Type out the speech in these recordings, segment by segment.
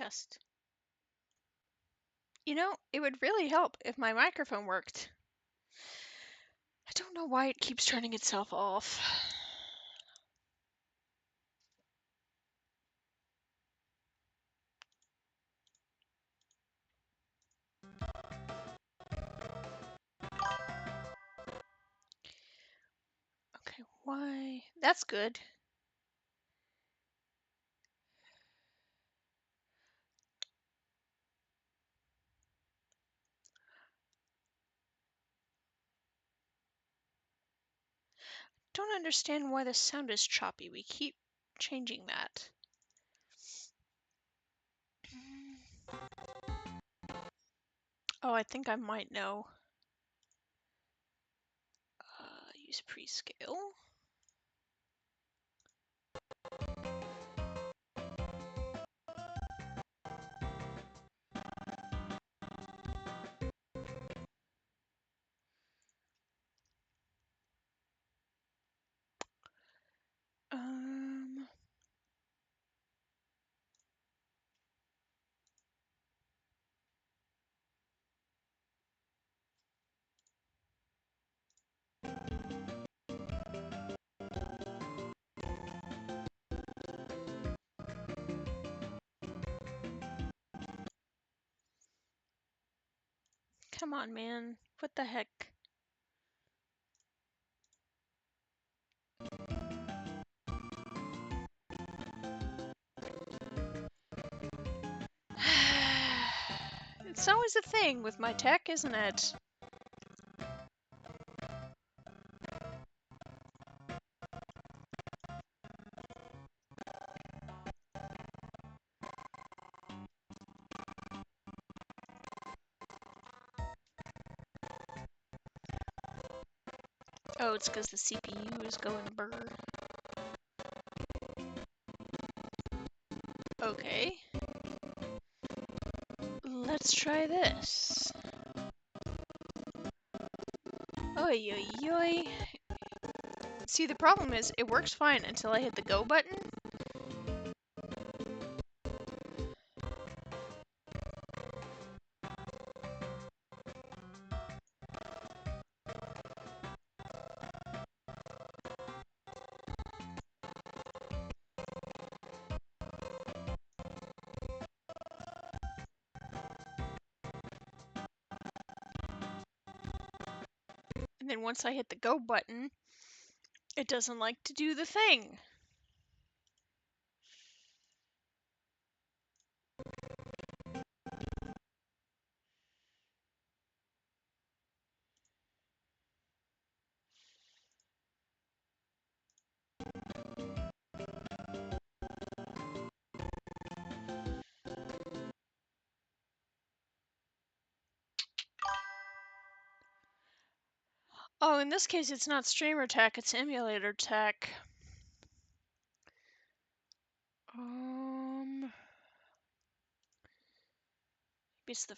test. You know, it would really help if my microphone worked. I don't know why it keeps turning itself off. Okay, why? That's good. Don't understand why the sound is choppy. We keep changing that. Oh, I think I might know. Use prescale. Come on, man. What the heck? It's always a thing with my tech, isn't it? Oh, it's because the CPU is going burr. Okay. Let's try this. Oi, oi, oi. See, the problem is, it works fine until I hit the go button. And then once I hit the go button, it doesn't like to do the thing. Oh, in this case, it's not streamer tech, it's emulator tech. Maybe it's the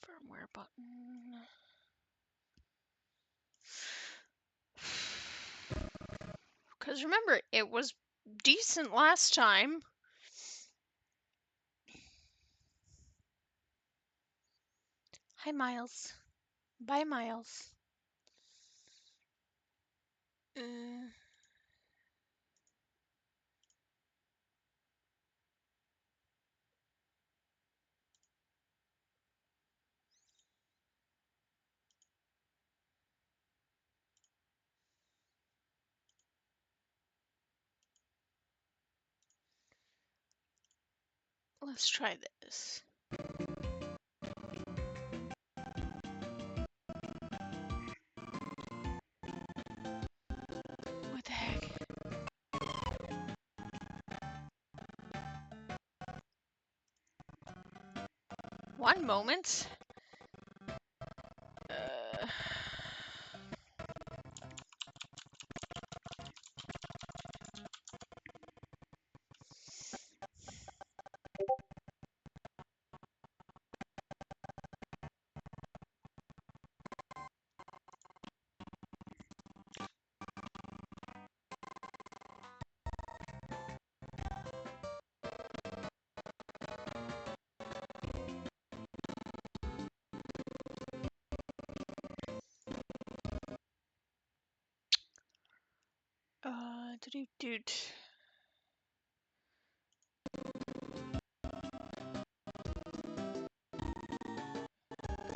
firmware button. Because remember, it was decent last time. Hi, Miles. Bye, Miles. Let's try this. What the heck? One moment. Doot.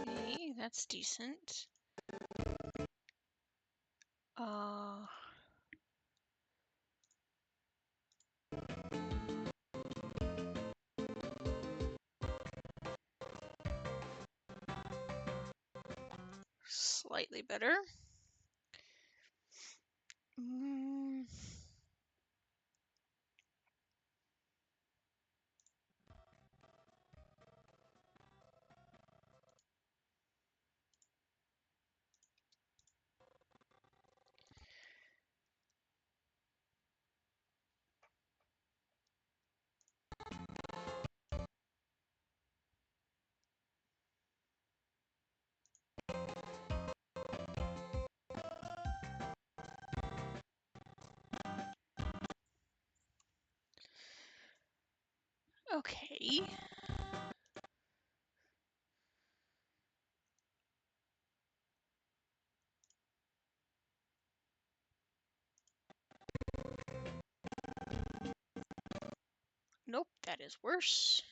Okay, that's decent. Slightly better. Okay. Nope, that is worse.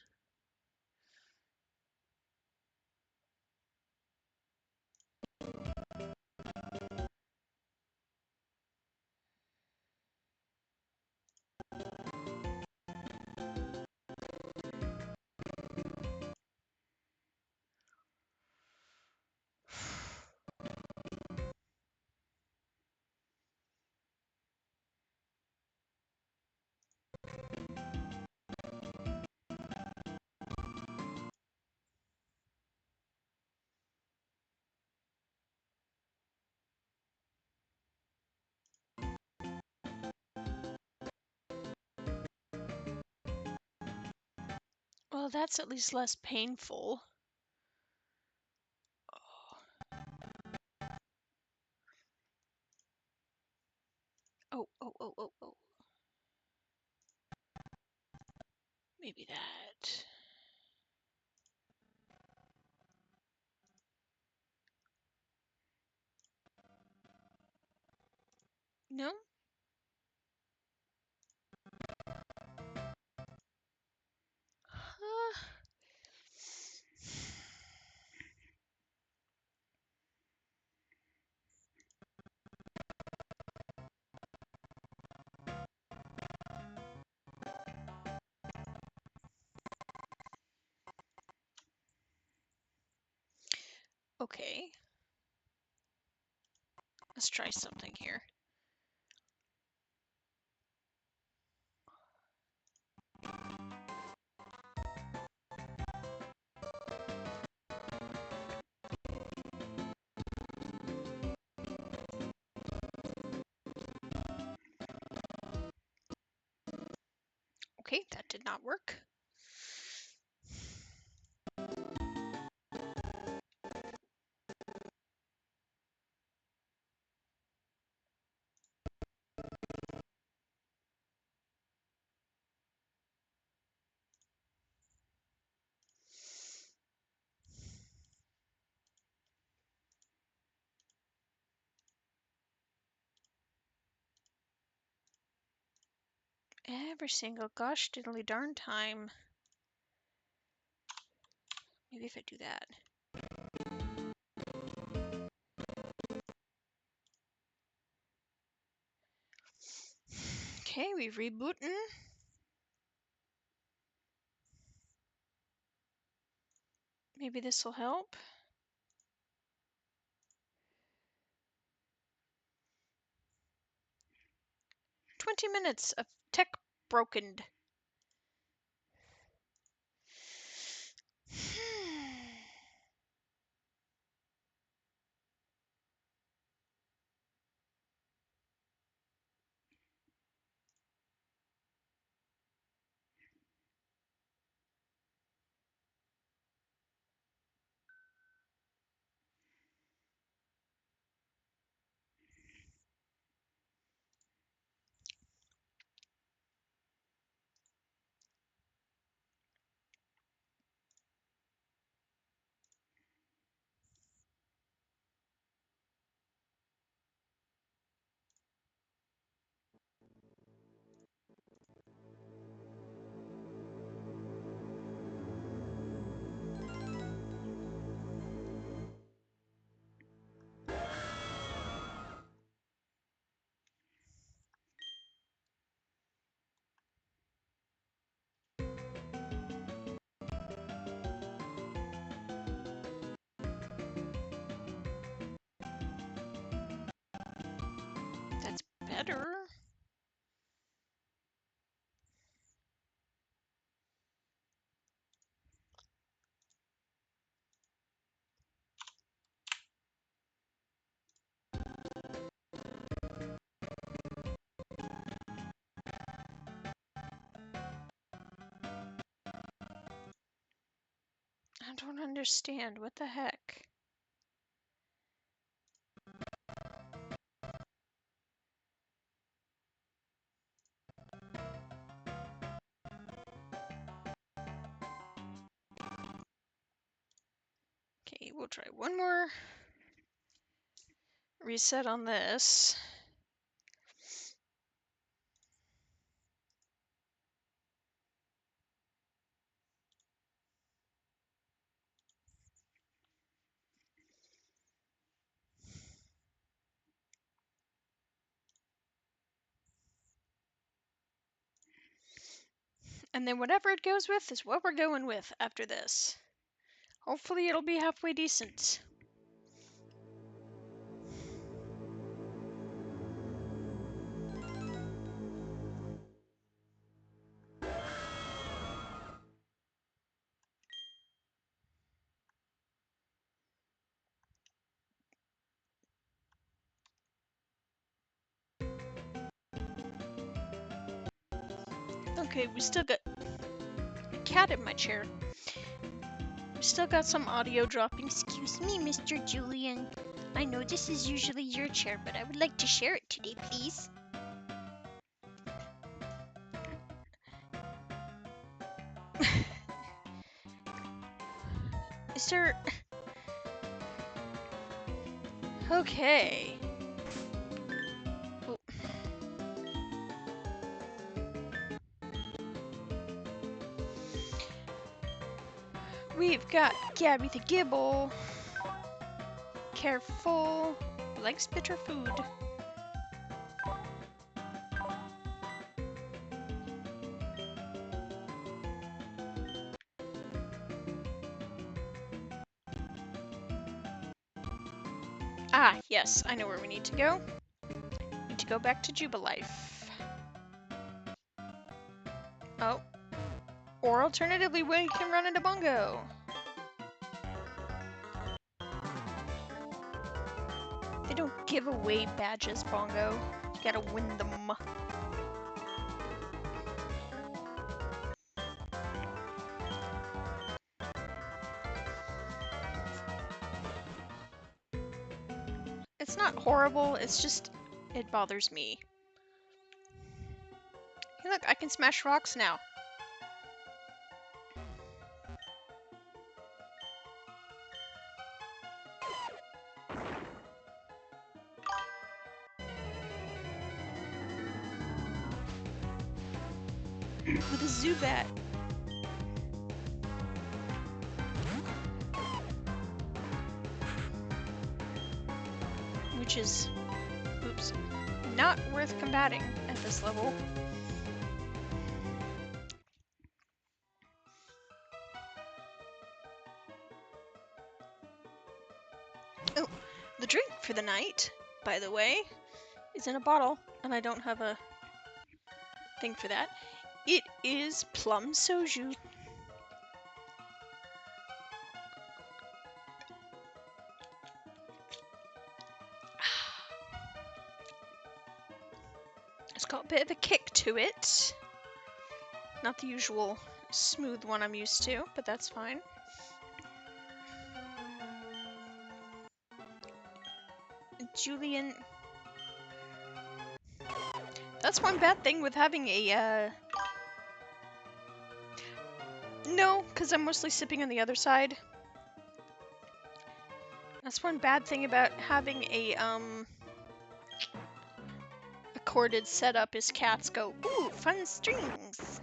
Well, that's at least less painful. Oh. Maybe that. No? Okay. Let's try something here. Okay, that did not work. Every single gosh diddly darn time. Maybe if I do that. Okay, we rebooting. Maybe this will help. 20 minutes of tech brokened. better. I don't understand. What the heck? Okay, we'll try one more reset on this. And then whatever it goes with is what we're going with after this. Hopefully it'll be halfway decent. Okay, we still got a cat in my chair. We still got some audio dropping. Excuse me, Mr. Julian. I know this is usually your chair, but I would like to share it today, please. Is there... Okay. Oh. We've got Gabby the Gibble. Careful. Likes bitter food. Ah, yes, I know where we need to go. We need to go back to Jubilife. Oh. Or alternatively, we can run into Bongo. They don't give away badges, Bongo. You gotta win them. It's not horrible, it's just... it bothers me. Hey look, I can smash rocks now. With a Zubat. Which is, oops, not worth combating at this level. Oh, the drink for the night, by the way, is in a bottle, and I don't have a thing for that. It is plum soju. It's got a bit of a kick to it. Not the usual smooth one I'm used to, but that's fine. Julian... That's one bad thing with having a, No, because I'm mostly sipping on the other side. That's one bad thing about having a corded setup is cats go, ooh, fun strings!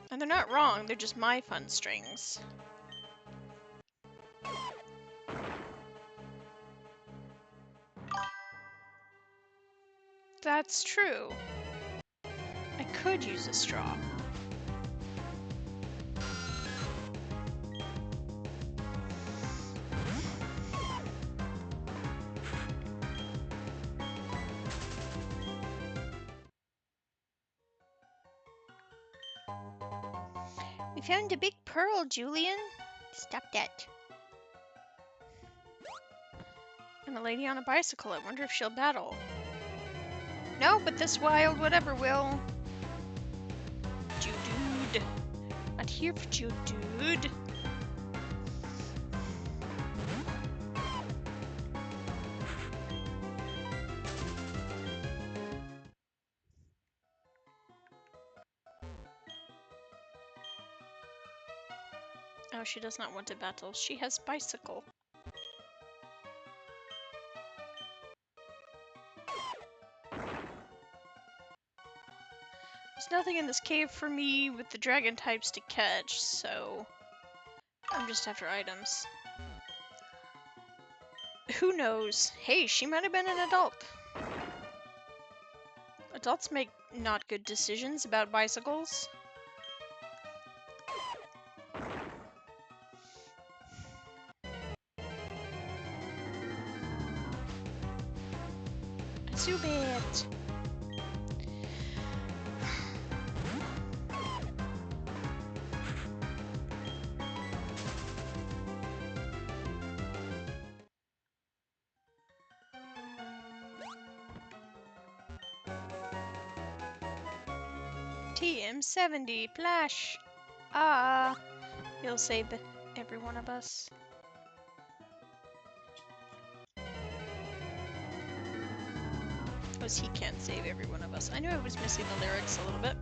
And they're not wrong, they're just my fun strings. That's true. I could use a straw. found a big pearl, Julian. Stop that. And a lady on a bicycle. I wonder if she'll battle. No, but this wild whatever will. Dude. Not here for you, dude. Oh, she does not want to battle. She has bicycle. There's nothing in this cave for me with the dragon types to catch, so I'm just after items. Who knows? Hey, she might have been an adult. Adults make not good decisions about bicycles. Zubit! TM70 Flash! Ah, he'll save every one of us. Because he can't save every one of us. I knew I was missing the lyrics a little bit.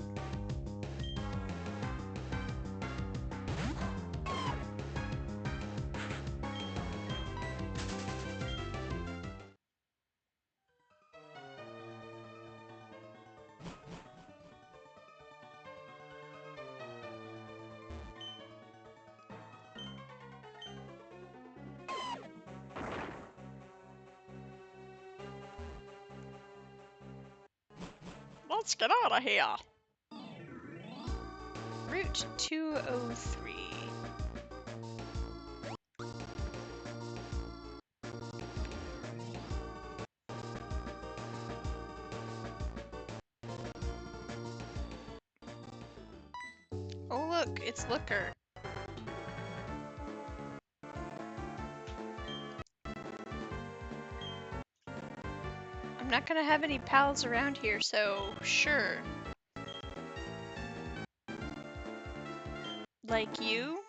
Let's get out of here! Route 203. Oh look, it's Looker. I'm not gonna have any pals around here, so sure. Like you?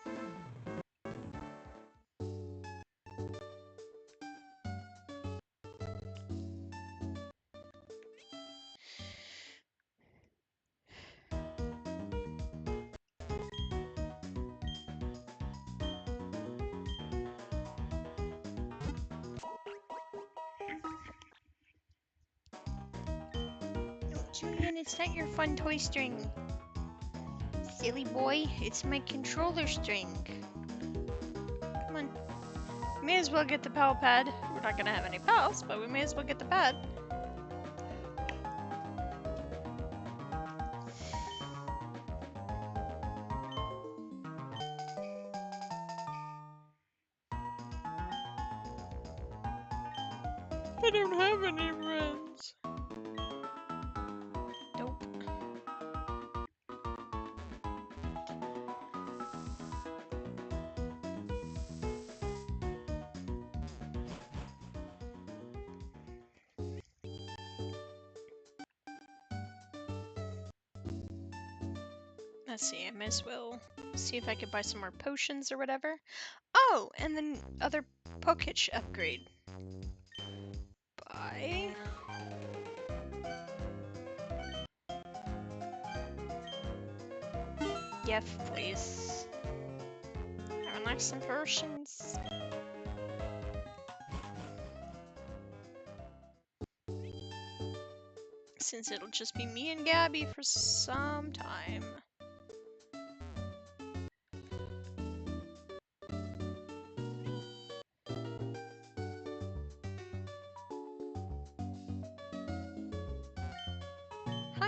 No, Julian, it's not your fun toy string. Silly boy, it's my controller string. Come on. We may as well get the pal pad. We're not gonna have any pals, but we may as well get the pad. I don't have any friends. Nope. Let's see, I might as well see if I could buy some more potions or whatever. Oh, and then other Poketch upgrade. Buy. Yes, please. I would like some potions. Since it'll just be me and Gabby for some time.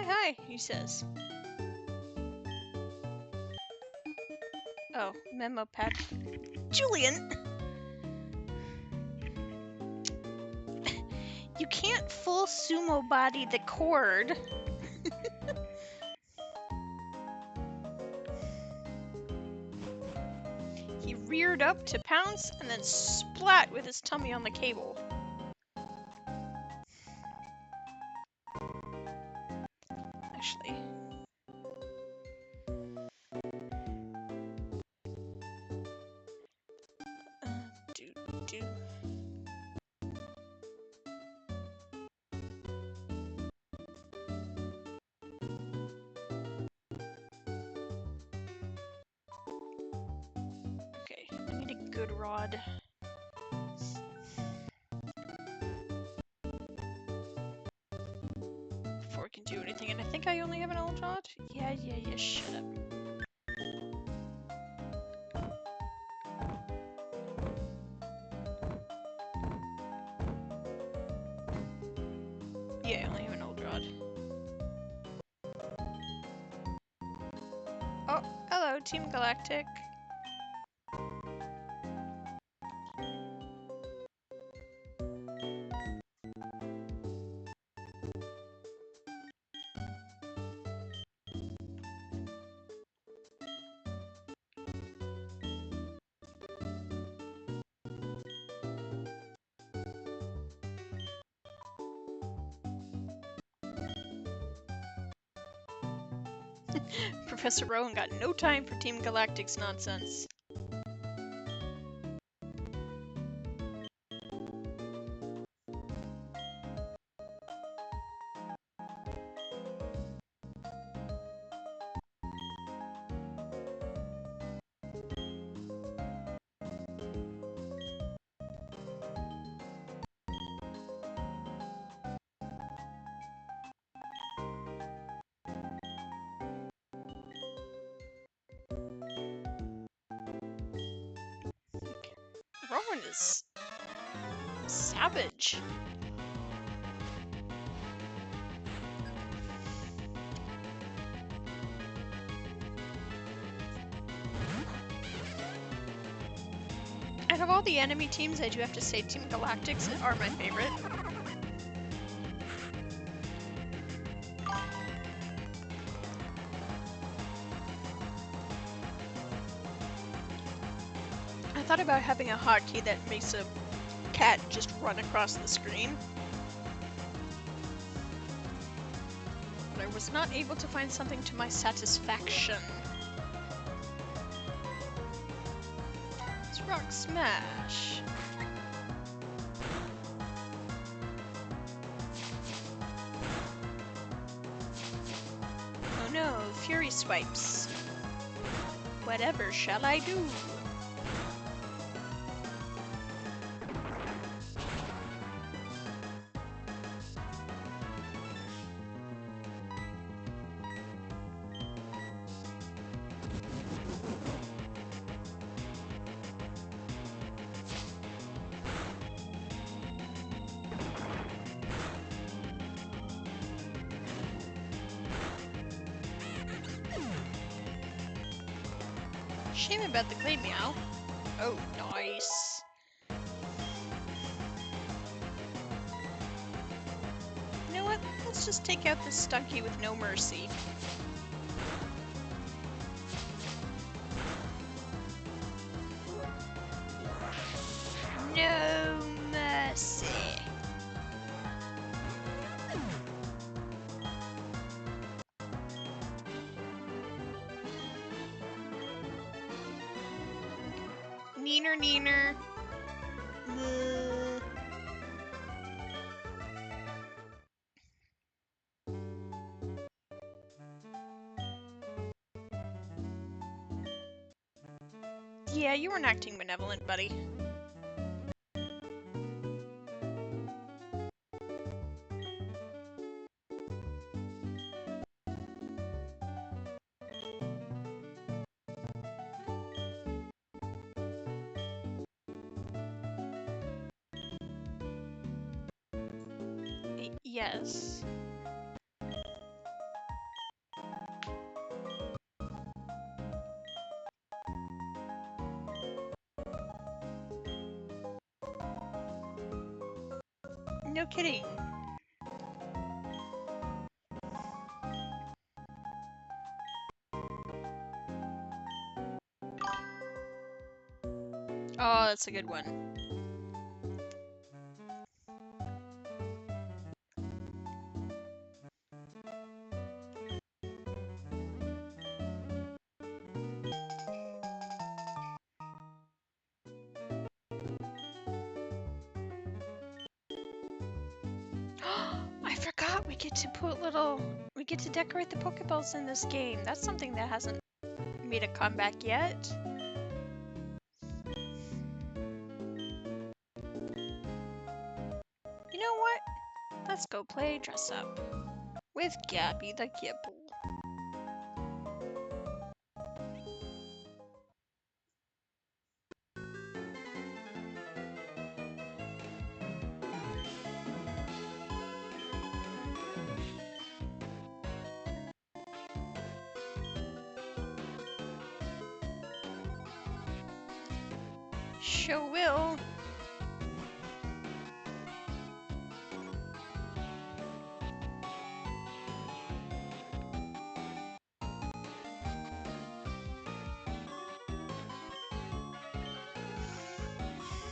Hi, he says. Oh, memo pad. Julian! You can't full sumo body the cord. reared up to pounce and then splat with his tummy on the cable. Actually. Do. Okay, I need a good rod. Before we can do anything, and I think I only have an old rod? Yeah, shut up. Yeah, I only have an old rod. Oh, hello, Team Galactic. Professor Rowan got no time for Team Galactic's nonsense. Rowan is savage. Out of all the enemy teams, I do have to say Team Galactics are my favorite. I thought about having a hotkey that makes a cat just run across the screen. But I was not able to find something to my satisfaction. Let's rock smash. Oh no, Fury swipes. Whatever shall I do? Shame about the clay meow. Oh, nice. You know what? Let's just take out this Stunky with no mercy. No mercy. Neener, neener. Yeah, you weren't acting benevolent, buddy. Yes. No kidding. that's a good one. I forgot we get to put we get to decorate the Pokeballs in this game. That's something that hasn't made a comeback yet. You know what? Let's go play dress up with Gabby the Gibble. Sure will.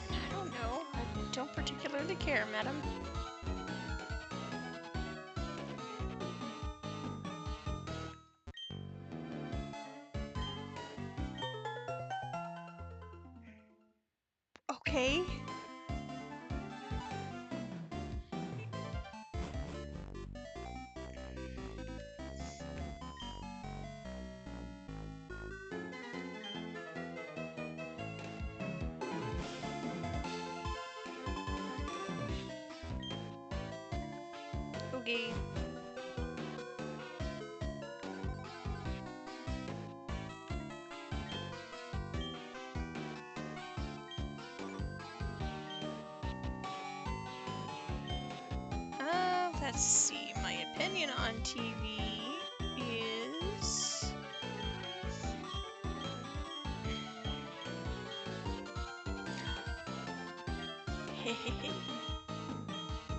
I don't know. I don't particularly care, madam. Okay. Okay. Let's see. My opinion on TV is...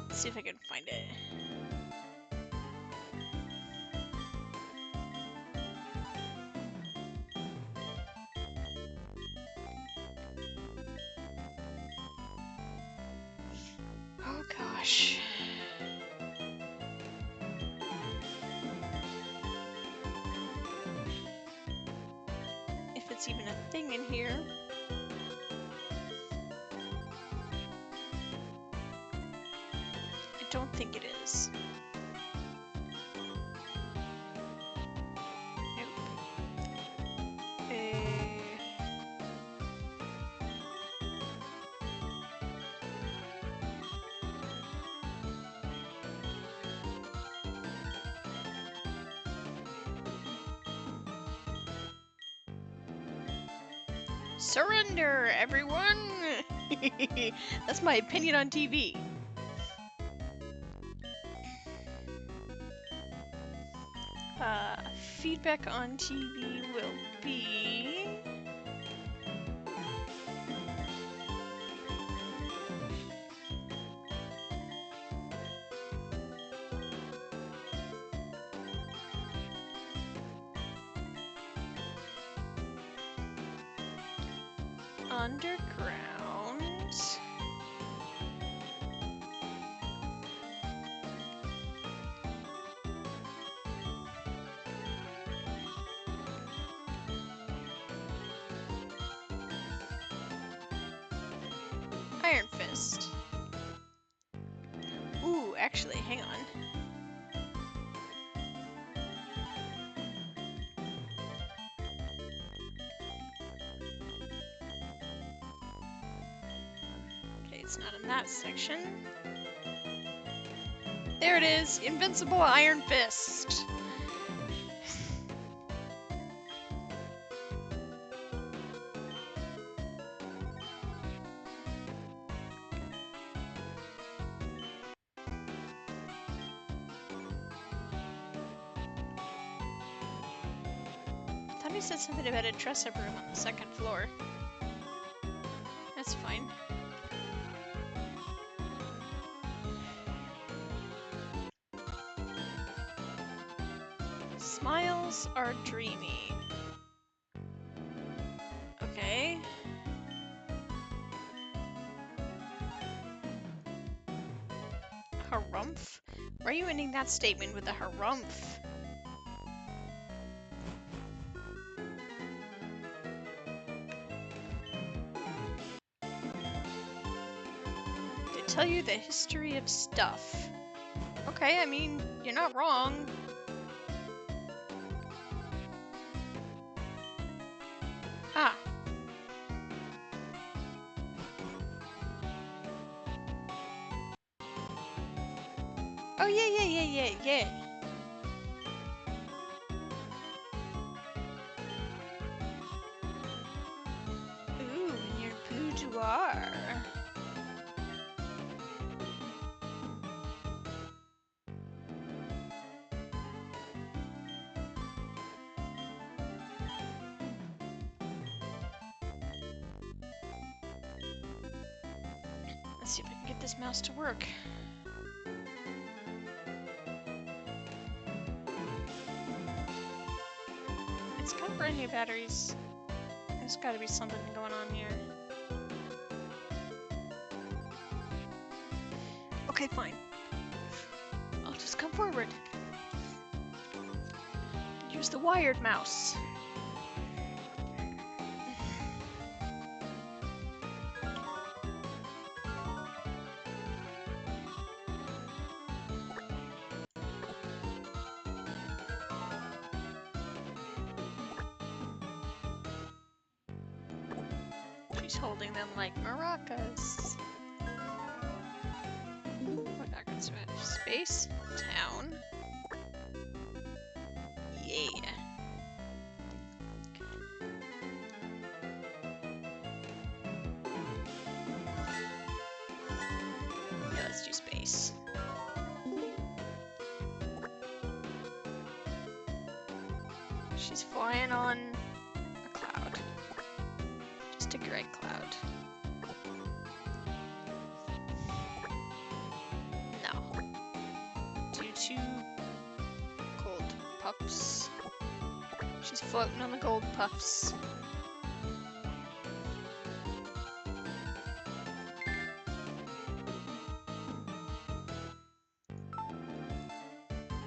Let's see if I can find it. Oh gosh. If it's even a thing in here. I don't think it is. Surrender, everyone! That's my opinion on TV. Feedback on TV will be... Underground. Iron Fist. Ooh, actually, hang on. Okay, it's not in that section. There it is! Invincible Iron Fist! He said something about a dress-up room on the second floor. That's fine. Smiles are dreamy. Okay. harumph? Why are you ending that statement with a harumph? They tell you the history of stuff. Okay, I mean, you're not wrong. Ah. Oh, yeah. Ooh, in your boudoir. Let's see if I can get this mouse to work. It's got brand new batteries. There's gotta be something going on here. Okay, fine. I'll just come forward. Use the wired mouse. She's holding them like maracas. What backwards space? Town. Yeah. Yeah, let's do space. She's flying on a cloud. Just a gray cloud. No. Due to gold puffs. She's floating on the gold puffs.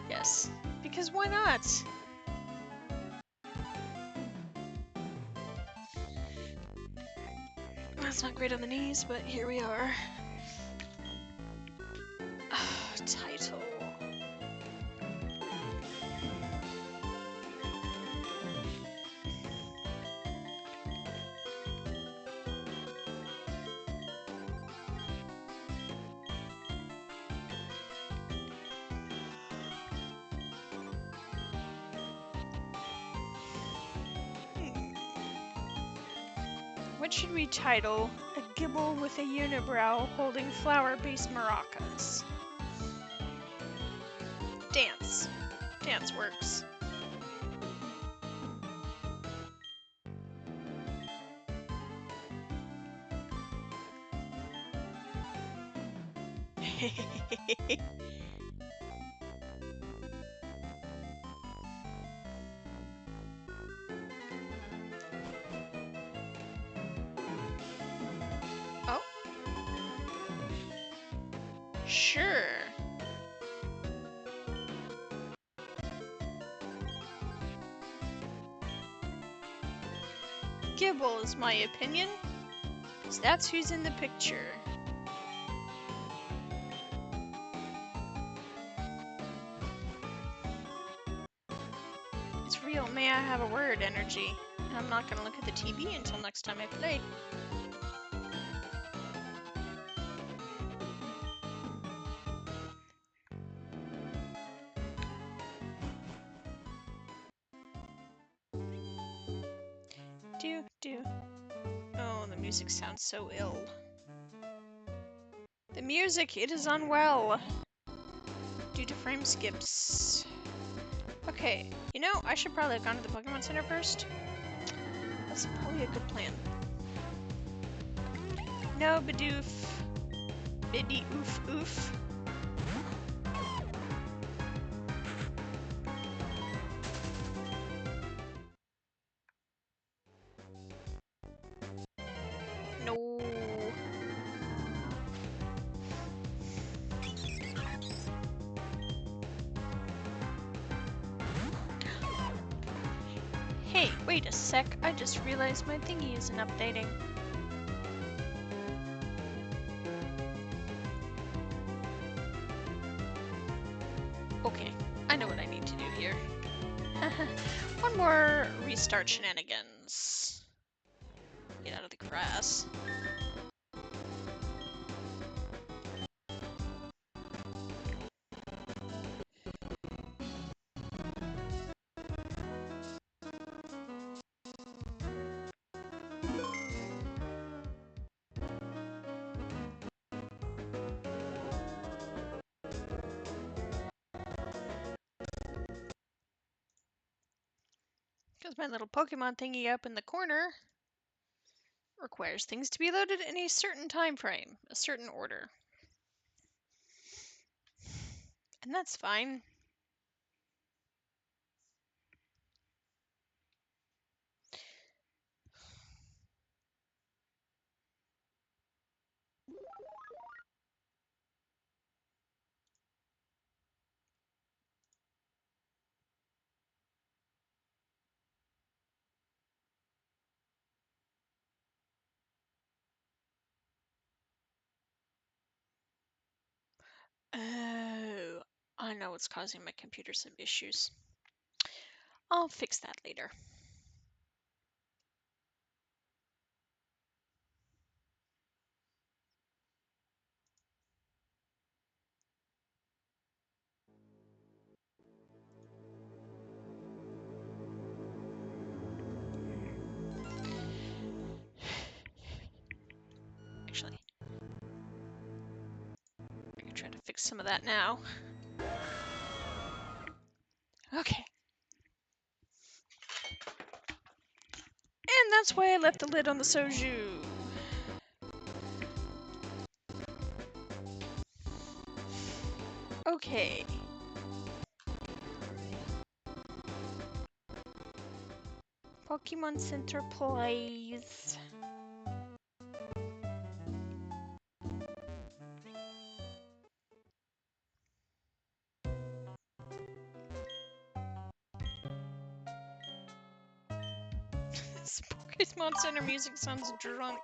Yes. Because why not? That's not great on the knees, but here we are. Title. What should we title a gibble with a unibrow holding flower-based maracas? Dance. Dance works. Oh. Sure. Gibble is my opinion, because that's who's in the picture. It's real, may I have a word, energy. I'm not gonna look at the TV until next time I play. Do. Oh, the music sounds so ill. The music, it is unwell. Due to frame skips. Okay, you know, I should probably have gone to the Pokemon Center first. That's probably a good plan. No, Bidoof. Biddy oof oof. No. Hey, wait a sec. I just realized my thingy isn't updating. Okay, I know what I need to do here. One more restart shenanigans. Get out of the grass. Because my little Pokemon thingy up in the corner requires things to be loaded in a certain time frame, a certain order. And that's fine. Oh, I know what's causing my computer some issues. I'll fix that later. Actually, I can try to fix some of that now. Okay. And that's why I left the lid on the soju. Okay. Pokemon Center, please. This Pokemon Center music sounds drunk.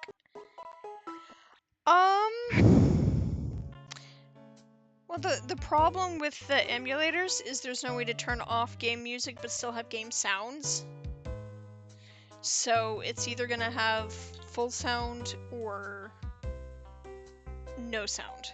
Well, the problem with the emulators is there's no way to turn off game music but still have game sounds. So it's either gonna have full sound or no sound.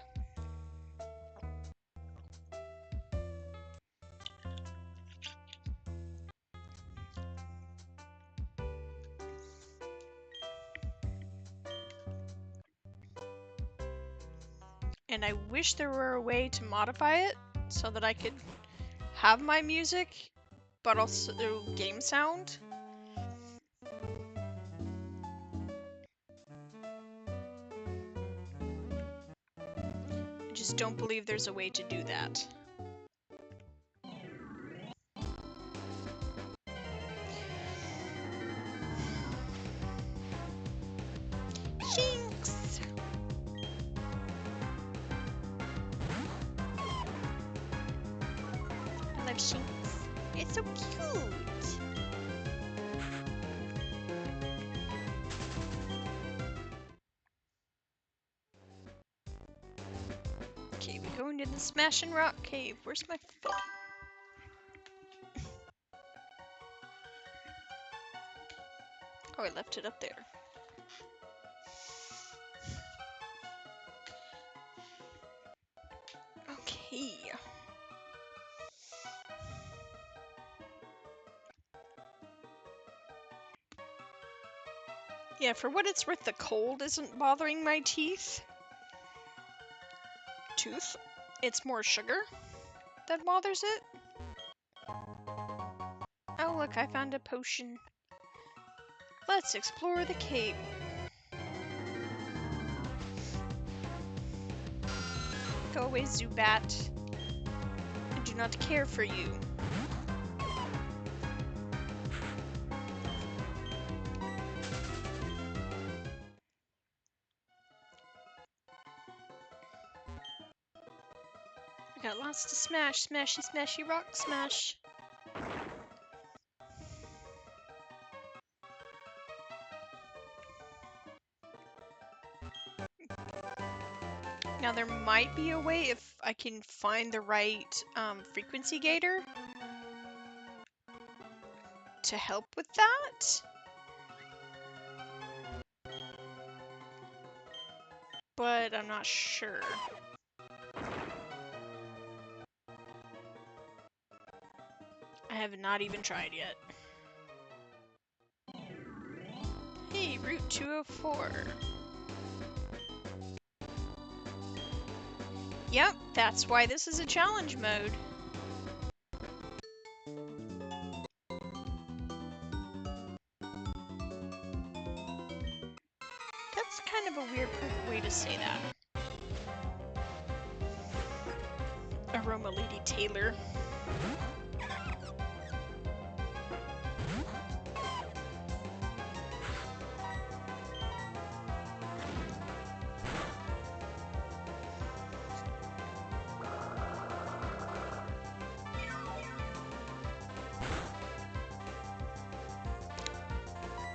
And I wish there were a way to modify it so that I could have my music, but also game sound. I just don't believe there's a way to do that. Jinx! I love Shinx. It's so cute! Okay, we go into the Smashing Rock Cave. Where's my foot? Oh, I left it up there. Okay. Yeah, for what it's worth, the cold isn't bothering my teeth. Tooth. It's more sugar that bothers it. Oh, look, I found a potion. Let's explore the cave. Go away, Zubat. I do not care for you. We got lots to smash. Smashy, smashy, rock smash. might be a way if I can find the right frequency gator to help with that. But I'm not sure. I have not even tried yet. Hey, Route 204. Yep, that's why this is a challenge mode. That's kind of a weird way to say that. Aroma Lady Taylor.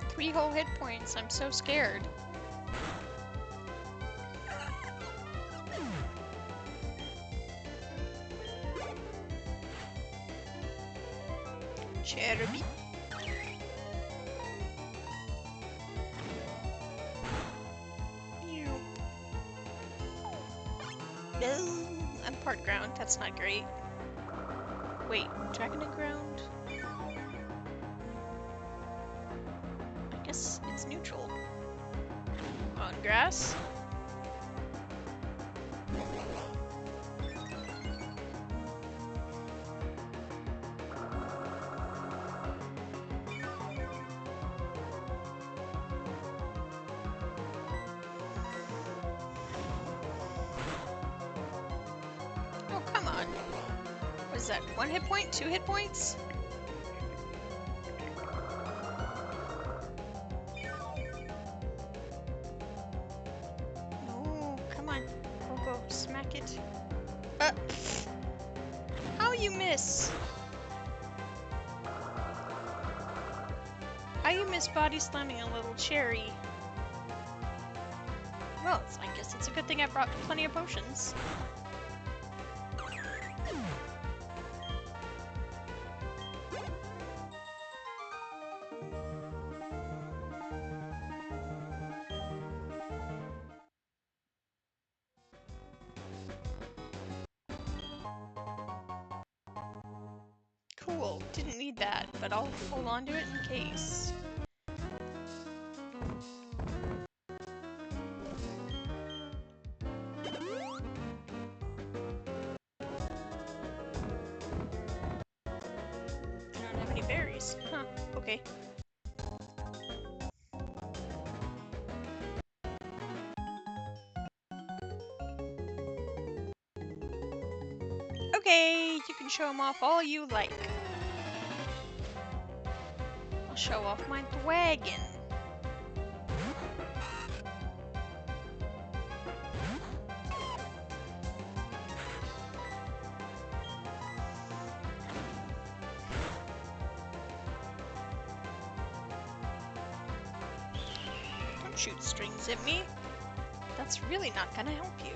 Three whole hit points. I'm so scared. Cherubi. No, I'm part ground. That's not great. Wait, dragon and ground? I guess it's neutral. On grass? Oh, come on. What is that? 1 hit point? 2 hit points? No, come on. Go, smack it. How you miss? How you miss body slamming a little cherry? Well, I guess it's a good thing I brought plenty of potions. Cool, didn't need that, but I'll hold on to it in case. I don't have any berries. Huh, okay. Okay, you can show them off all you like. I'll show off my wagon. Don't shoot strings at me. That's really not gonna help you.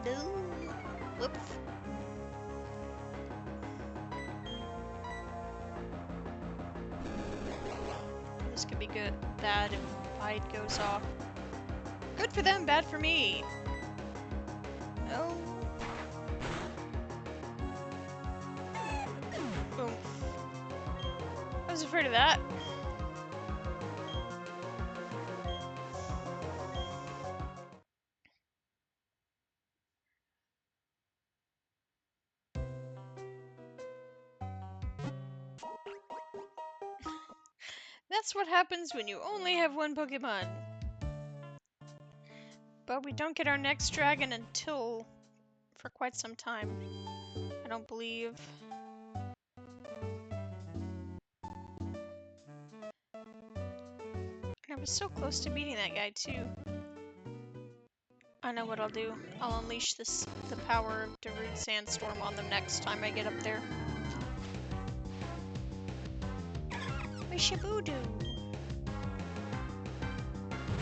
No. Whoops. This could be good. Bad if Bide goes off. Good for them, bad for me. No. Boom. I was afraid of that. That's what happens when you only have one Pokemon. But we don't get our next dragon until for quite some time, I don't believe. I was so close to beating that guy too. I know what I'll do. I'll unleash the power of Darude Sandstorm on them next time I get up there. Wishaboo-doo!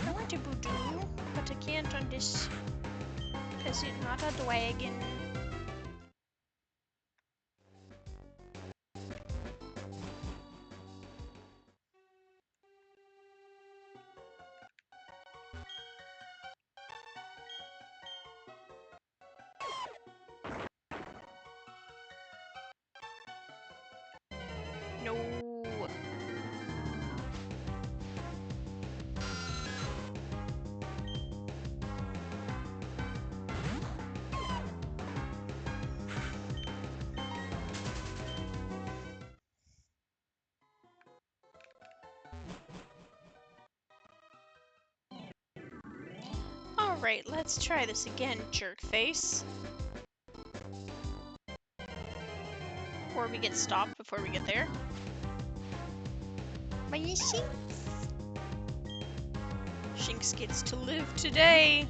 I want to boo-doo, but I can't on this, because it's not a dragon. No. Alright, let's try this again, jerkface. Or we get stopped before we get there. My Shinx! Shinx gets to live today!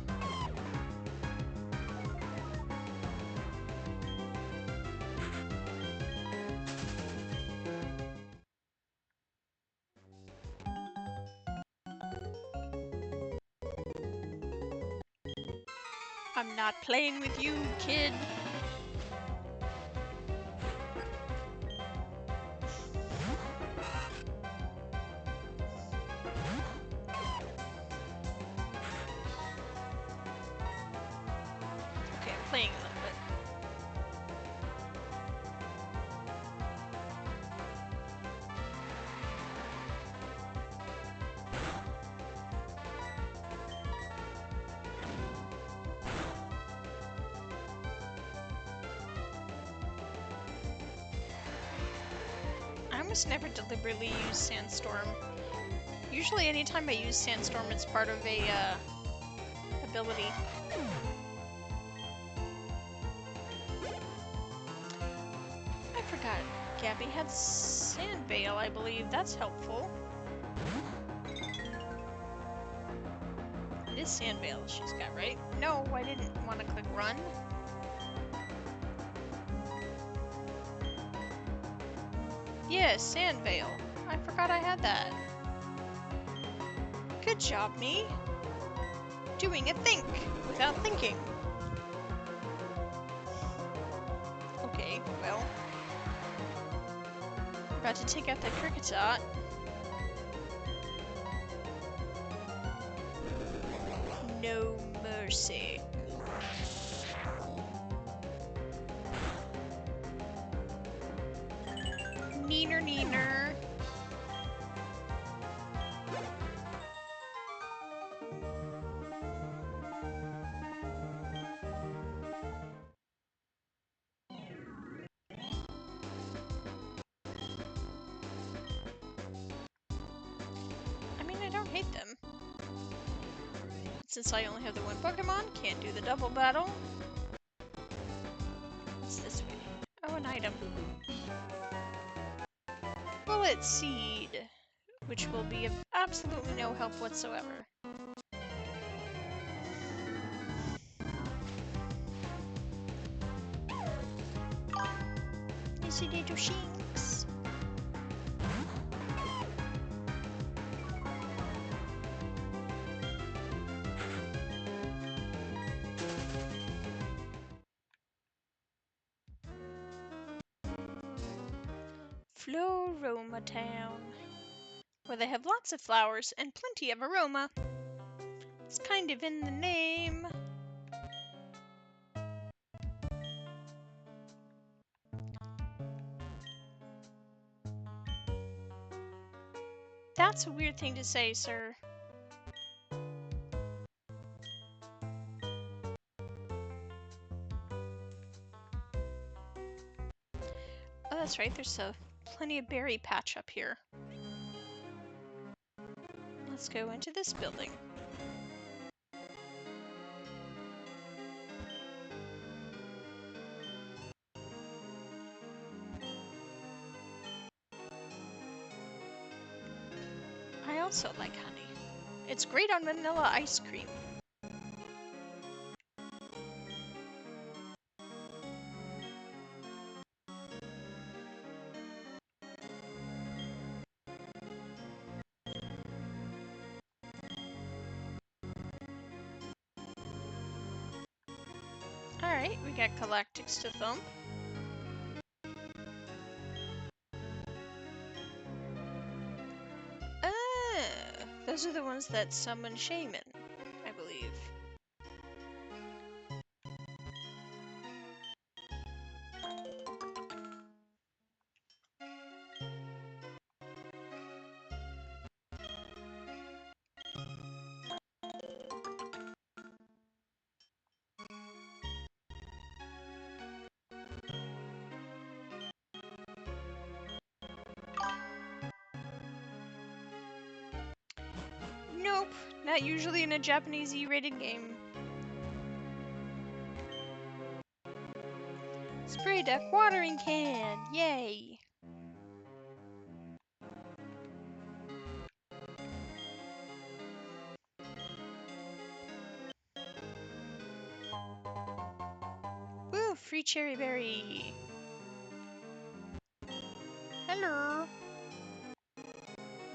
I'm not playing with you, kid! Okay, I'm playing a little bit. I almost never deliberately use Sandstorm. Usually anytime I use Sandstorm, it's part of a, ability. I forgot. Gabby had Sand Veil, I believe. That's helpful. It is Sand Veil she's got, right? No, I didn't want to click run. Yes, Sand Veil. I forgot I had that. Good job, me. Doing a think without thinking. Okay, well. About to take out that Kricketot. No mercy. Neener, neener. I mean, I don't hate them. Since I only have the one Pokemon, can't do the double battle. What's this way? Oh, an item. Bullet Seed, which will be of absolutely no help whatsoever. Easy little Shinx. Floaroma Town, where they have lots of flowers and plenty of aroma. It's kind of in the name. That's a weird thing to say, sir. Oh, that's right, there's plenty of berry patch up here. Let's go into this building. I also like honey. It's great on vanilla ice cream. Alright, we got Galactics to thump. Ah, those are the ones that summon Shaman, I believe. Nope, not usually in a Japanese E-rated game. Spray deck watering can! Yay! Woo, free cherry berry! Hello!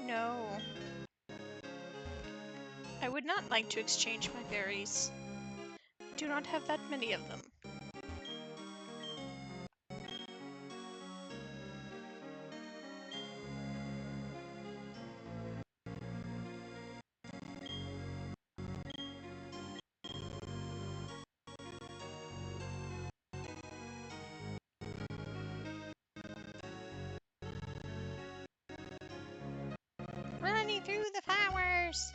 No. I would not like to exchange my berries. Do not have that many of them. Running through the flowers!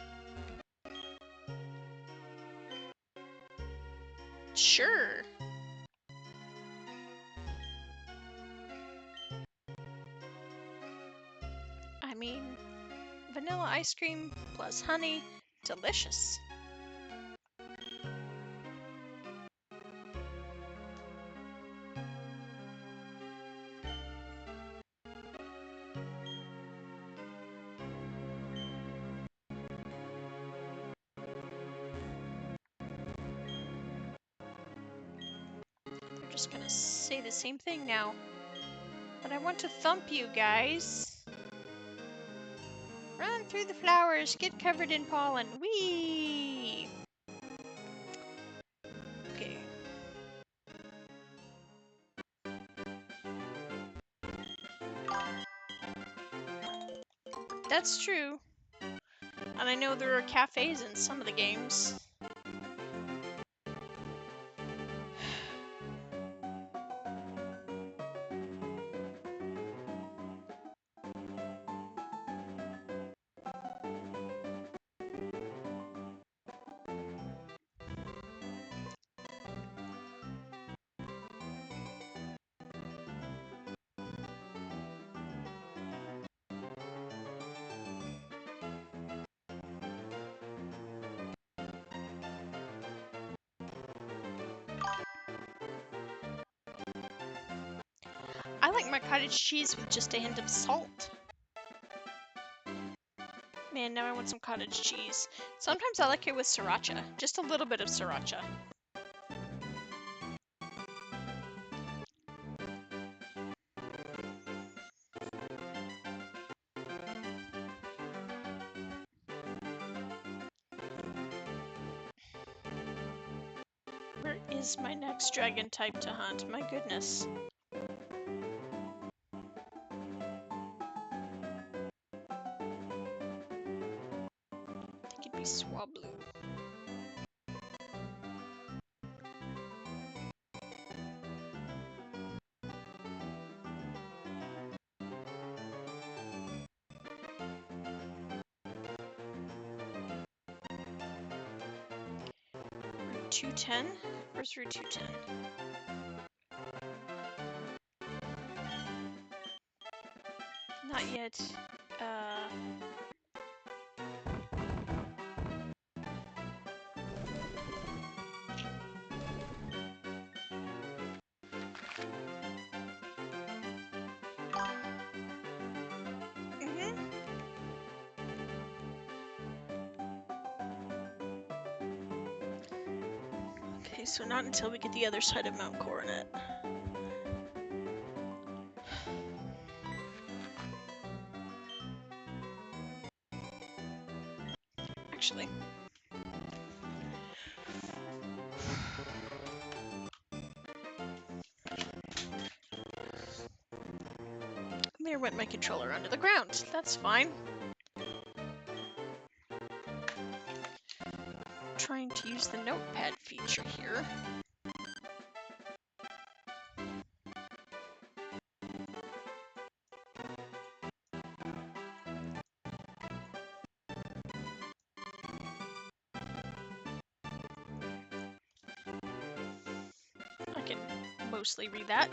Sure! I mean, vanilla ice cream plus honey, delicious. They're just gonna say the same thing now. But I want to thump you guys. Run through the flowers, get covered in pollen. Whee! Okay. That's true. And I know there are cafes in some of the games. I like my cottage cheese with just a hint of salt. Man, now I want some cottage cheese. Sometimes I like it with sriracha. Just a little bit of sriracha. Where is my next dragon type to hunt? My goodness. I think it'd be Swablu. Route 210? Where's Route 210? Not yet. Okay, so not until we get the other side of Mount Coronet. Actually. There went my controller under the ground. That's fine. Trying to use the notepad feature here. I can mostly read that.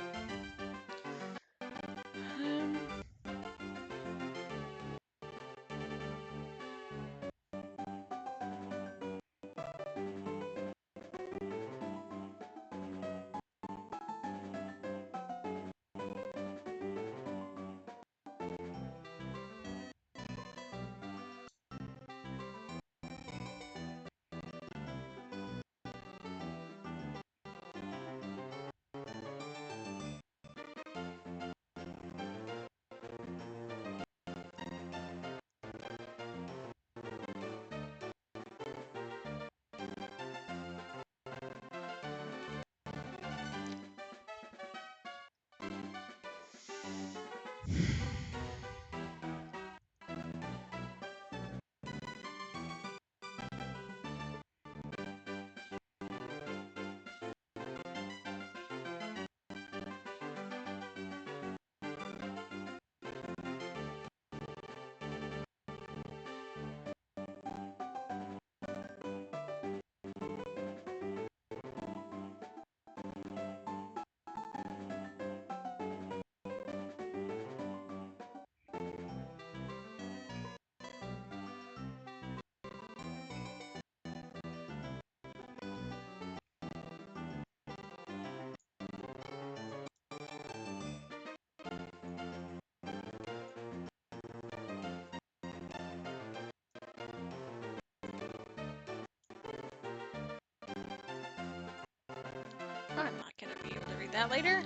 I'm not gonna be able to read that later.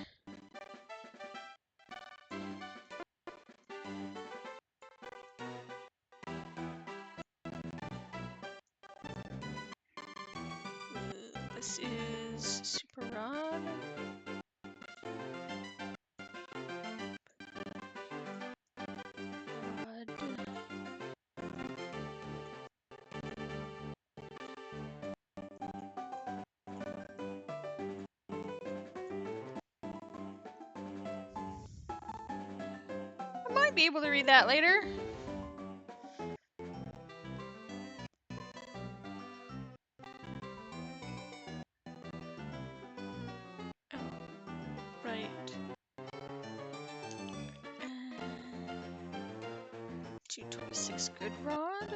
This is Super Rod. I might be able to read that later. Oh, right. 226 good rod.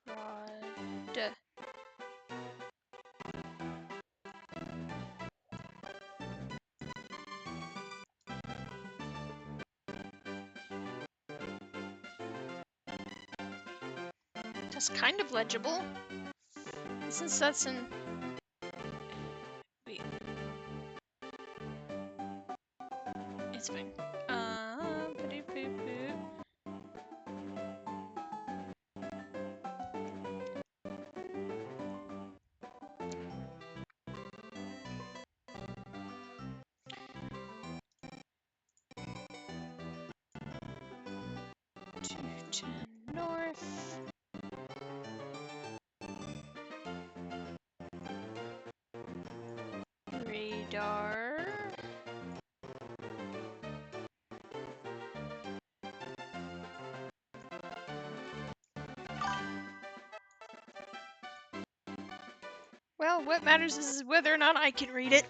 Rod. That's kind of legible. Since that's in... Wait. It's fine. Ba-doop-boop-boop. To north. Radar. Well, what matters is whether or not I can read it.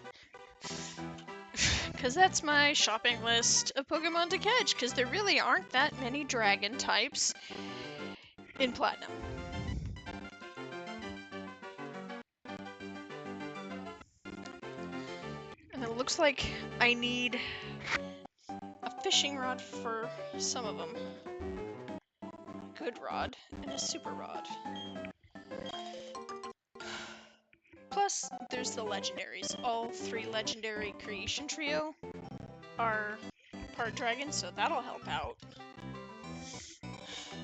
Because that's my shopping list of Pokemon to catch, because there really aren't that many dragon types in Platinum. And the looks like I need a fishing rod for some of them. Good rod and a super rod. Plus, there's the legendaries. All 3 legendary creation trio are part dragon, so that'll help out.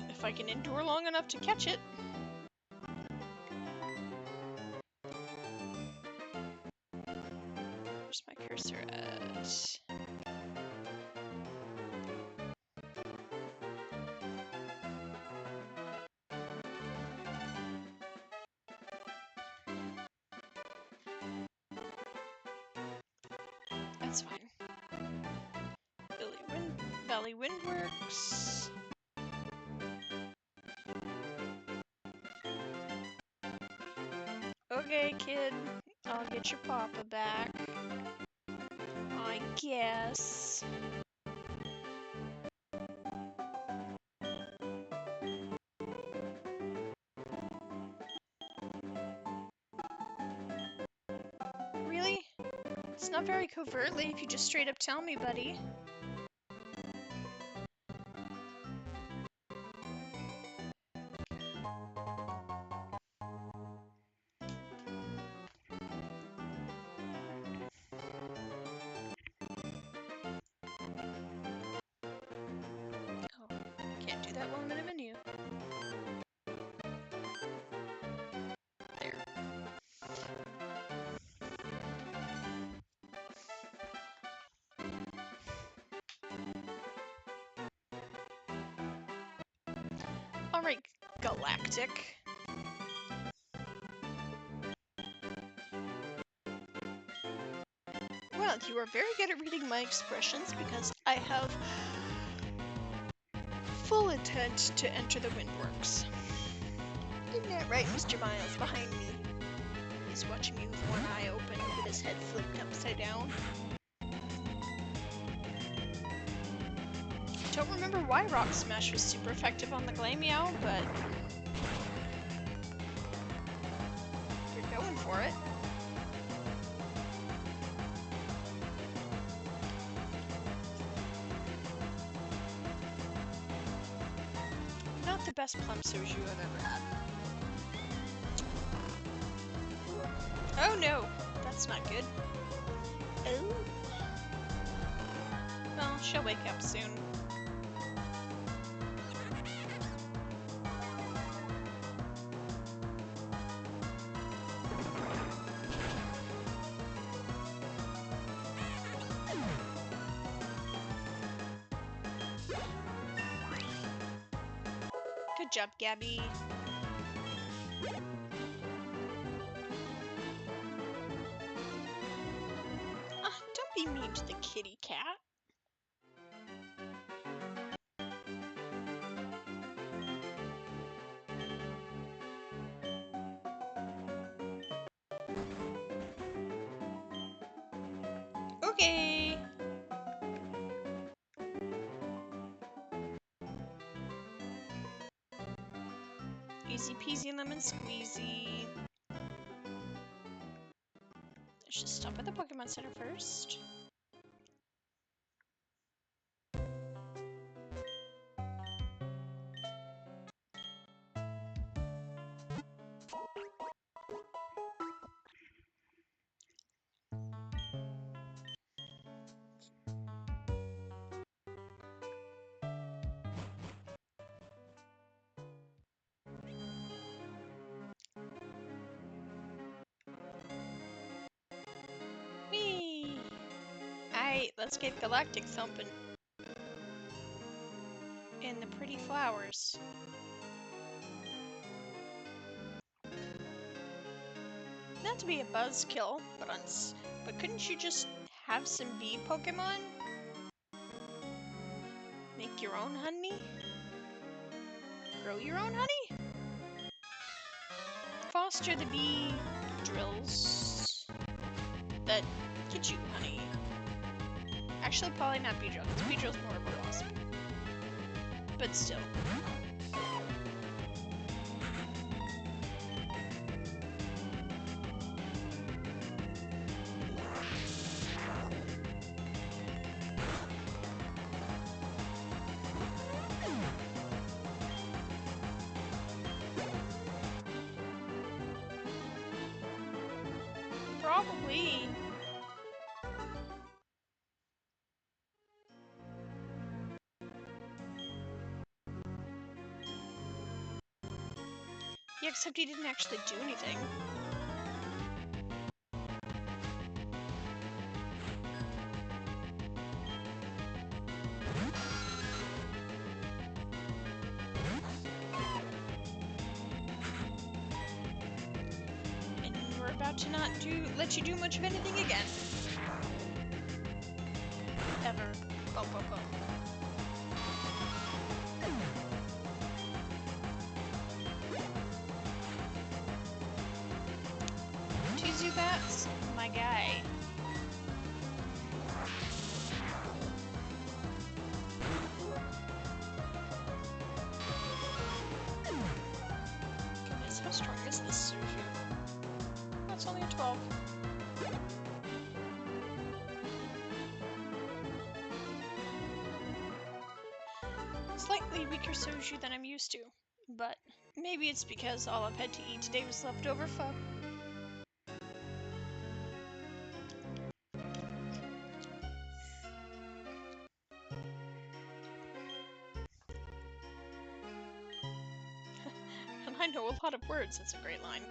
If I can endure long enough to catch it. Where's my cursor at? That's fine. Valley Windworks. Okay, kid. I'll get your papa back. I guess. Really? It's not very covertly if you just straight up tell me, buddy. Oh, can't do that while I'm in a menu. There. Alright, Galactic. Well, you are very good at reading my expressions because I have full intent to enter the Windworks. Isn't that right, Mr. Miles, behind me? He's watching me with one eye open with his head flipped upside down. Don't remember why Rock Smash was super effective on the Glameow, but you're going for it. Not the best plum soju I've ever had. Oh no, that's not good. Oh. Well, she'll wake up soon. Good job, Gabby. Don't be mean to the kitty cat. Okay. Easy peasy lemon squeezy. Let's just stop at the Pokemon Center first. Whee! Alright, let's get Galactic thumping. And the pretty flowers. Not to be a buzzkill, but couldn't you just have some bee Pokemon? Make your own honey? Grow your own honey? Foster the bee drills that get you honey. Actually, probably not bee drill, because bee drill's more of a wasp. But still. Probably. Yeah, except he didn't actually do anything. And we're about to not let you do much of anything again. Ever. Bum, bum, bum. Two Zubats? My guy. Goodness, how strong is this Soju? That's only a 12. Slightly weaker Soju than I'm used to, but maybe it's because all I've had to eat today was leftover pho. And I know a lot of words, that's a great line.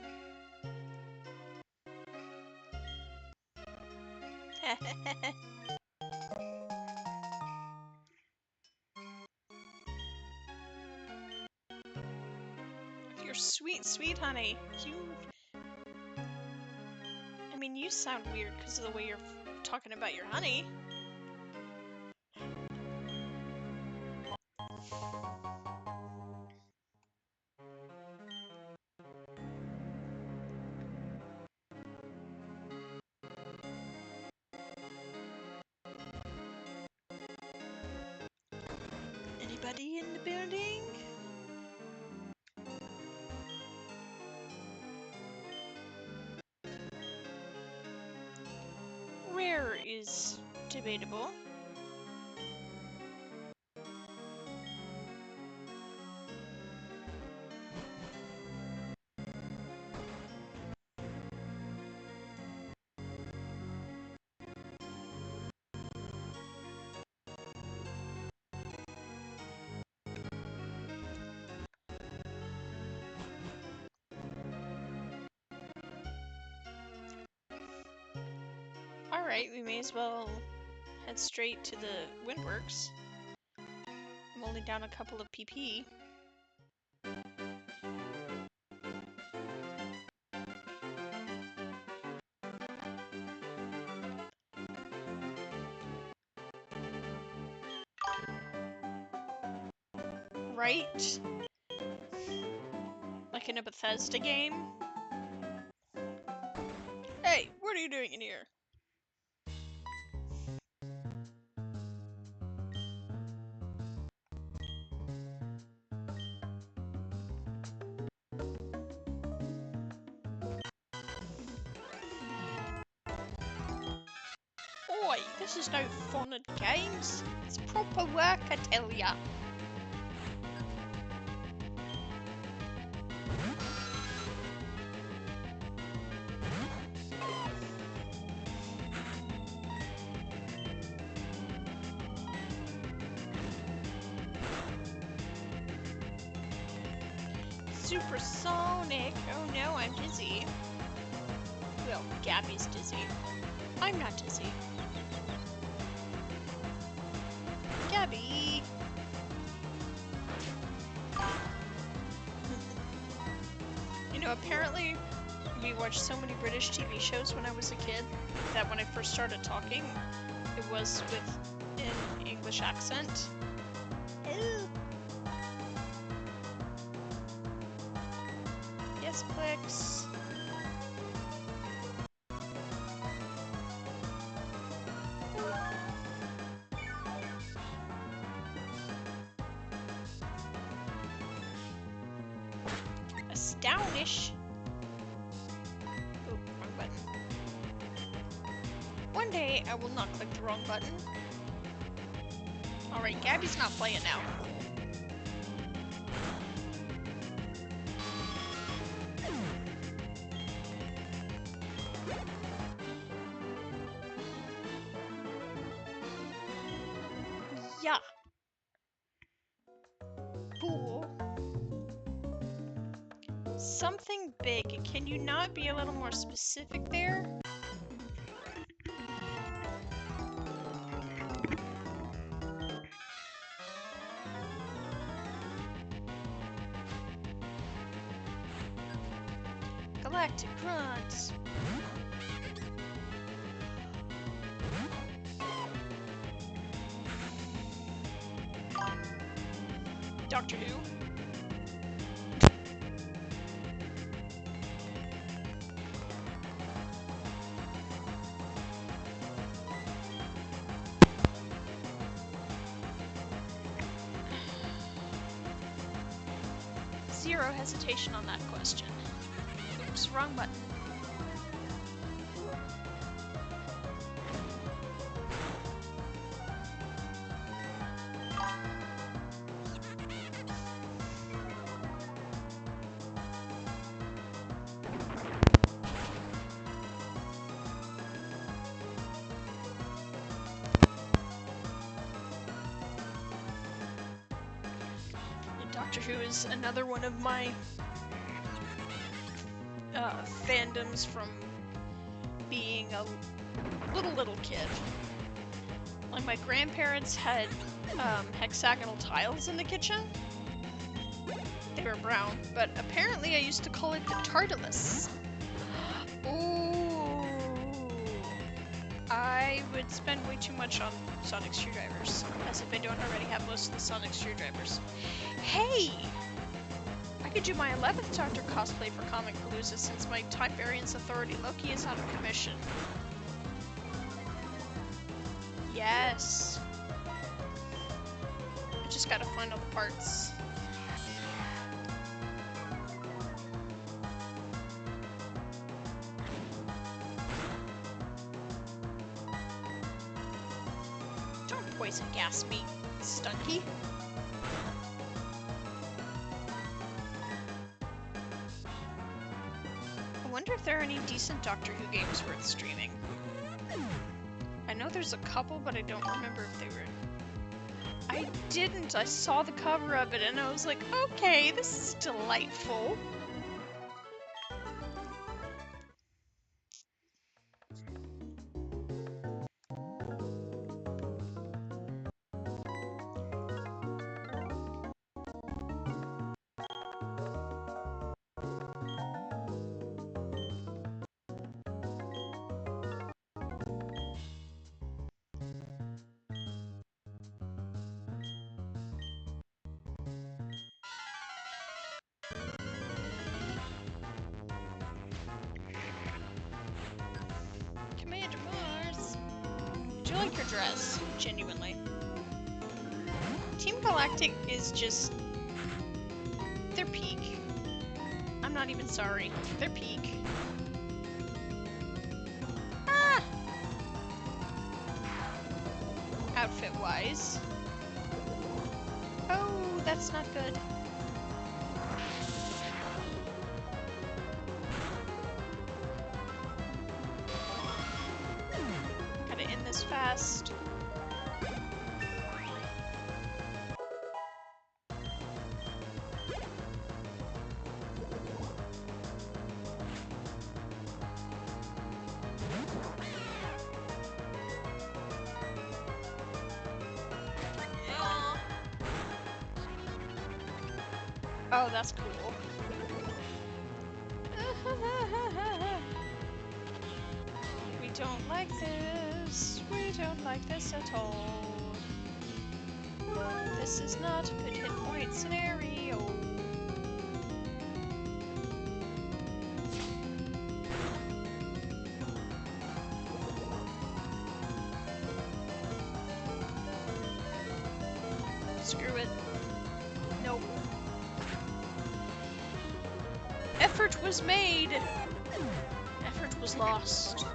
You're sweet, sweet honey. I mean, you sound weird because of the way you're talking about your honey. Anybody in the building? Rare is debatable. Alright, we may as well head straight to the Windworks. I'm only down a couple of PP. Right? Like in a Bethesda game? Hey, what are you doing in here? Oi, this is no fun and games. It's proper work, I tell ya. Supersonic. Oh no, I'm dizzy. Well, Gabby's dizzy. I'm not dizzy. Gabby! You know, apparently we watched so many British TV shows when I was a kid that when I first started talking, it was with an English accent. Ew. Yes, Plix. Astoundish. Oh, wrong button. One day I will not click the wrong button. Alright, Gabby's not playing now. Something big. Can you not be a little more specific there? Galactic runs. Doctor Who? Zero hesitation on that question. Oops, wrong button. Doctor Who is another one of my fandoms from being a little kid. Like, my grandparents had hexagonal tiles in the kitchen. They were brown, but apparently I used to call it the TARDIS. Ooh. I would spend way too much on sonic screwdrivers, as if I don't already have most of the sonic screwdrivers. Hey! I could do my 11th Doctor cosplay for Comic Palooza since my Time Variance Authority Loki is out of commission. Yes! I just gotta find all the parts. Don't poison gas me, stunky. I wonder if there are any decent Doctor Who games worth streaming. I know there's a couple, but I don't remember if they were... I didn't! I saw the cover of it and I was like, okay, this is delightful. Commander Mars! Do you like your dress? Genuinely. Team Galactic is just... they're peak. I'm not even sorry. They're peak. Ah! Outfit-wise. Oh, that's not good. Gotta end this fast. Oh, that's cool. We don't like this. We don't like this at all. This is not a good hit point scenario. Screw it. Nope. Effort was made! Effort was lost.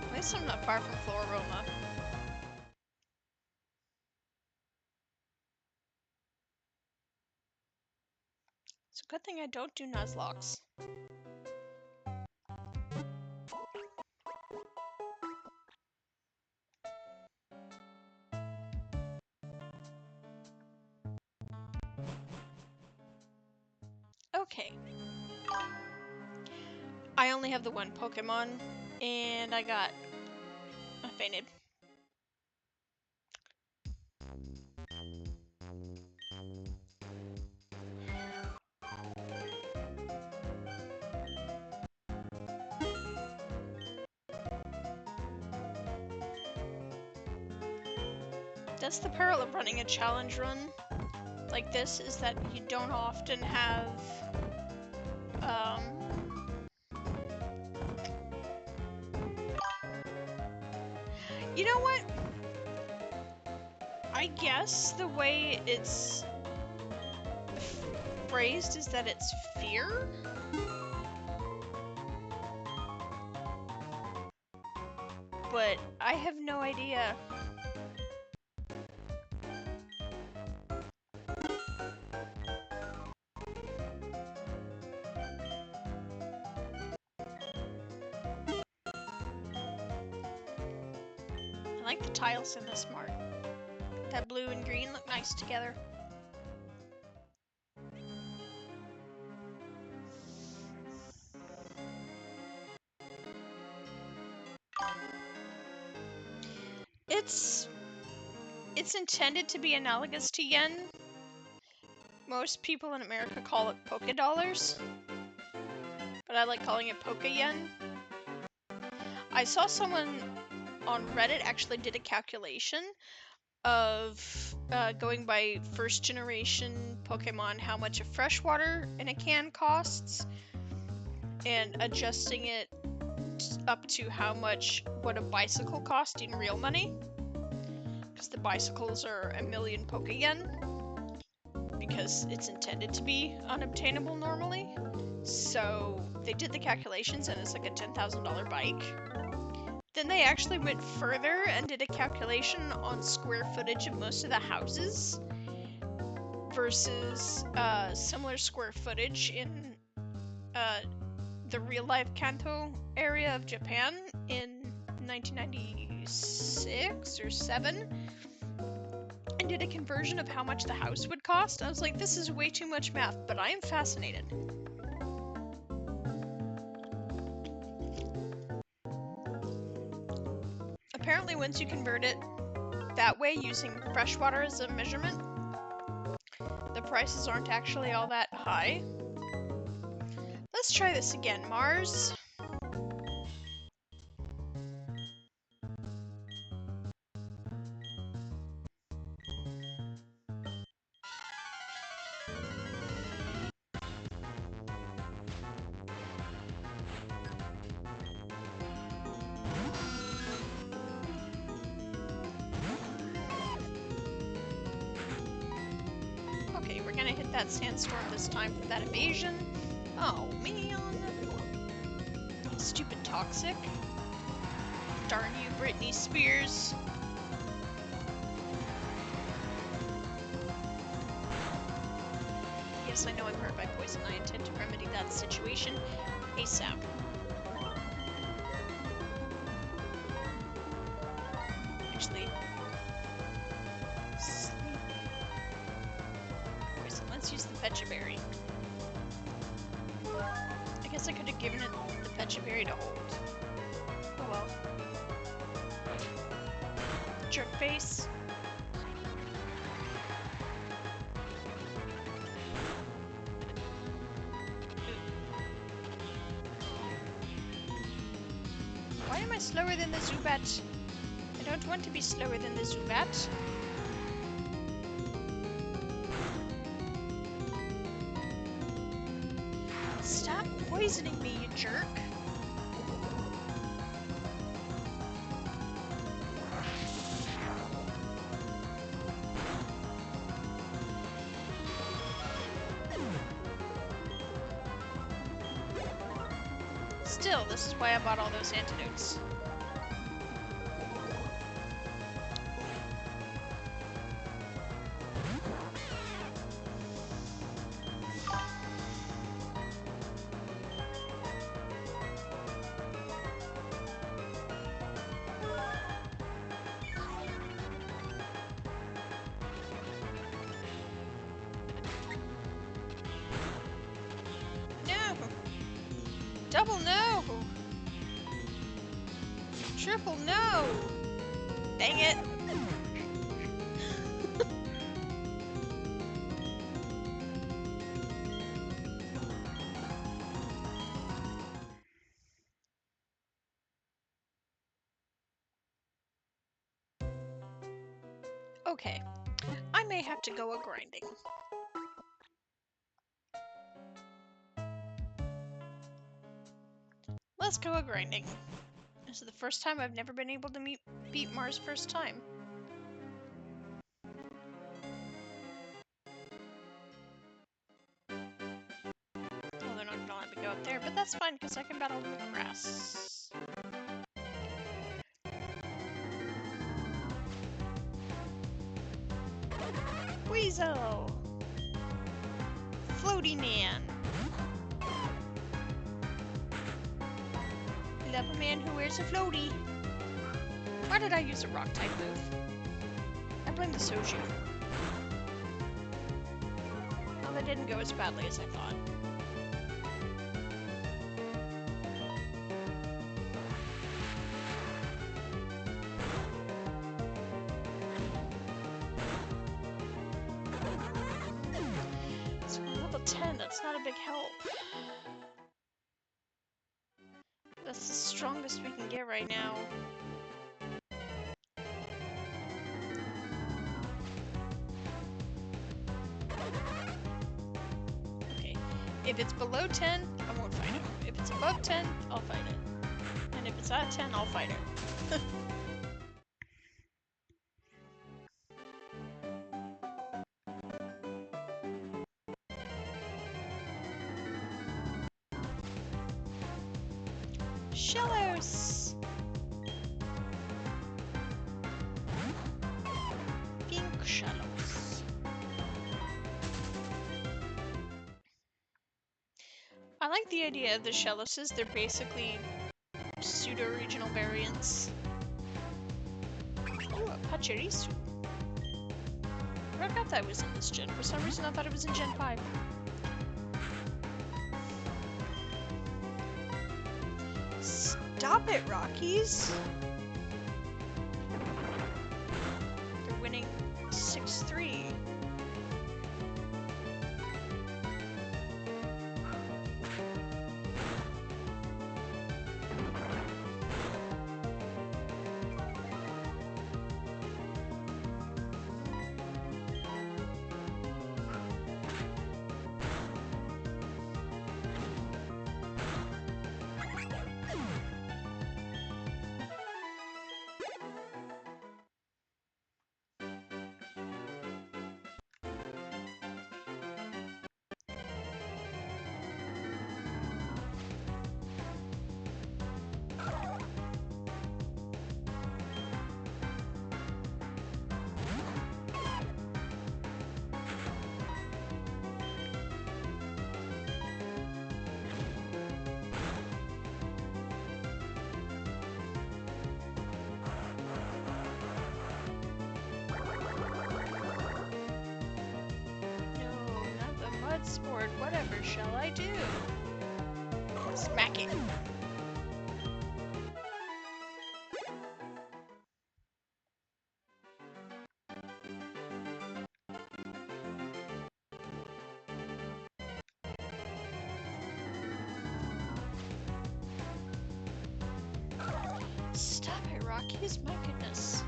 At least I'm not far from Floaroma. It's a good thing I don't do Nuzlockes. I only have the one Pokemon, and I fainted. That's the peril of running a challenge run like this, is that you don't often have, you know what? I guess the way it's phrased is that it's fear? But I have no idea. I like the tiles in this mart. That blue and green look nice together. It's intended to be analogous to yen. Most people in America call it Poke Dollars, but I like calling it Poke Yen. I saw someone on Reddit actually did a calculation of going by first generation Pokemon, how much of freshwater in a can costs, and adjusting it up to how much would a bicycle cost in real money, because the bicycles are 1,000,000 Poke Yen, because it's intended to be unobtainable normally. So they did the calculations, and it's like a $10,000 bike. Then they actually went further and did a calculation on square footage of most of the houses versus similar square footage in the real-life Kanto area of Japan in 1996 or 7, and did a conversion of how much the house would cost. I was like, this is way too much math, but I am fascinated. Apparently, once you convert it that way, using freshwater as a measurement, the prices aren't actually all that high. Let's try this again, Mars. Okay, we're gonna hit that sandstorm this time for that evasion. Oh, man. Stupid toxic. Darn you, Britney Spears. Yes, I know I'm hurt by poison. I intend to remedy that situation ASAP. Actually, sleep. Poison. Let's use the Pecha Berry. I guess I could have given it the Pecha Berry to hold. Oh well. Jerk face. Why am I slower than the Zubat? I don't want to be slower than the Zubat. Stop poisoning me, you jerk. Still, this is why I bought all those antidotes. No! Double no! Triple no! Dang it! Okay, I may have to go a-grinding. Let's go a-grinding. This is the first time I've never been able to beat Mars first time. Oh, they're not gonna let me go up there, but that's fine because I can battle in the grass. Weasel! Floaty man! Love a man who wears a floaty. Why did I use a rock type move? I blame the Soju. Well, that didn't go as badly as I thought. So level 10, that's not a big help. That's the strongest we can get right now. Okay, if it's below 10, I won't fight it. If it's above 10, I'll fight it. And if it's at 10, I'll fight it. Shellos! Pink shellos. I like the idea of the Shelloses. They're basically pseudo-regional variants. Ooh, a Pachirisu. I forgot that was in this gen. For some reason I thought it was in Gen 5. Stop it, Rockies! They're winning 6-3. Sport, whatever shall I do? Smack it. Stop it, Rockies, my goodness.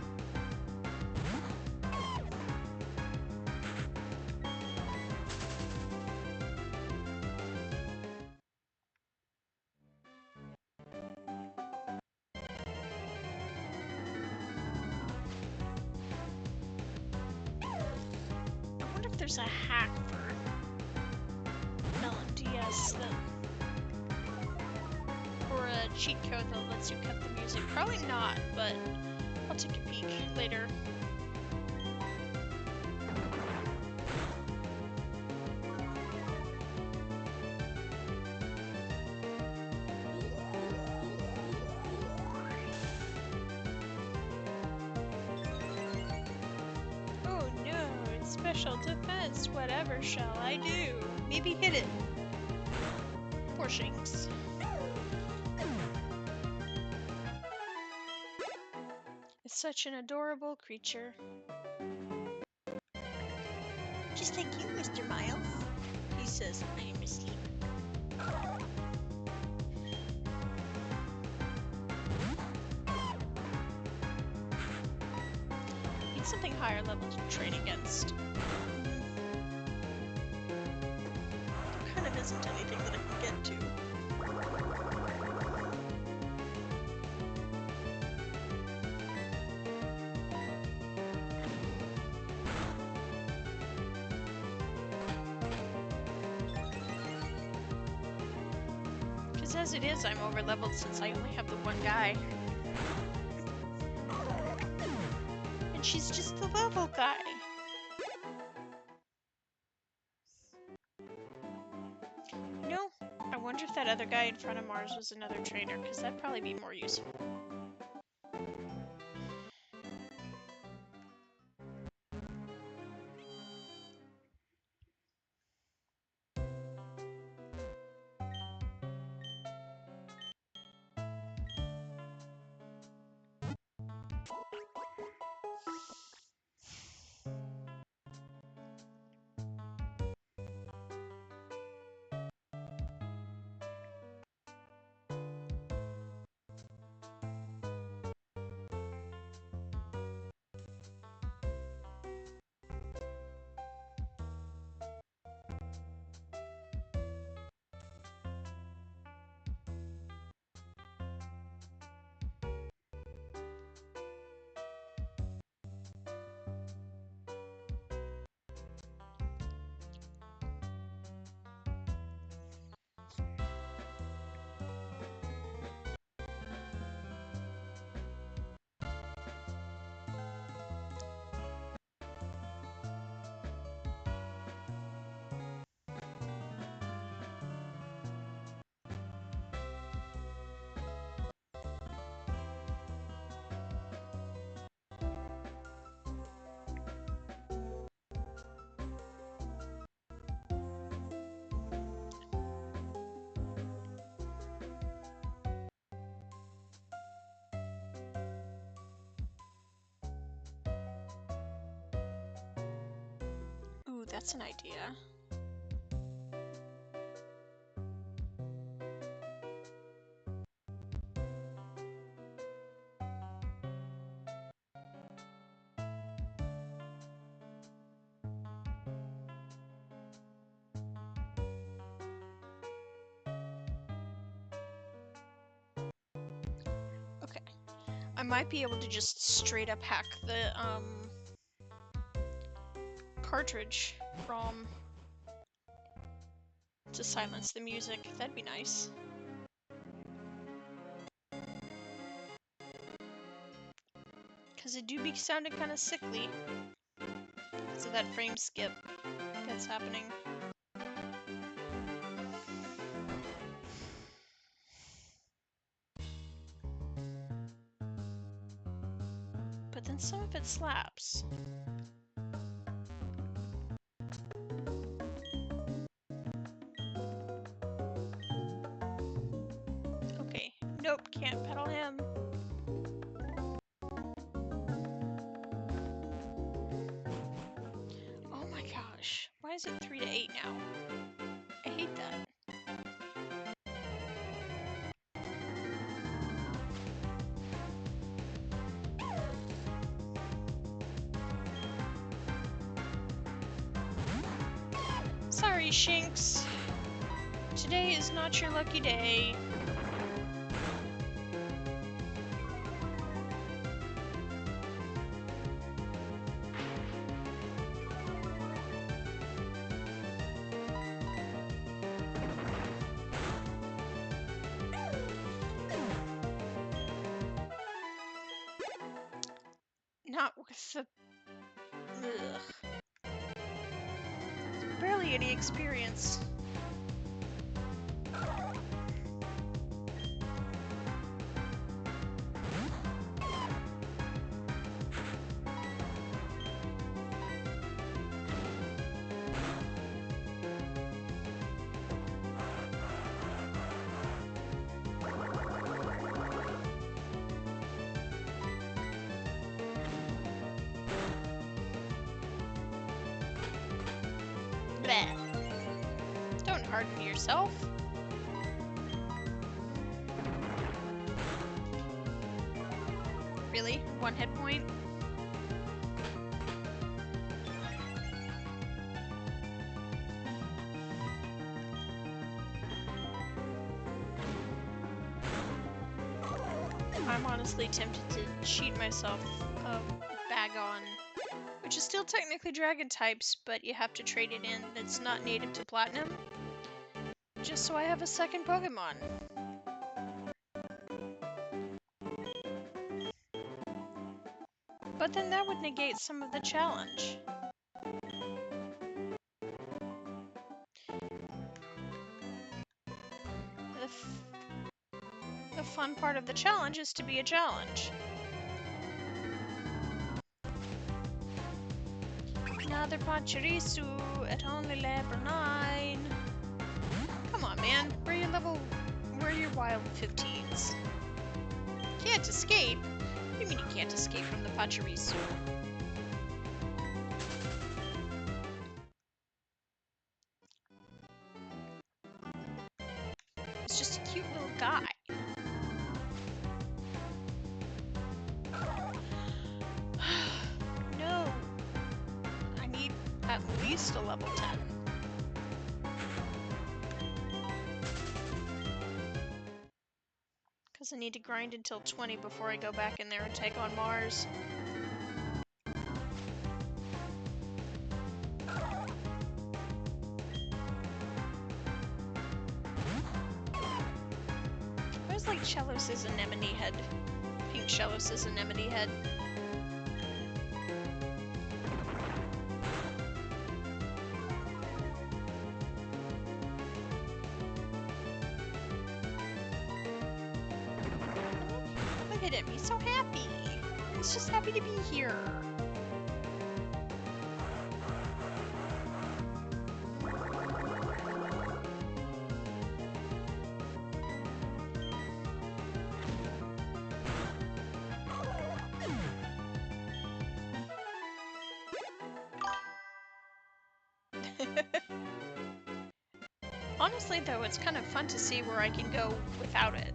There's a hack for Melon DS or a cheat code that lets you cut the music. Probably not, but I'll take a peek later. Special defense, whatever shall I do? Maybe hit it. Poor Shanks. Such an adorable creature. Just like you, Mr. Miles. He says, I am asleep. Need something higher level to train against. There kind of isn't anything that I can get to. As it is, I'm over-leveled since I only have the one guy. And she's just the level guy. You know, I wonder if that other guy in front of Mars was another trainer, because that'd probably be more useful. Ooh, that's an idea. Okay. I might be able to just straight up hack the, cartridge ROM to silence the music. That'd be nice. Because it do be sounding kind of sickly. So that frame skip that's happening. But then some of it slaps. Okay, nope, can't pedal him. Oh my gosh, why is it 3 to 8 now? I hate that. Sorry, Shinx. Today is not your lucky day. Not with the... Ugh. Barely any experience. yourself? Really? 1 hit point? I'm honestly tempted to cheat myself a bag on, which is still technically dragon types, but you have to trade it in that's not native to platinum, just so I have a second Pokemon. But then that would negate some of the challenge. The fun part of the challenge is to be a challenge. Another Pachirisu at only level 9. Come on, man. Where are your wild 15s? Can't escape? What do you mean you can't escape from the Pachirisu? It's just a cute little guy. No. I need at least a level 10. Because I need to grind until 20 before I go back in there and take on Mars. Where's like Chelos's anemone head? Pink Chelos's anemone head. Look at him, he's so happy. He's just happy to be here. Honestly, though, it's kind of fun to see where I can go without it.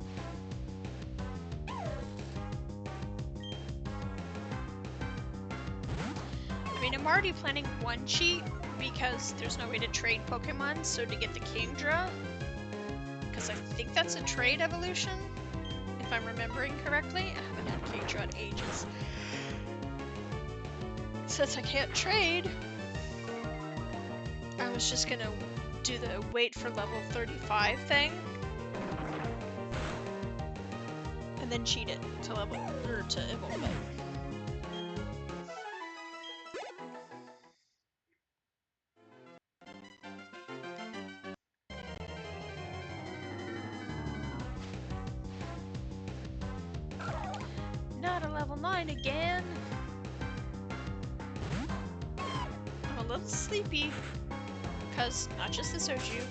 I mean, I'm already planning one cheat because there's no way to trade Pokemon, so to get the Kingdra, because I think that's a trade evolution, if I'm remembering correctly. I haven't had Kingdra in ages. Since I can't trade, I was just gonna do the wait for level 35 thing, and then cheat it to level, or to evolve it. Not a level 9 again! I'm a little sleepy, because, not just the soju,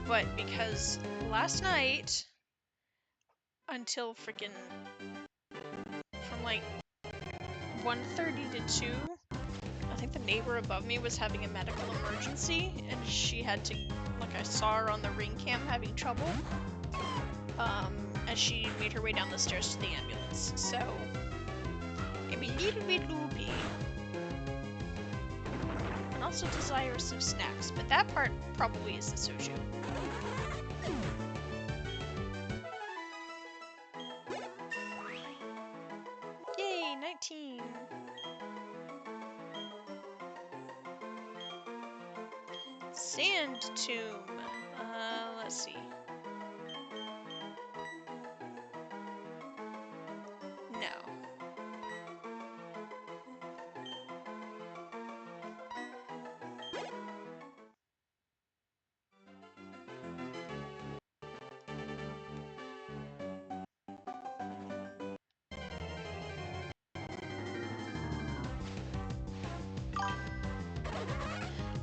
but because last night, until freaking, from like 1:30 to 2, I think the neighbor above me was having a medical emergency, and she had to, like, I saw her on the ring cam having trouble, as she made her way down the stairs to the ambulance, so I'm a little bit loopy. And also desirous of snacks, but that part probably is the soju. Yay, 19! Sand Tomb. Let's see. No.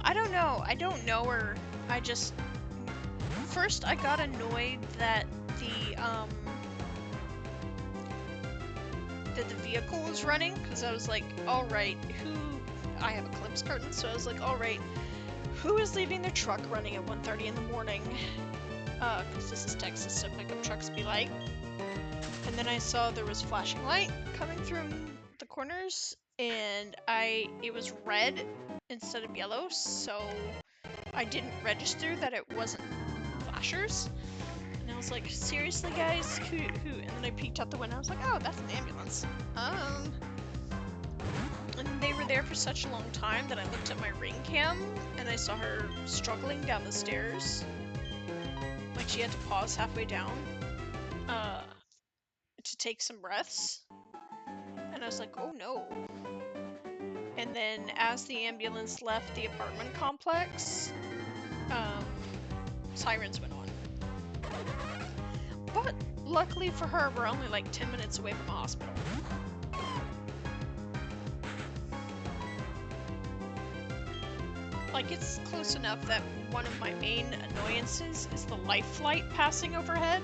I don't know. I don't know her. I just... First, I got annoyed that the vehicle was running, because I was like, alright, I have Eclipse curtain, so I was like, alright, Who is leaving their truck running at 1:30 in the morning? Because this is Texas, so pickup trucks be light. And then I saw there was flashing light coming through the corners, and it was red instead of yellow, so I didn't register that it wasn't flashers. And I was like, seriously, guys? Who? And then I peeked out the window. I was like, oh, that's an ambulance. And they were there for such a long time that I looked at my ring cam and I saw her struggling down the stairs. Like she had to pause halfway down to take some breaths. And I was like, oh no. And then as the ambulance left the apartment complex, sirens went on. But luckily for her, we're only like 10 minutes away from a hospital. Like, it's close enough that one of my main annoyances is the life light passing overhead.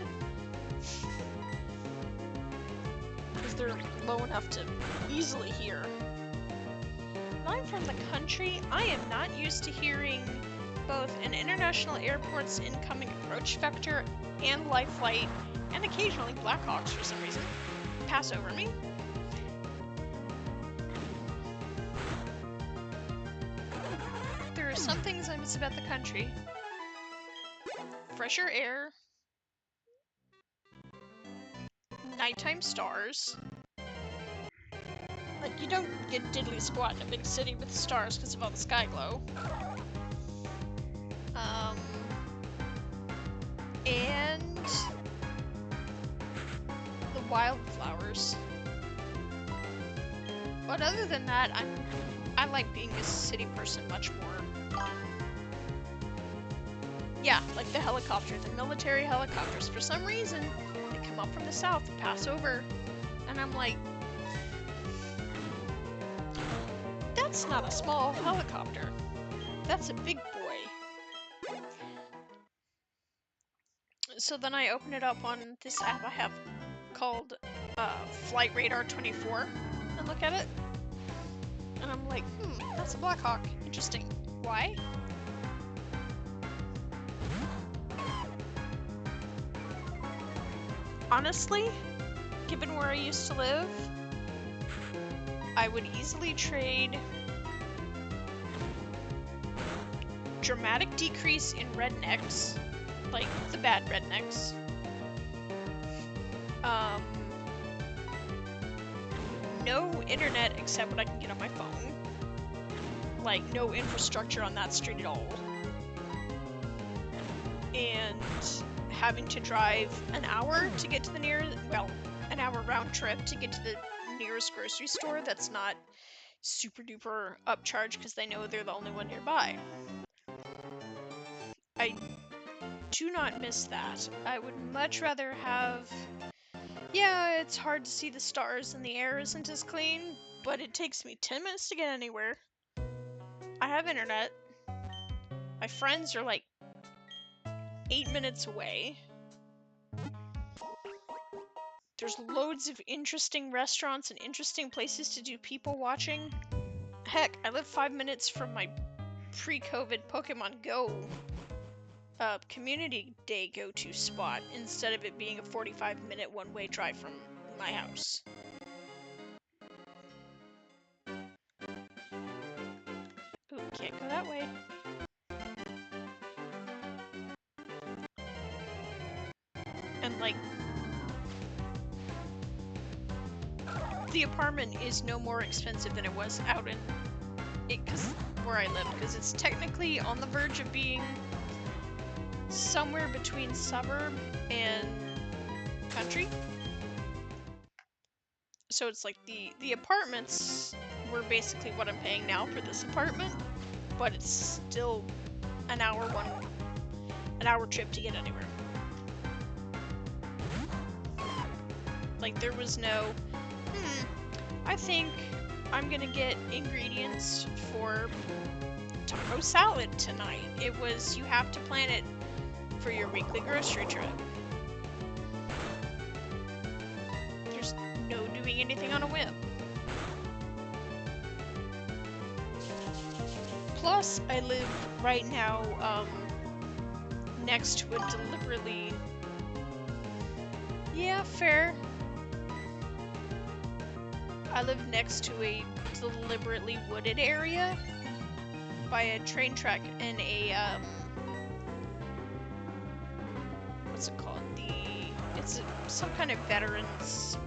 Because they're low enough to easily hear. When I'm from the country, I am not used to hearing both an international airport's incoming approach vector and life light, and occasionally Blackhawks for some reason, pass over me. There are some things I miss about the country. Fresher air. Nighttime stars. Like, you don't get diddly squat in a big city with stars because of all the sky glow. And the wildflowers. But other than that, I like being a city person much more. Yeah, like the helicopter, the military helicopters. For some reason, they come up from the south, pass over, and I'm like, that's not a small helicopter. That's a big boy. So then I open it up on this app I have called Flight Radar 24 and look at it. And I'm like, that's a Black Hawk. Interesting. Why? Honestly, given where I used to live, I would easily trade dramatic decrease in rednecks, like the bad rednecks, no internet except what I can get on my phone, like no infrastructure on that street at all, and having to drive an hour to get to the an hour round trip to get to the nearest grocery store that's not super duper upcharged because they know they're the only one nearby. I do not miss that. I would much rather have... Yeah, it's hard to see the stars and the air isn't as clean, but it takes me 10 minutes to get anywhere. I have internet. My friends are like 8 minutes away. There's loads of interesting restaurants and interesting places to do people watching. Heck, I live 5 minutes from my pre-COVID Pokemon Go community day go-to spot instead of it being a 45-minute one-way drive from my house. Ooh, can't go that way. And like, the apartment is no more expensive than it was out in it, cause where I live, because it's technically on the verge of being somewhere between suburb and country. So it's like the apartments were basically what I'm paying now for this apartment, but it's still an hour trip to get anywhere. Like, there was no, I think I'm gonna get ingredients for taco salad tonight. It was, you have to plan it for your weekly grocery trip. There's no doing anything on a whim. Plus, I live right now next to a deliberately... Yeah, fair. I live next to a deliberately wooded area by a train track and a, what's it called? It's some kind of veterans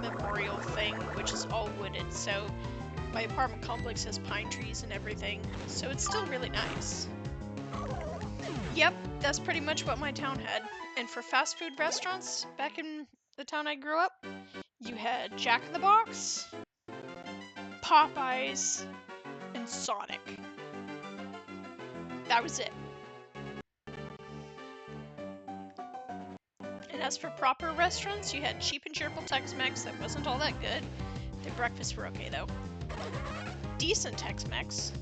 memorial thing, which is all wooded, so my apartment complex has pine trees and everything, so it's still really nice. Yep, that's pretty much what my town had. And for fast food restaurants, back in the town I grew up, you had Jack in the Box, Popeyes, and Sonic. That was it. And as for proper restaurants, you had cheap and cheerful Tex-Mex that wasn't all that good. Their breakfasts were okay though. Decent Tex-Mex.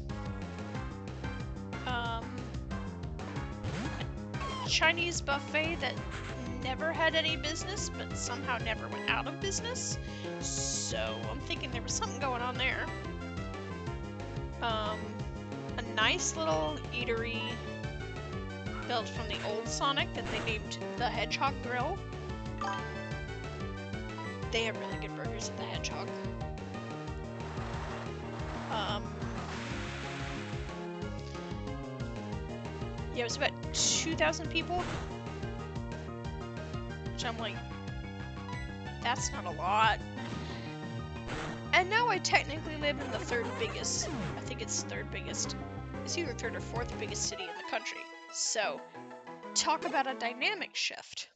Chinese buffet that never had any business, but somehow never went out of business. So I'm thinking there was something going on there. A nice little eatery built from the old Sonic that they named the Hedgehog Grill. They have really good burgers at the Hedgehog. Yeah, it was about 2,000 people. Which I'm like, that's not a lot. And now I technically live in the third biggest, I think it's third biggest. It's either third or fourth biggest city in the country. So, talk about a dynamic shift.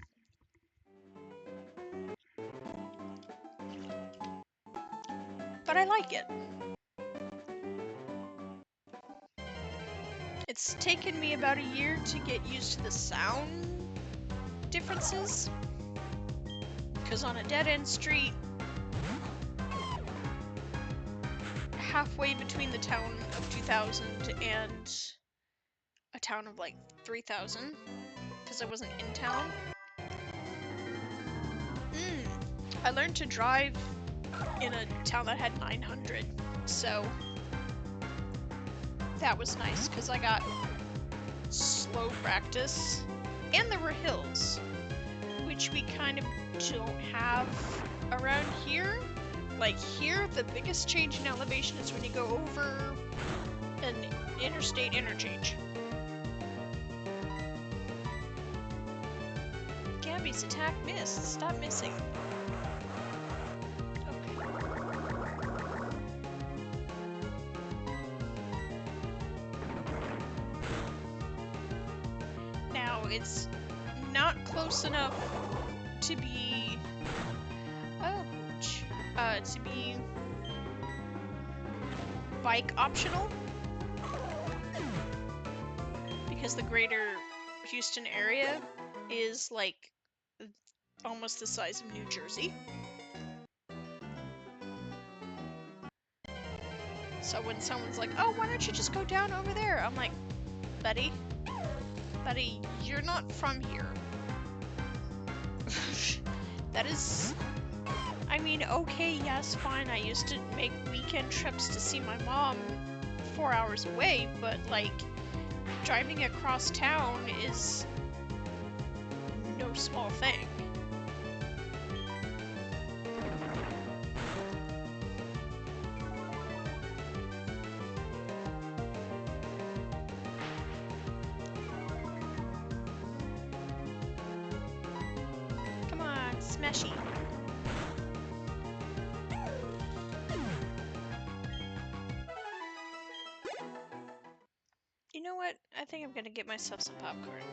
But I like it. It's taken me about a year to get used to the sound differences. Because on a dead-end street, halfway between the town of 2,000 and a town of like 3,000, because I wasn't in town, I learned to drive in a town that had 900, so that was nice, because I got slow practice, and there were hills, which we kind of don't have around here. Like here, the biggest change in elevation is when you go over an interstate interchange. Gabby's attack missed. Stop missing. It's not close enough to be to be bike optional, because the greater Houston area is like almost the size of New Jersey. So when someone's like, oh, why don't you just go down over there? I'm like, buddy, you're not from here. That is, I mean, okay, yes, fine, I used to make weekend trips to see my mom 4 hours away, but like, driving across town is no small thing. Smashy. You know what? I think I'm gonna get myself some popcorn.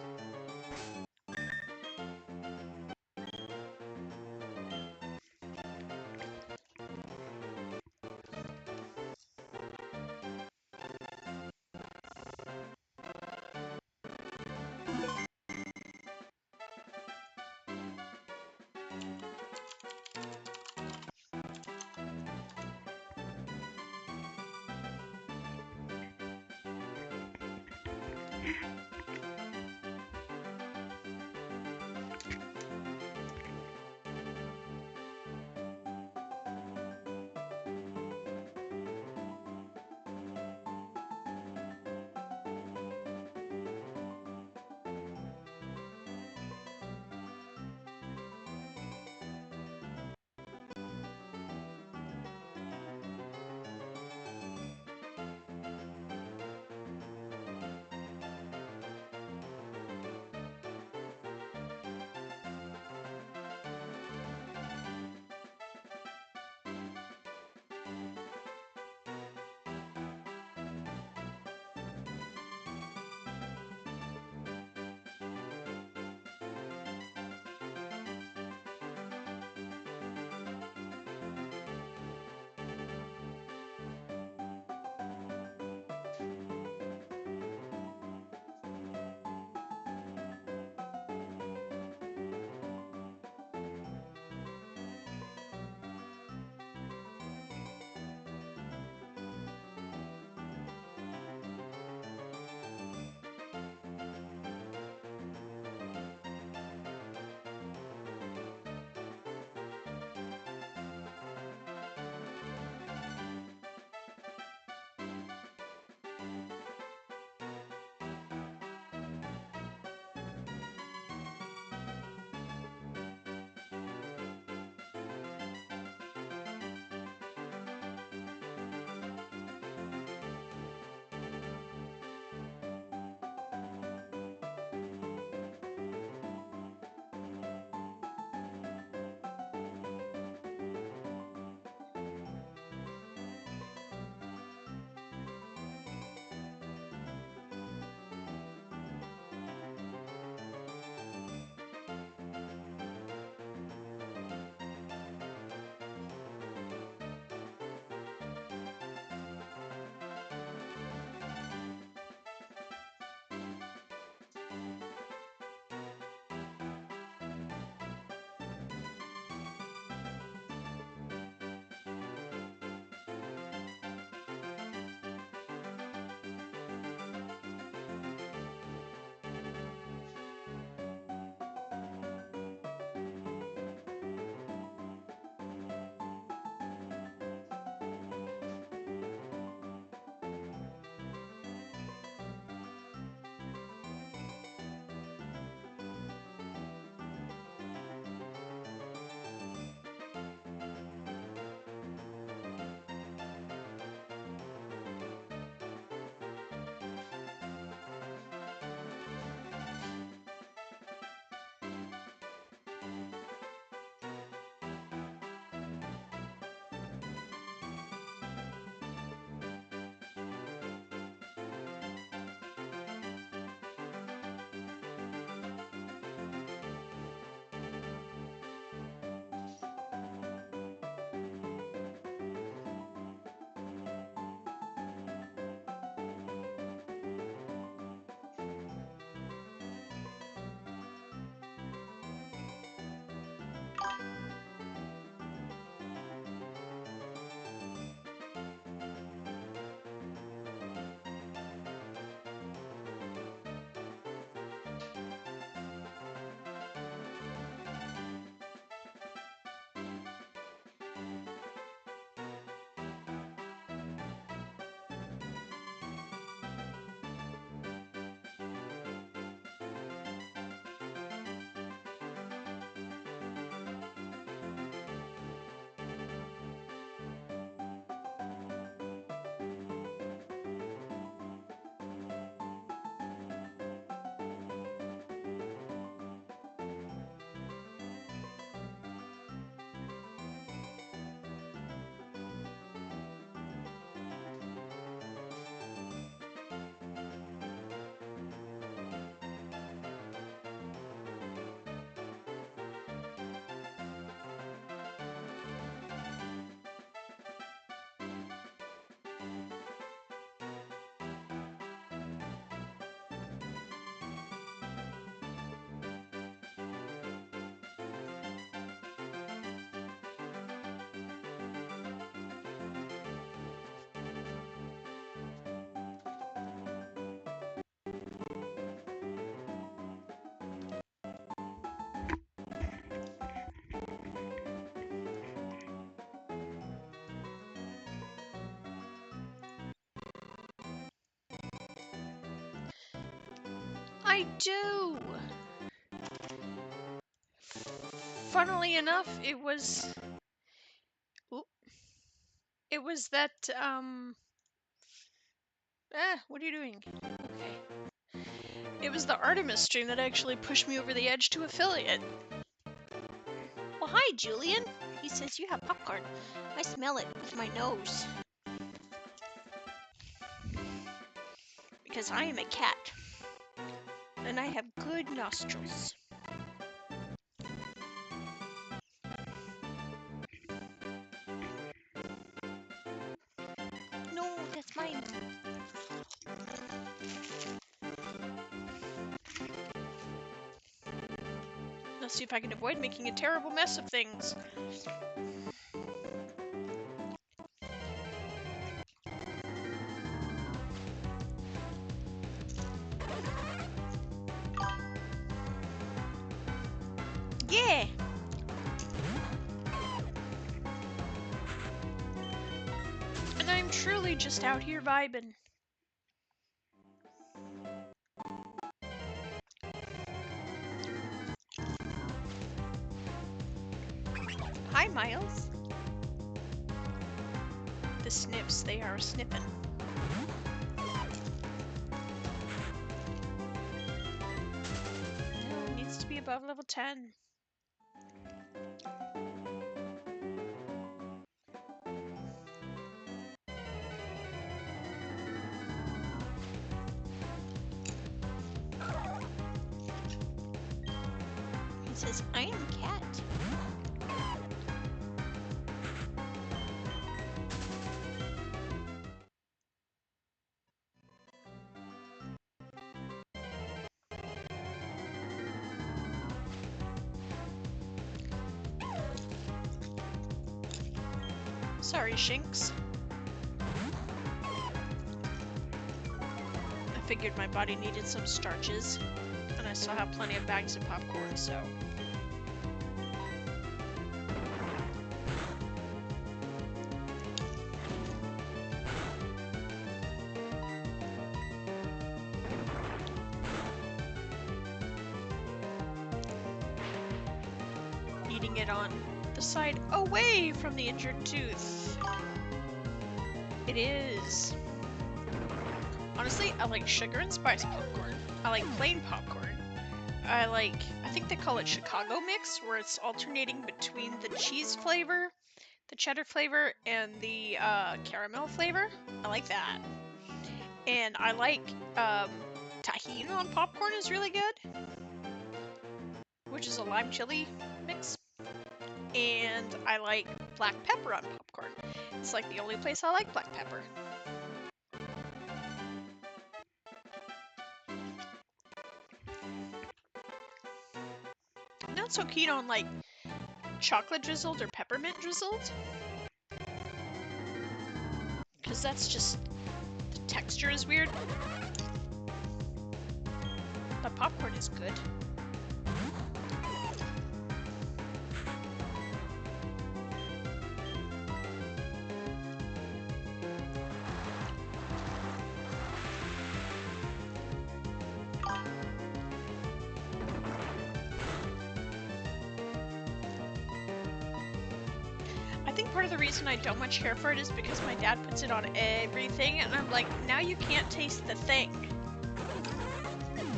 I do! Funnily enough, it was... Oop. It was that, what are you doing? Okay. It was the Artemis stream that actually pushed me over the edge to affiliate. Well, hi, Julian. He says you have popcorn. I smell it with my nose. Because I am a cat. And I have good nostrils. No, that's mine. Let's see if I can avoid making a terrible mess of things. Yeah! And I'm truly just out here vibing. Hi, Miles. The sniffs, they are snipping. No, it needs to be above level 10. He says, I am a cat. Sorry, Shinx. I figured my body needed some starches, and I still have plenty of bags of popcorn, so... Eating it on the side away from the injured tooth. It is. Honestly, I like sugar and spice popcorn. I like plain popcorn. I think they call it Chicago mix, where it's alternating between the cheese flavor, the cheddar flavor, and the caramel flavor. I like that. And I like tahini on popcorn is really good, which is a lime chili mix. And I like black pepper on popcorn. It's like the only place I like black pepper. I'm not so keen on like chocolate drizzled or peppermint drizzled, because that's just, the texture is weird. But popcorn is good. I think part of the reason I don't much care for it is because my dad puts it on everything, and I'm like, now you can't taste the thing.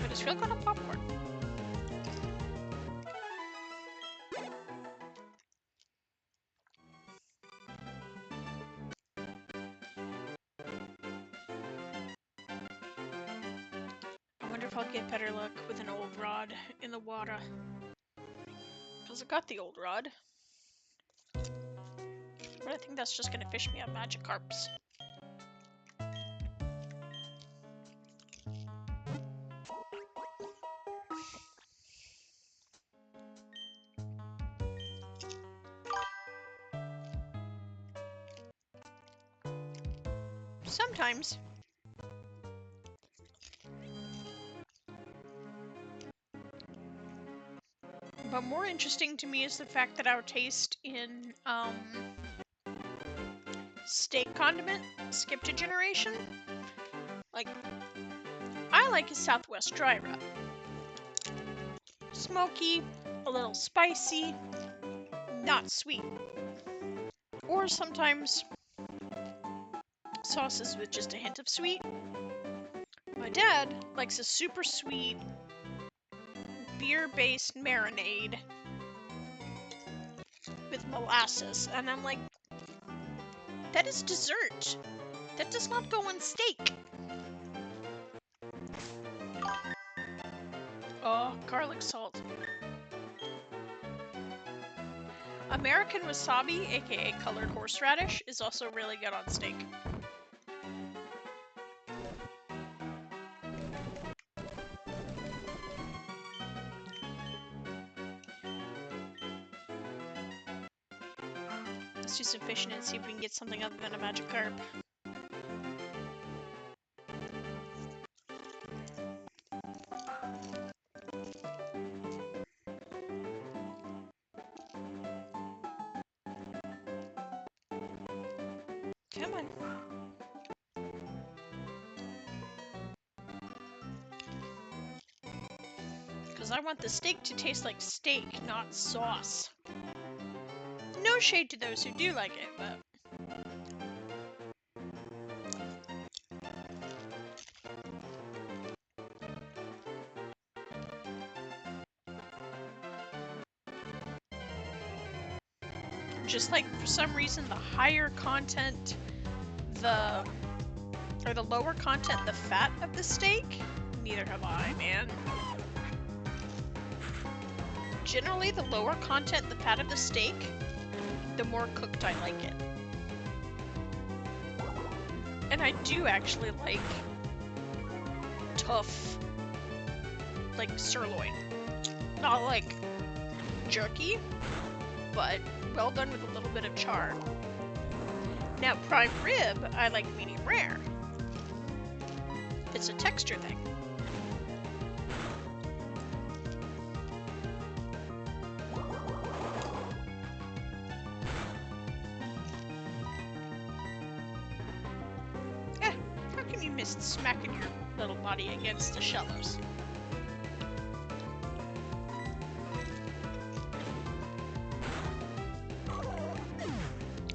But it's real good on popcorn. I wonder if I'll get better luck with an old rod in the water. Because I got the old rod. But I think that's just gonna fish me up Magikarps. Sometimes. But more interesting to me is the fact that our taste in steak condiment skipped a generation. Like, I like a Southwest dry rub. smoky, a little spicy, not sweet. Or sometimes sauces with just a hint of sweet. My dad likes a super sweet beer-based marinade with molasses, and I'm like, that is dessert. That does not go on steak. Oh, garlic salt. American wasabi, aka colored horseradish, is also really good on steak. Let's do some fishing and see if we can get something other than a magic carp. Come on. Because I want the steak to taste like steak, not sauce. No shade to those who do like it, but... just like, for some reason, the higher content, or the lower content, the fat of the steak, neither have I, man. Generally, the lower content, the fat of the steak, the more cooked I like it. And I do actually like tough, like sirloin. Not like jerky, but well done with a little bit of char. Now, prime rib, I like medium rare. It's a texture thing. How can you miss smacking your little body against the shallows?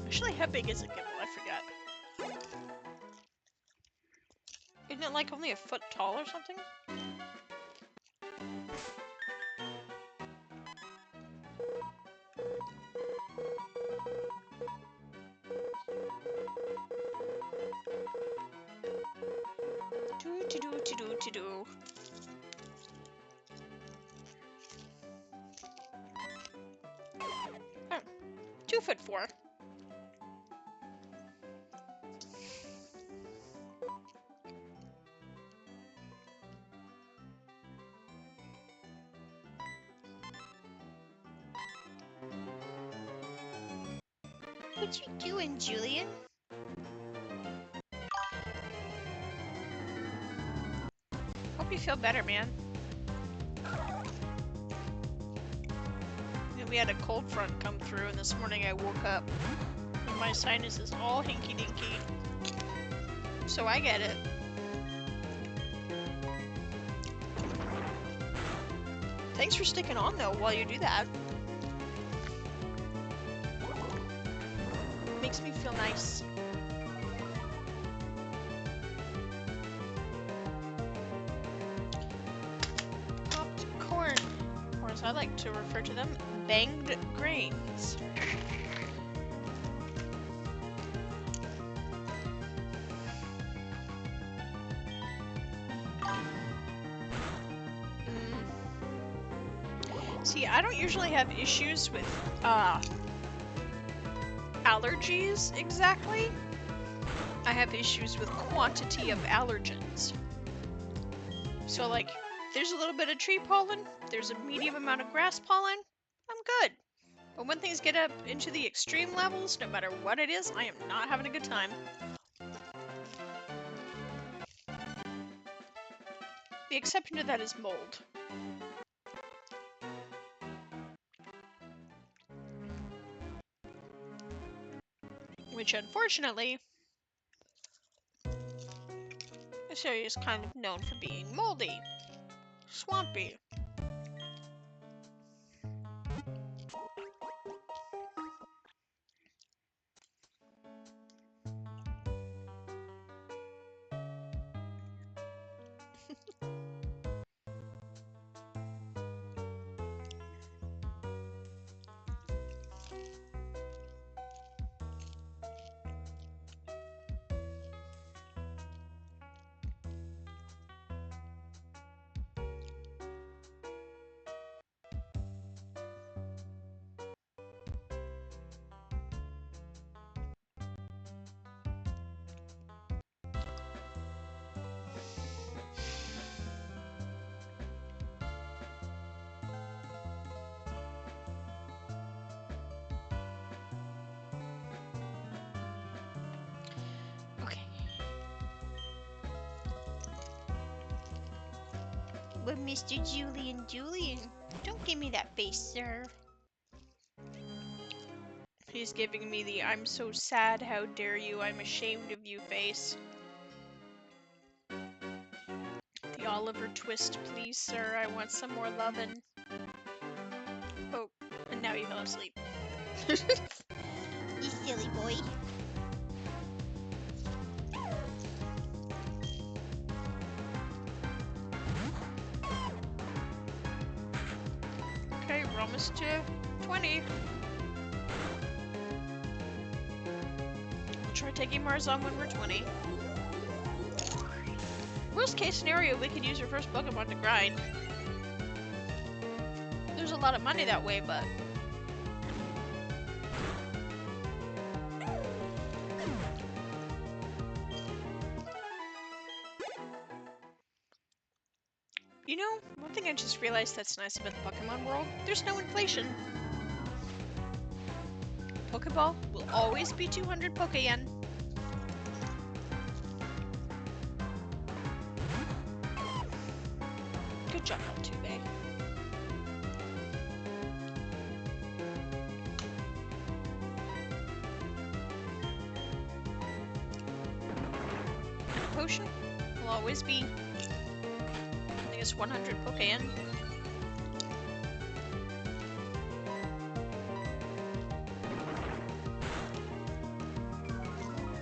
Actually, how big is a gimbal? I forgot. Isn't it like only a foot tall or something? Do. Oh, 2'4". What you doing, Julian? Hope you feel better, man. We had a cold front come through, and this morning I woke up and my sinus is all hinky-dinky. So I get it. Thanks for sticking on, though, while you do that. Makes me feel nice. Popped corn, or as I like to refer to them, banged grains. See, I don't usually have issues with allergies exactly. I have issues with quantity of allergens. So like, there's a little bit of tree pollen, there's a medium amount of grass pollen, I'm good. But when things get up into the extreme levels, no matter what it is, I am not having a good time. The exception to that is mold. Which, unfortunately, this area is kind of known for being moldy, swampy. But Mr. Julian, don't give me that face, sir. He's giving me the I'm so sad, how dare you, I'm ashamed of you face. The Oliver Twist, please, sir. I want some more lovin'. Oh, and now you fell asleep. You silly boy. Okay, we're almost to 20. We'll try taking Mars on when we're 20. Worst case scenario, we could use our first Pokemon to grind. There's a lot of money that way, but... You know, one thing I just realized that's nice about the Pokemon world, there's no inflation. Pokeball will always be 200 Pokeyen. Good job, Altuve. And a potion will always be, I think it's 100 Pokeyen.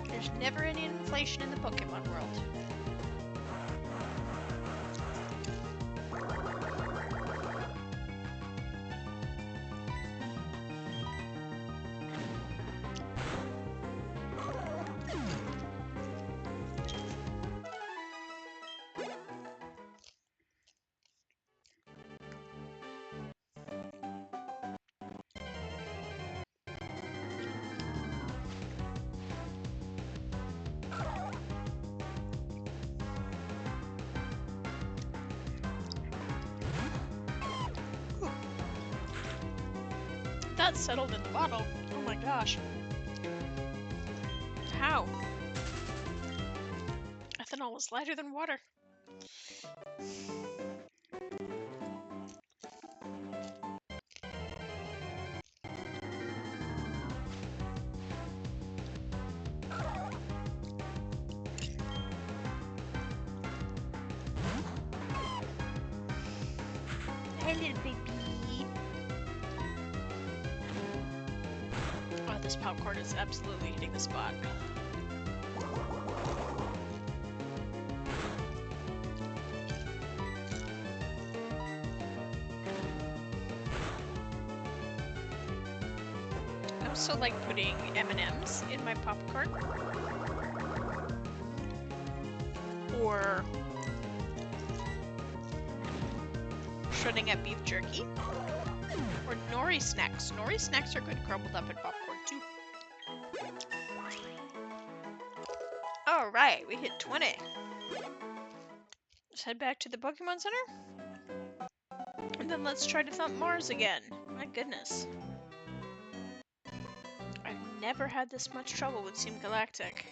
There's never any inflation in the Pokemon world. That's settled in the bottle. Oh my gosh. How? Ethanol is lighter than water. Hey, little baby. Oh, this popcorn is absolutely hitting the spot. I also like putting M&Ms in my popcorn. Or shredding up beef jerky. Or nori snacks. Nori snacks are good crumbled up in popcorn too. Alright, we hit 20. Let's head back to the Pokemon Center. And then let's try to thump Mars again. My goodness. I've never had this much trouble with Team Galactic.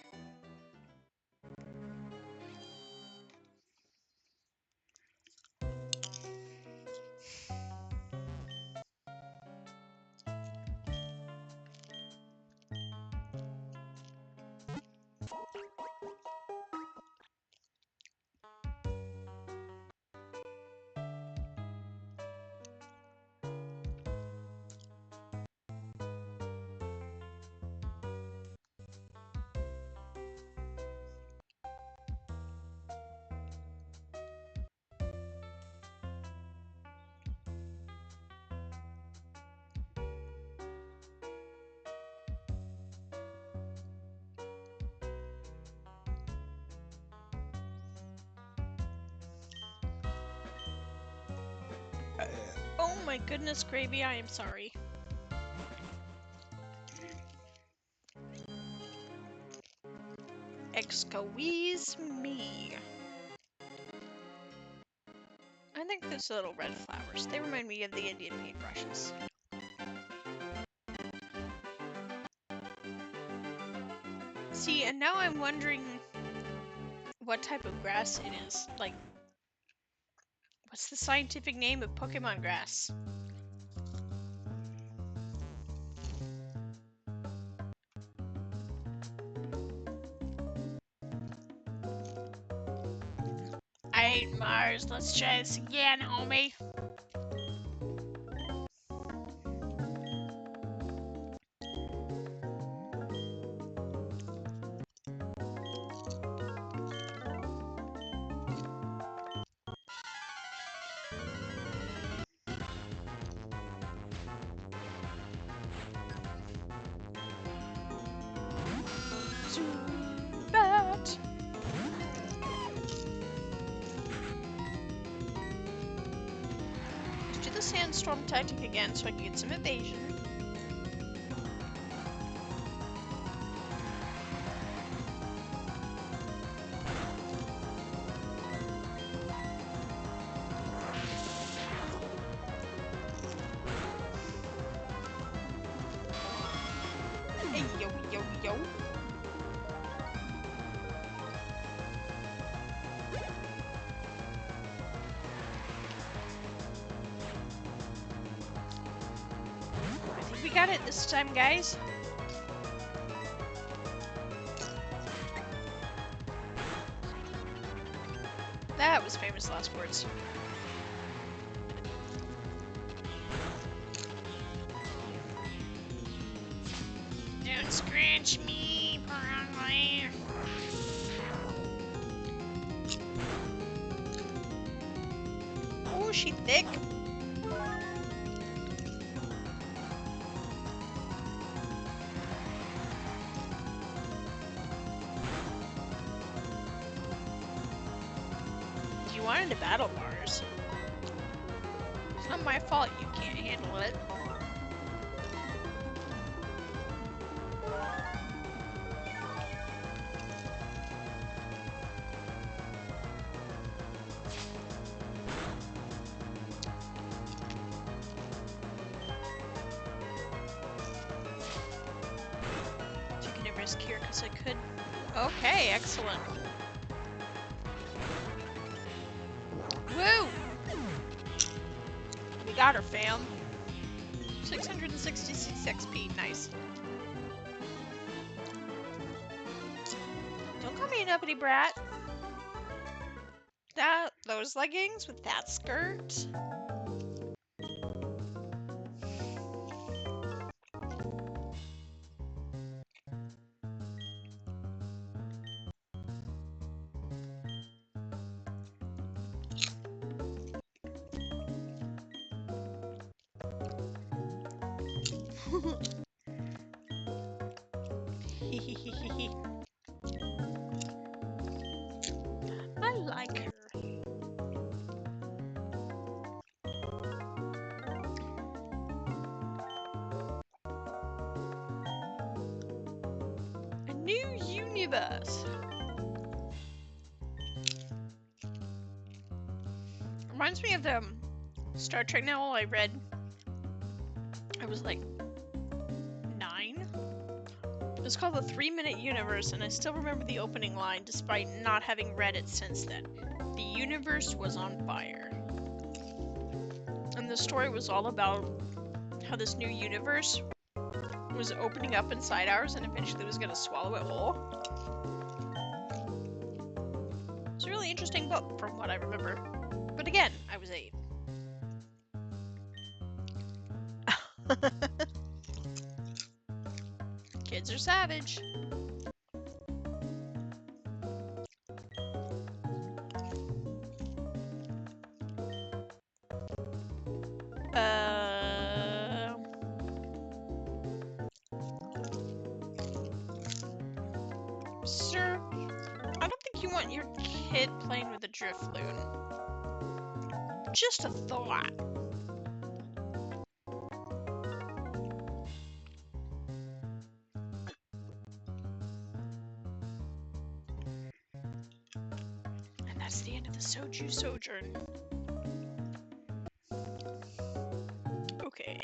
Oh my goodness, Gravy, I am sorry. Excuse me. I think those little red flowers, they remind me of the Indian paintbrushes. See, and now I'm wondering what type of grass it is. Like, That's the scientific name of Pokemon grass. Alright, Mars, let's try this again, homie. Zubat! Let's do the sandstorm tactic again so I can get some evasion. Hey, yo, yo, yo. I think we got it this time, guys. That was famous last words. Don't scratch me, Piranha. Oh, she thick. You wanted to battle Mars. It's not my fault you can't handle it. Taking a risk here because I could. Okay, excellent. Woo! We got her, fam. 666 XP, nice. Don't call me an uppity brat. Those leggings with that skirt. I like her. A new universe. Reminds me of the Star Trek novel I read. I was like 9. It was called The 3-Minute Universe, and I still remember the opening line despite not having read it since then. The universe was on fire. And the story was all about how this new universe was opening up inside ours and eventually was going to swallow it whole. It's a really interesting book from what I remember. But again, I was 8. Kids are savage. Sir, I don't think you want your kid playing with a Drifloon. Just a thought. And that's the end of the Soju Sojourn. Okay.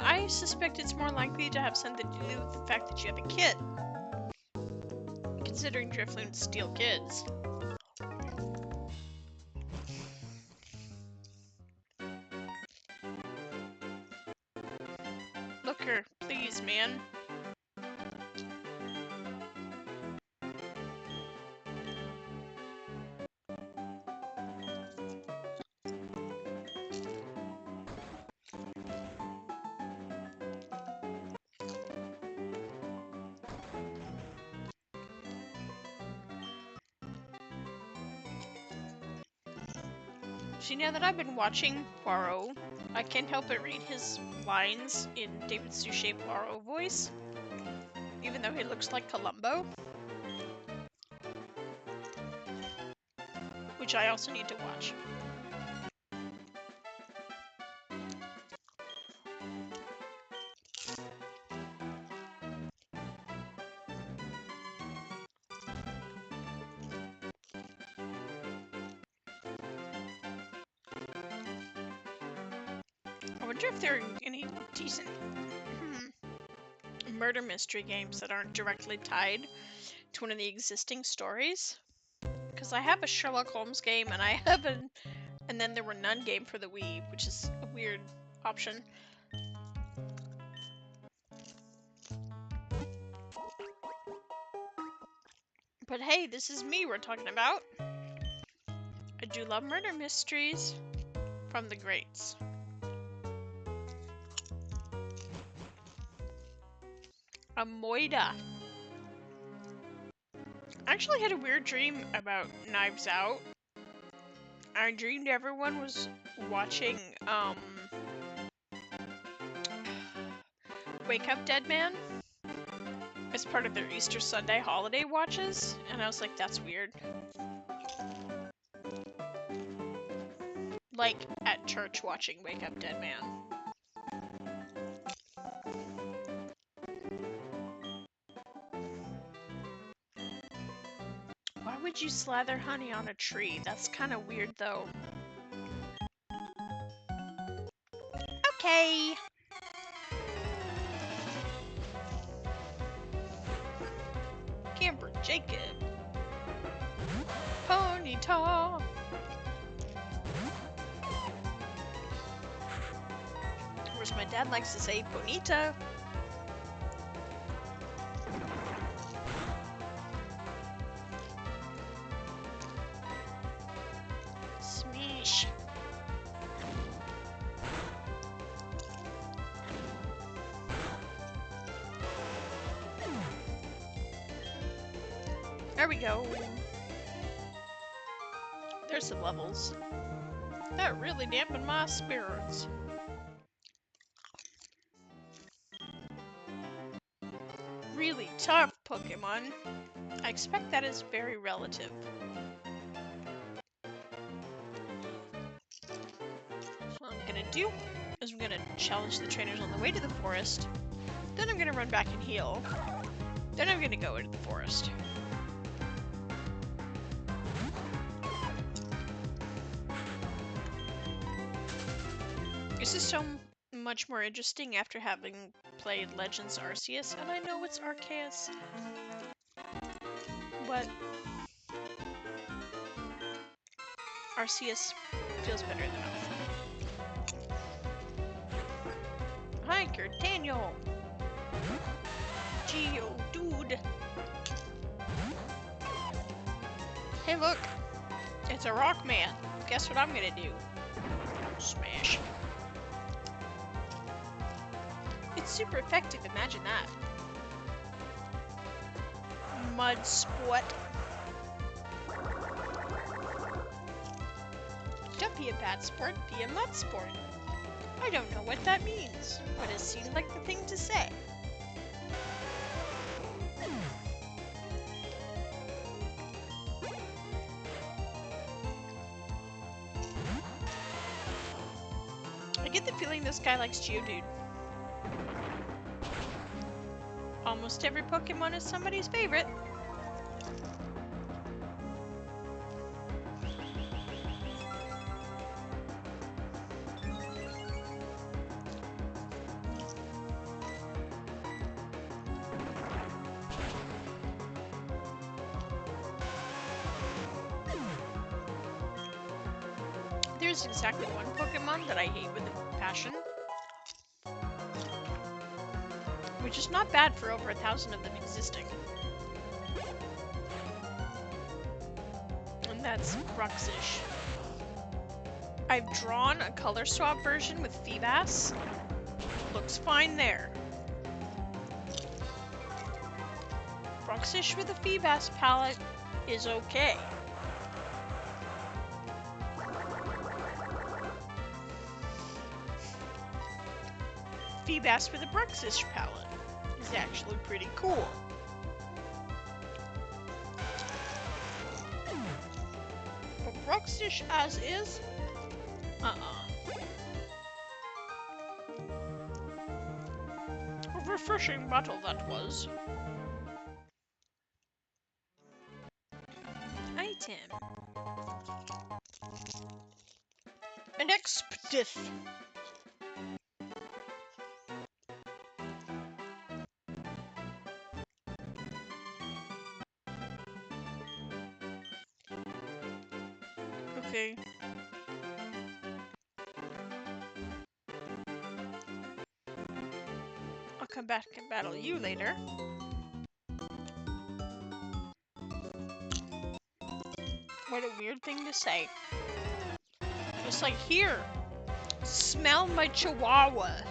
I suspect it's more likely to have something to do with the fact that you have a kid. Considering Drifloons steal kids. Look her, please, man. See, now that I've been watching Poirot, I can't help but read his lines in David Suchet Poirot voice, even though he looks like Columbo, which I also need to watch. I wonder if there are any decent murder mystery games that aren't directly tied to one of the existing stories. Because I have a Sherlock Holmes game, and I have and then there were none game for the Wii, which is a weird option. But hey, this is me we're talking about. I do love murder mysteries from the greats. A Moida. I actually had a weird dream about Knives Out. I dreamed everyone was watching, Wake Up Dead Man as part of their Easter Sunday holiday watches, and I was like, that's weird. Like, at church watching Wake Up Dead Man. Why would you slather honey on a tree? That's kind of weird, though. Okay! Camper Jacob. Ponyta. Of course, my dad likes to say Bonita. Smeesh. There we go. There's some levels. That really dampened my spirits. Really tough Pokemon. I expect that is very relative. So what I'm gonna do is I'm gonna challenge the trainers on the way to the forest. Then I'm gonna run back and heal. Then I'm gonna go into the forest. This is so much more interesting after having played Legends Arceus, and I know it's Arceus, but Arceus feels better than Elf. Hiker Daniel! Geo dude! Hey look! It's a rock man! Guess what I'm gonna do? Smash. It's super effective, imagine that. Mud sport. Don't be a bad sport, be a mud sport. I don't know what that means, but it seemed like the thing to say. I get the feeling this guy likes Geodude. Almost every Pokemon is somebody's favorite. there's exactly one Pokemon that I hate with a passion. Which is not bad for over 1,000 of them existing. And that's Bruxish. I've drawn a color swap version with Feebas. Looks fine there. Bruxish with a Feebas palette is okay. Feebas with a Bruxish palette is actually pretty cool. But Bruxish as is? A refreshing battle that was. Item. An expedith. Okay. I'll come back and battle you later. What a weird thing to say. Just like, here, smell my chihuahua.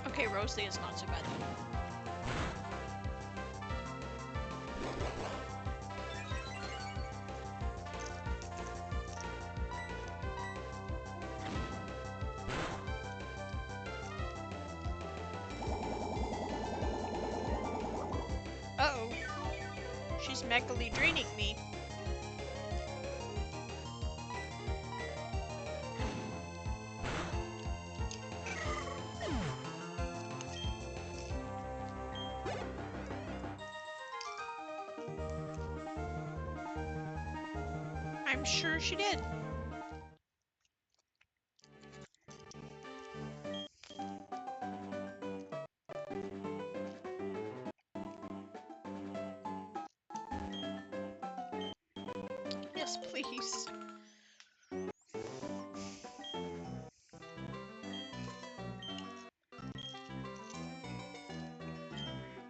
Okay, Rosie is not so bad. Uh-oh. She's megally draining me. I'm sure she did. Yes, please.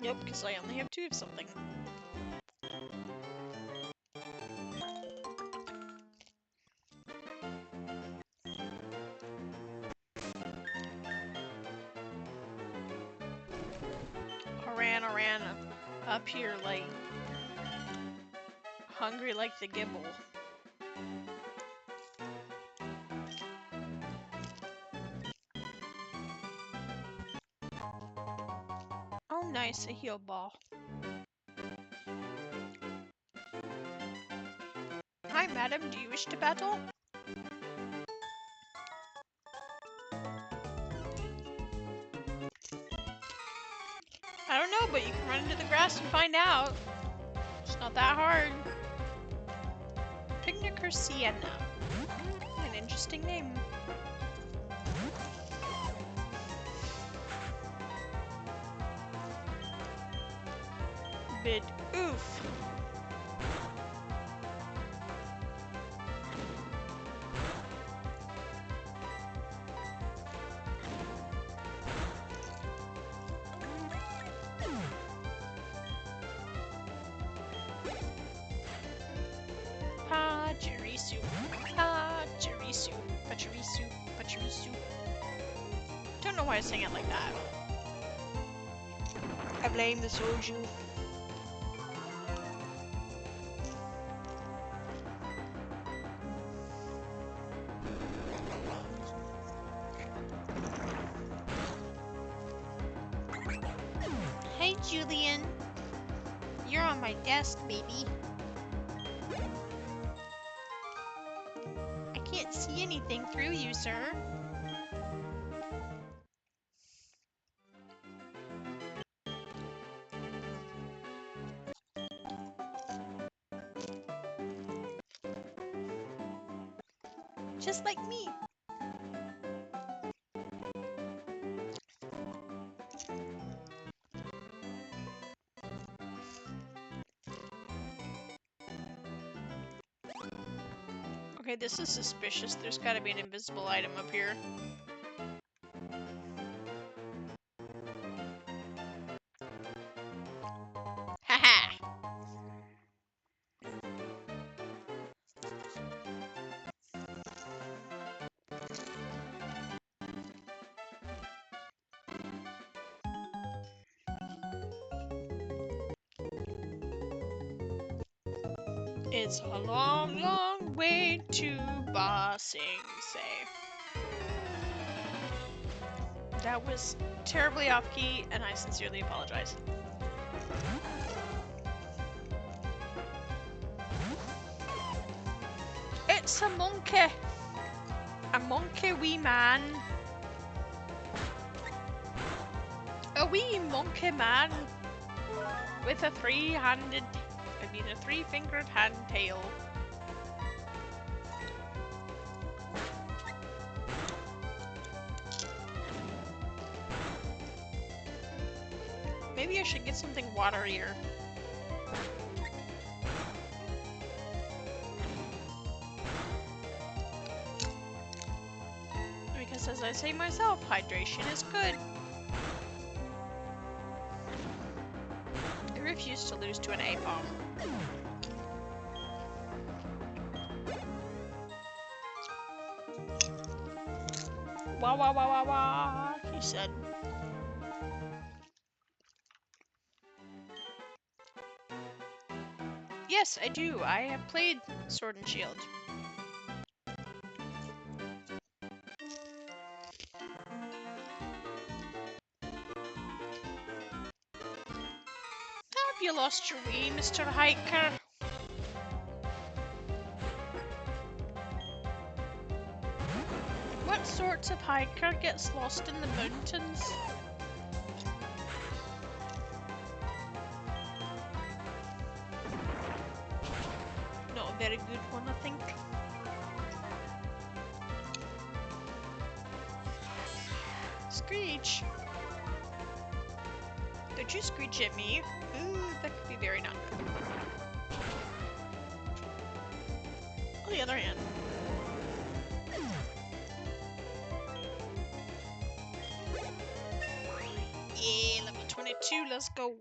Yep, because I only have 2 of something. I ran up here like hungry like the Gibble. Oh nice, a heal ball. Hi madam, do you wish to battle? I don't know, but you can run into the grass and find out. It's not that hard. Picnic or Sienna? An interesting name. Bid oof. Pachirisu. Pachirisu. Pachirisu. Pachirisu. Don't know why I sang it like that. I blame the soju. Hey Julian. You're on my desk, baby. I can't see anything through you, sir. Just like me. Okay, this is suspicious. There's gotta be an invisible item up here. Haha! It's a long, long way to Bossing Say. That was terribly off key, and I sincerely apologize. It's a monkey! A monkey wee man. A wee monkey man with a three-fingered hand tail. Maybe I should get something waterier. Because as I say myself, hydration is good. I refuse to lose to an A-bomb. Wah wah wah wah wah, he said. Yes, I do. I have played Sword and Shield. Have you lost your way, Mr. Hiker? What sorts of hiker gets lost in the mountains? Not a very good one, I think. Screech! Don't you screech at me? Ooh, that could be very not good. On the other hand, yeah, level 22, let's go.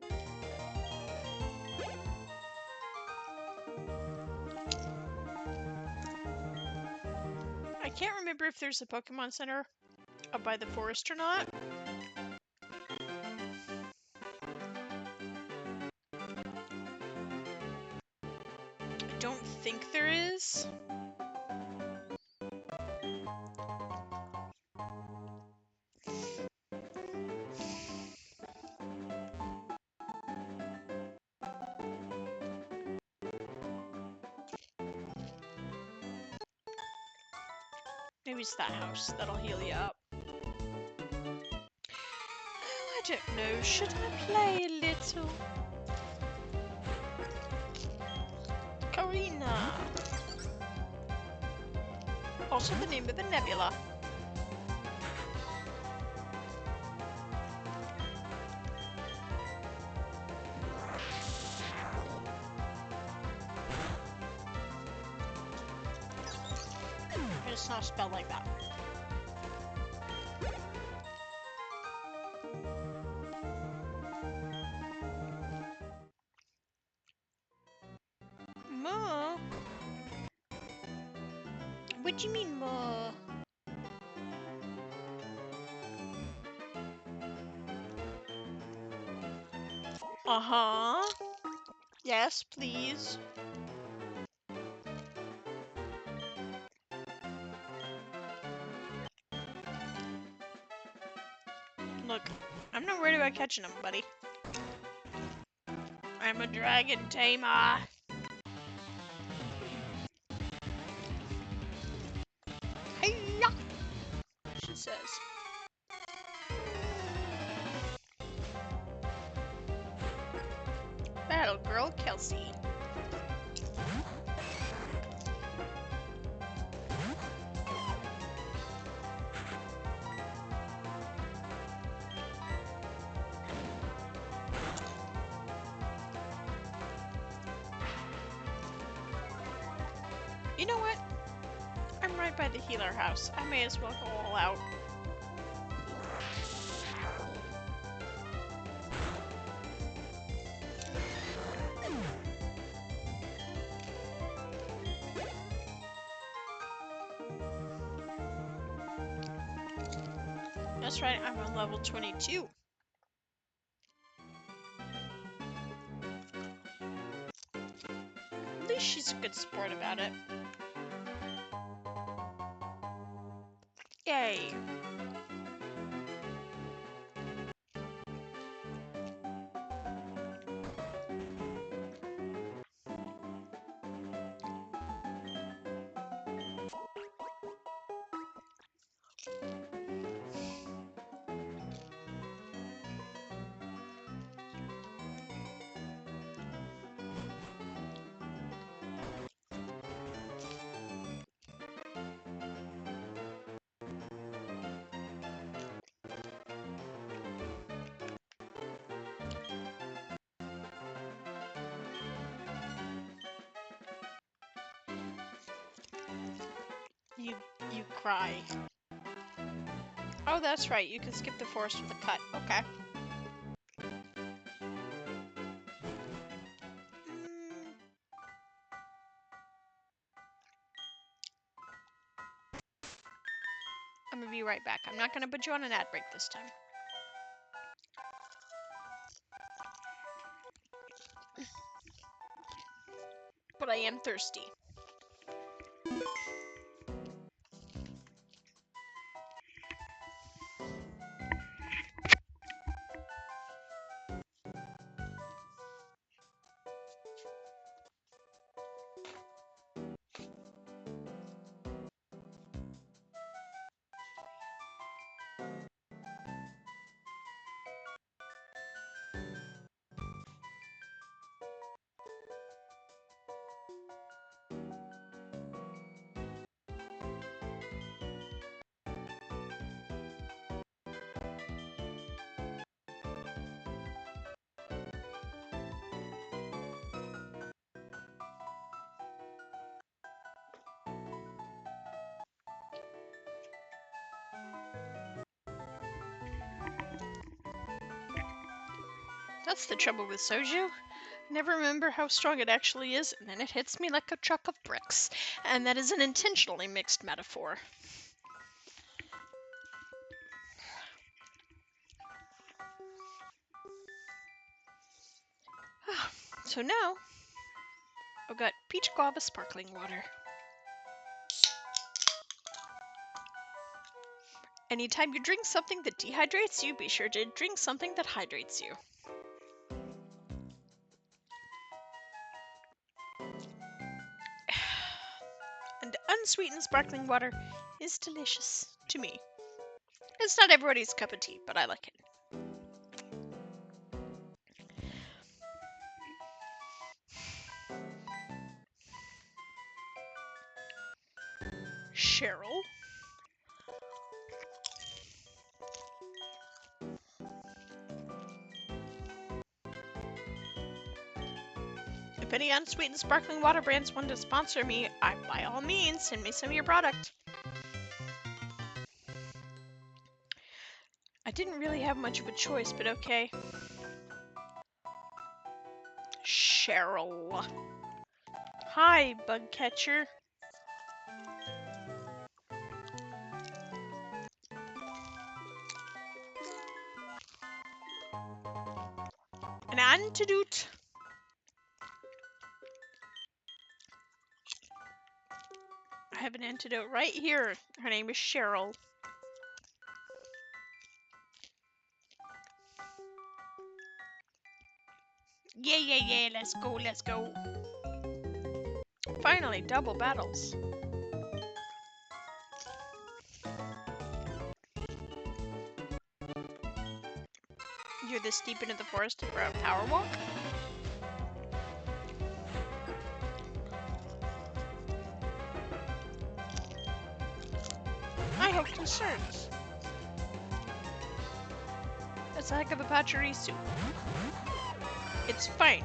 I can't remember if there's a Pokemon Center up by the forest or not. I don't think there is. Maybe it's that house that'll heal you up. I don't know. Should I play a little? Karina. Also the name of a nebula. And it's not spelled like that. Ma? What do you mean, Ma? Uh-huh. Yes, please. Look, I'm not worried about catching them, buddy. I'm a dragon tamer. Hey-ya! She says. Battle Girl Kelsey. You know what? I'm right by the healer house. I may as well go all out. That's right, I'm on level 22. At least she's a good sport about it. Yay! You cry. Oh, that's right. You can skip the forest with a cut. Okay. I'm gonna be right back. I'm not gonna put you on an ad break this time. But I am thirsty. That's the trouble with soju. I never remember how strong it actually is, and then it hits me like a truck of bricks. And that is an intentionally mixed metaphor. So now, I've got peach guava sparkling water. Anytime you drink something that dehydrates you, be sure to drink something that hydrates you. And unsweetened sparkling water is delicious to me. It's not everybody's cup of tea, but I like it. Cheryl? If any unsweetened sparkling water brands want to sponsor me, by all means, send me some of your product. I didn't really have much of a choice, but okay. Cheryl. Hi, bug catcher. An antidote. I have an antidote right here. Her name is Cheryl. Yeah, let's go. Finally, double battles. You're this deep into the forest for a power walk? I have concerns. That's a heck of a Pachirisu. It's fine.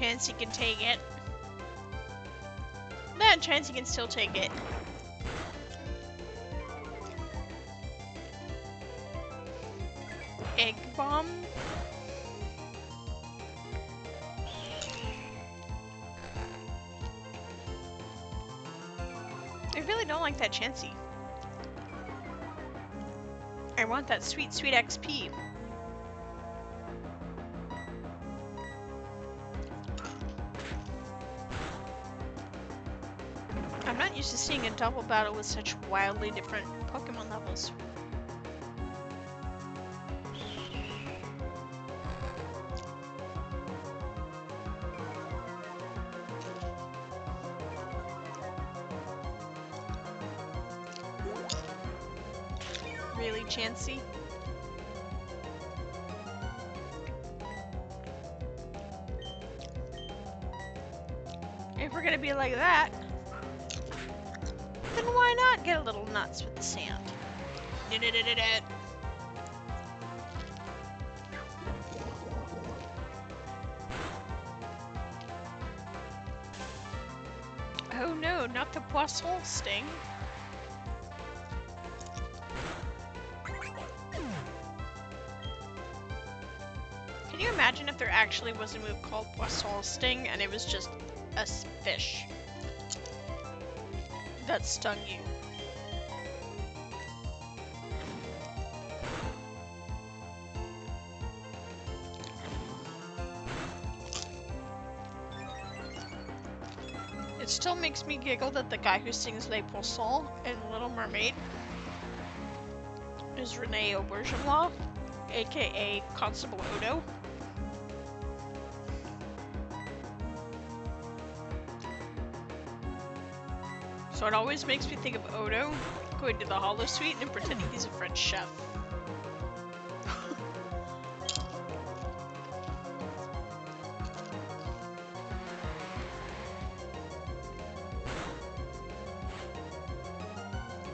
Chansey can take it. Nah, Chansey can still take it. Egg bomb. I really don't like that Chansey. I want that sweet, sweet XP. I'm not used to seeing a double battle with such wildly different Pokemon levels. Really, Chansey? If we're gonna be like that, then why not get a little nuts with the sand? Oh no, not the Poisson sting. Can you imagine if there actually was a move called Poisson Sting and it was just a fish that stung you? It still makes me giggle that the guy who sings Les Poissons in Little Mermaid is Rene Auberjonois, aka Constable Odo. So it always makes me think of Odo going to the holosuite and pretending he's a French chef.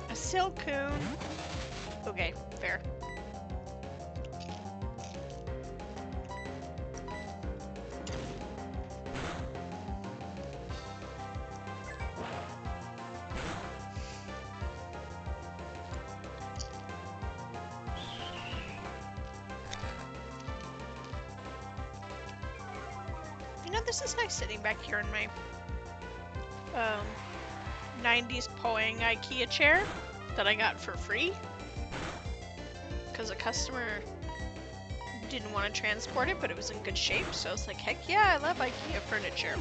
A Silcoon. Okay, fair. You know, this is nice sitting back here in my 90s Poang IKEA chair that I got for free because a customer didn't want to transport it, but it was in good shape, so I was like, heck yeah, I love IKEA furniture.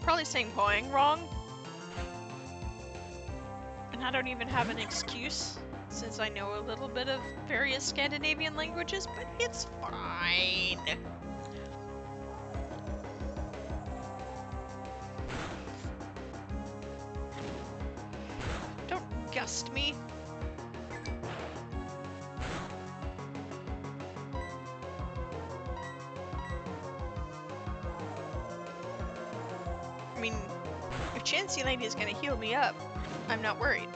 Probably saying Poang wrong, and I don't even have an excuse since I know a little bit of various Scandinavian languages, but it's fine. Don't gust me. I mean, if Chansey Lady is gonna heal me up, I'm not worried.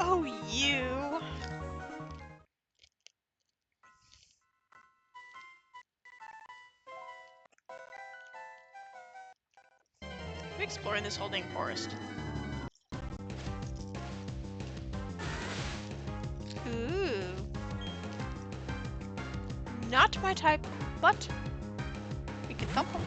Oh, you! I'm exploring this whole dang forest. Ooh. Not my type, but we can thump them.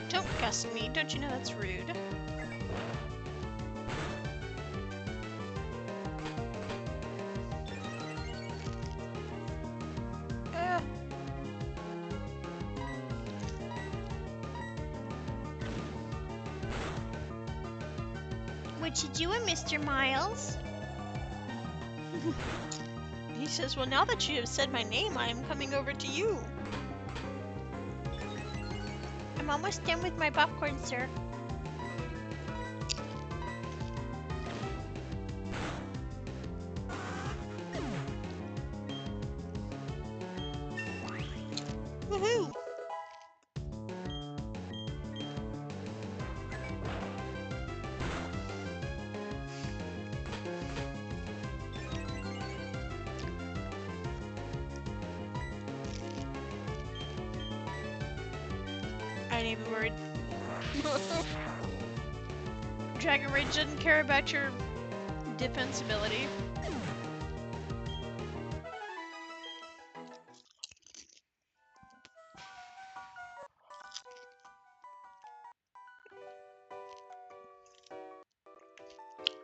Don't gust me, don't you know that's rude? What you doing, Mr. Miles? He says, well, now that you have said my name, I am coming over to you. I'm almost done with my popcorn, sir. Woohoo! I ain't even worried. Dragon Rage doesn't care about your defensibility.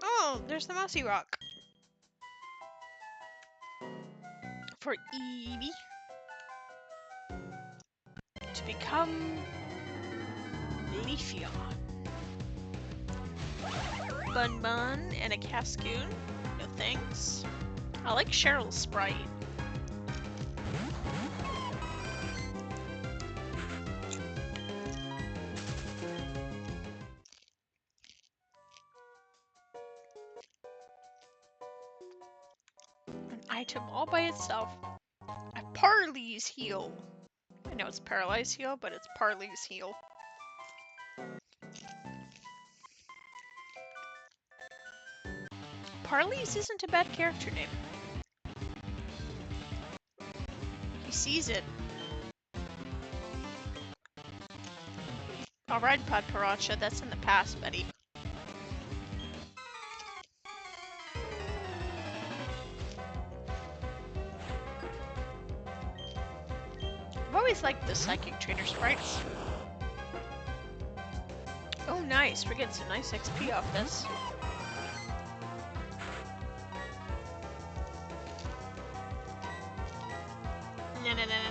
Oh, there's the mossy rock. For Eevee to become Leafeon. Bun Bun and a Cascoon. No thanks. I like Cheryl's sprite. An item all by itself. A Parley's Heal. I know it's Paralyzed Heal, but it's Parley's Heal. Parley's isn't a bad character name. He sees it. Alright, Podparacha, that's in the past, buddy. I've always liked the Psychic Trainer sprites. Oh, nice. We're getting some nice XP off this.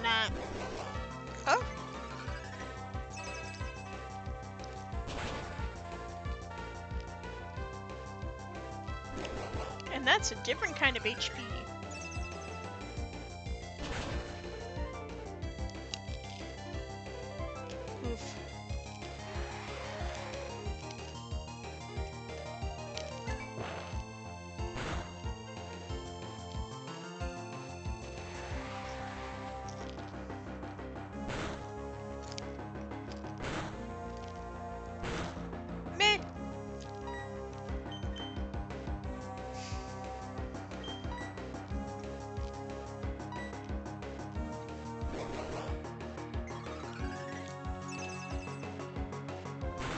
Na. Oh. And that's a different kind of HP. Oof. Meh.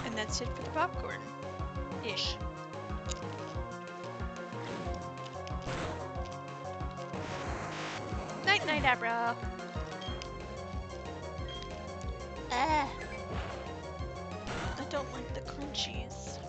And that's it for the popcorn. Ish. Night night, Abra. Ah. I don't like the crunchies.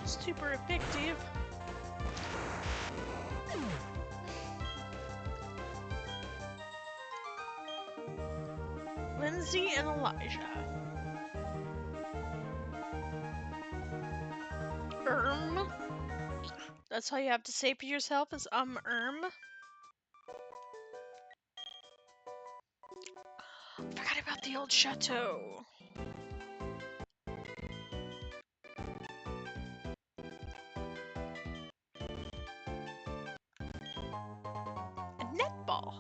Super effective. Lindsay and Elijah. That's all you have to say for yourself is Forgot about the old chateau. A netball.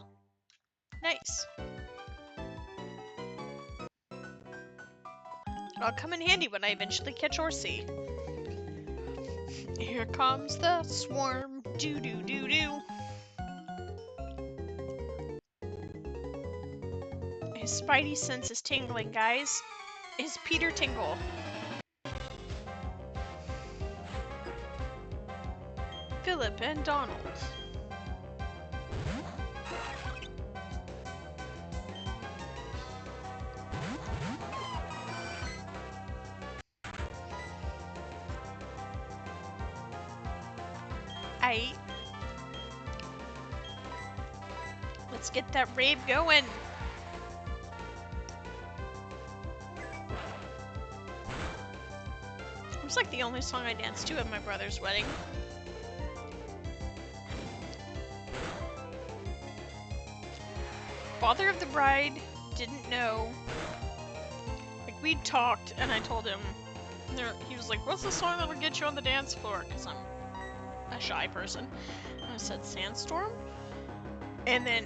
Nice. It'll come in handy when I eventually catch Horsey. Here comes the swarm. Doo doo doo doo. His spidey sense is tingling, guys. His Peter tingle. Philip and Donald. get that rave going. It was like the only song I danced to at my brother's wedding. Father of the bride didn't know. Like, we talked, and I told him, he was like, what's the song that'll get you on the dance floor? Because I'm a shy person. And I said, Sandstorm? And then,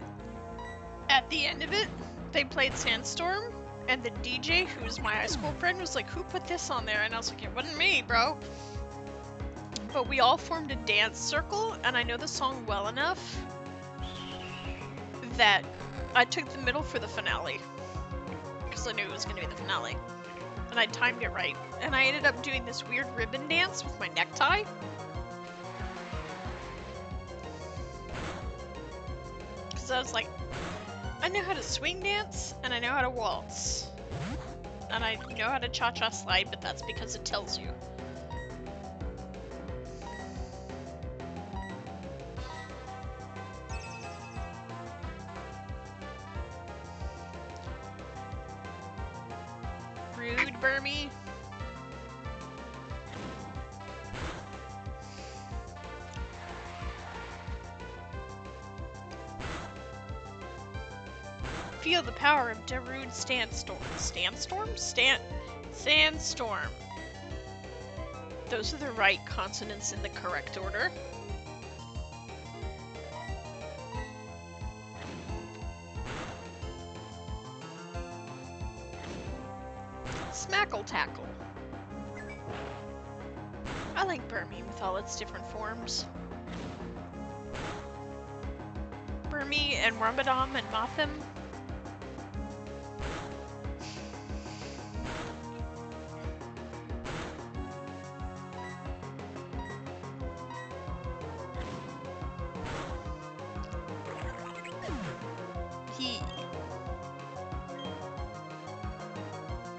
at the end of it, they played Sandstorm, and the DJ, who's my high school friend, was like, who put this on there? And I was like, it wasn't me, bro. But we all formed a dance circle, and I know the song well enough that I took the middle for the finale. Because I knew it was going to be the finale. And I timed it right. And I ended up doing this weird ribbon dance with my necktie. Because I was like, I know how to swing dance, and I know how to waltz. And I know how to cha-cha slide, but that's because it tells you. Rude, Burmy. Feel the power of Darude Sandstorm. Sandstorm. Those are the right consonants in the correct order. Smackle Tackle. I like Burmy with all its different forms. Burmy and Rumbadom and Mothim.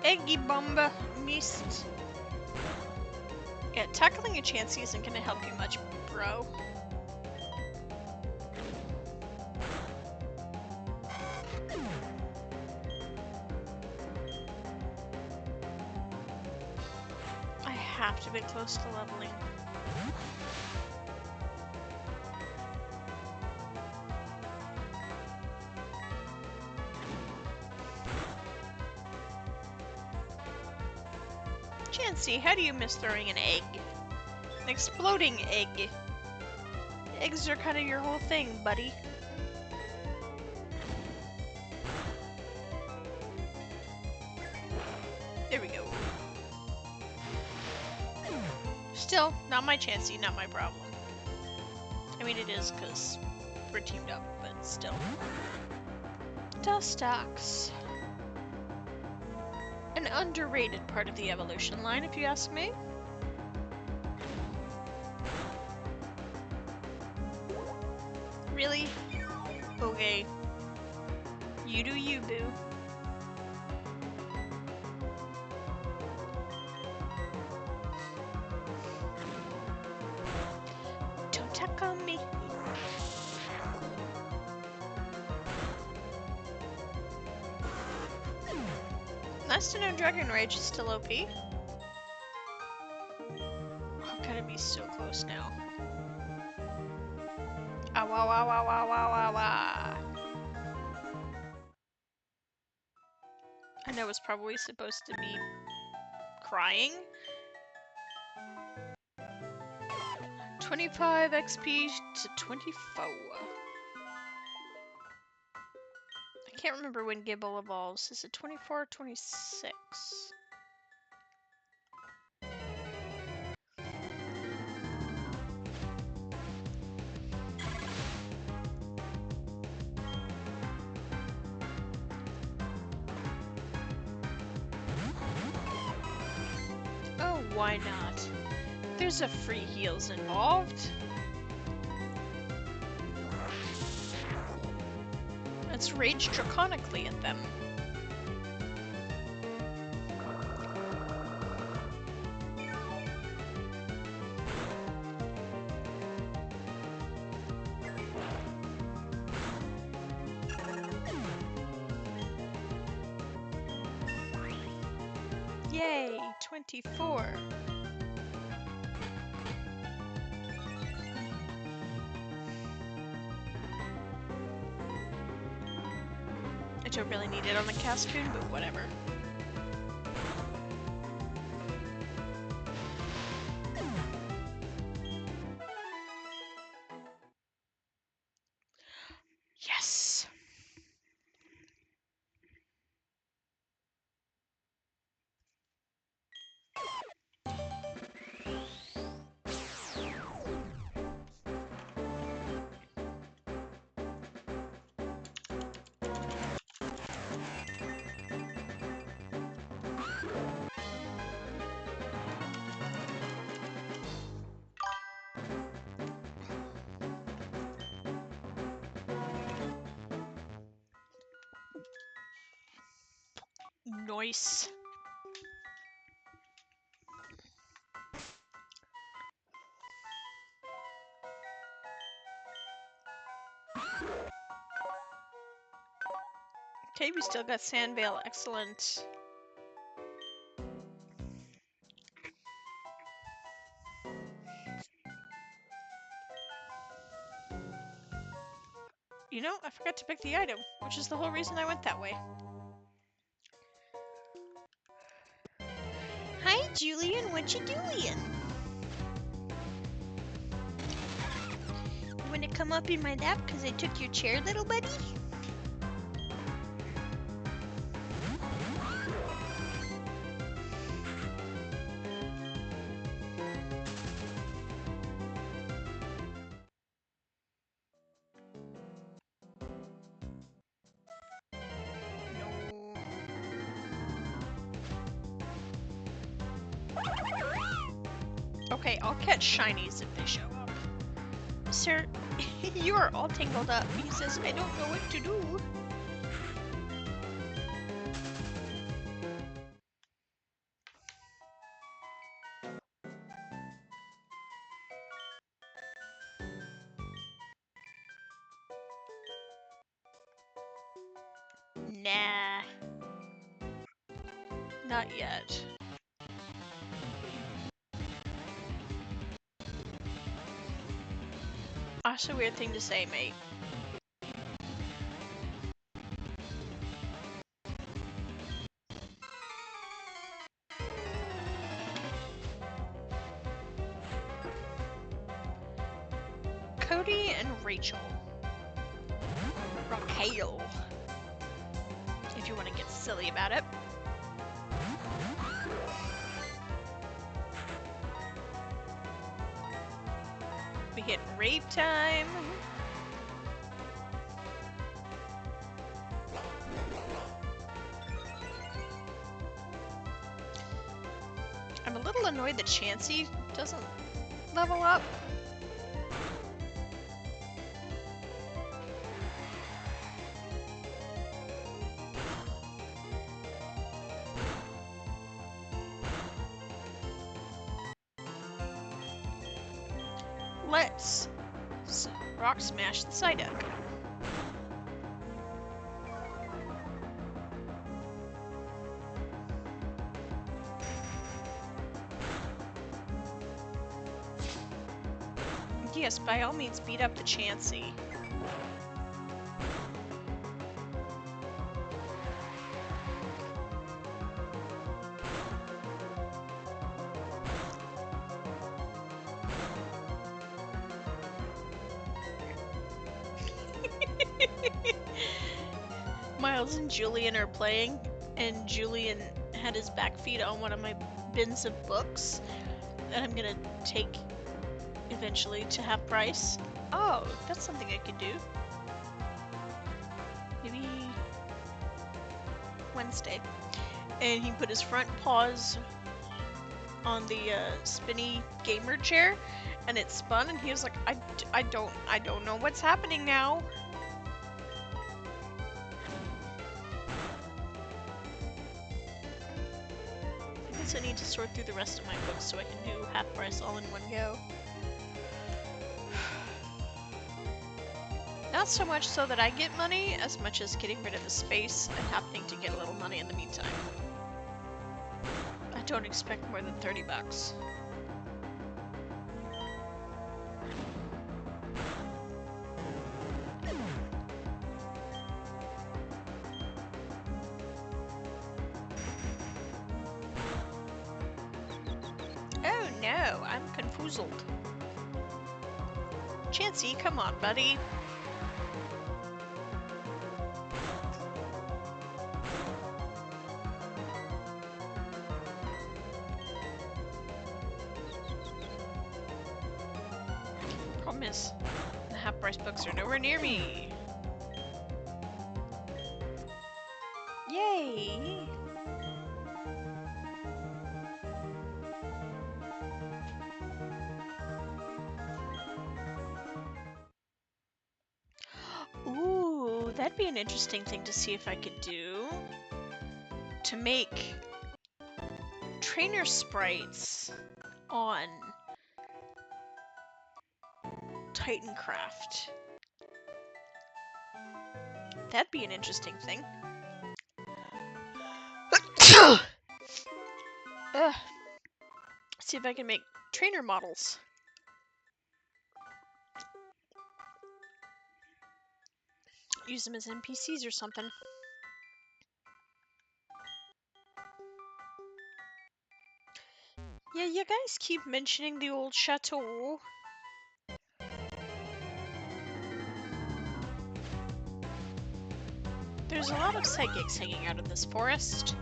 Eggy Bomba Mist. Yeah, tackling a Chansey isn't gonna help you much, bro. I have to be close to leveling. Chansey, how do you miss throwing an egg? An exploding egg. Eggs are kind of your whole thing, buddy. There we go. Still, not my Chansey, not my problem. I mean, it is because we're teamed up, but still. Dustox. An underrated part of the evolution line, if you ask me. Really? Okay. You do you, boo. Don't tuck on me. Nice to know Dragon Rage is still OP. I'm gonna be so close now. Ow, ow, ow, ow, ow, ow, ow, ow. I know it's probably supposed to be crying. 25 XP to 24. I can't remember when Gibble evolves. Is it 24 or 26? Oh, why not? There's a free heals involved. Let's rage draconically at them. Yay, 24. I don't really need it on the Cascoon, but whatever. Yes! Nice. Okay, we still got Sandvale. Excellent. You know, I forgot to pick the item, which is the whole reason I went that way. Hi, Julian. What you doing? You wanna come up in my lap because I took your chair, little buddy? Okay, I'll catch shinies if they show up. Sir, you are all tangled up. He says, I don't know what to do. Nah. Not yet. That's a weird thing to say, mate. Cody and Rachel. Raquel. If you want to get silly about it. We hit rave time. I'm a little annoyed that Chansey doesn't level up. Let's rock smash the Psyduck. Yes, by all means beat up the Chansey. Miles and Julian are playing, and Julian had his back feet on one of my bins of books that I'm gonna take eventually to half price. Oh, that's something I could do. Maybe Wednesday. And he put his front paws on the spinny gamer chair, and it spun, and he was like, I don't know what's happening now. I guess I need to sort through the rest of my books so I can do half price all in one go. Not so much so that I get money, as much as getting rid of the space and happening to get a little money in the meantime. don't expect more than 30 bucks. Oh no, I'm confoozled. Chansey, come on, buddy. Problem is, the half-price books are nowhere near me. Yay! Ooh, that'd be an interesting thing to see if I could do. To make trainer sprites on Titancraft. That'd be an interesting thing. See if I can make trainer models. Use them as NPCs or something. Yeah, you guys keep mentioning the old chateau. There's a lot of psychics hanging out in this forest.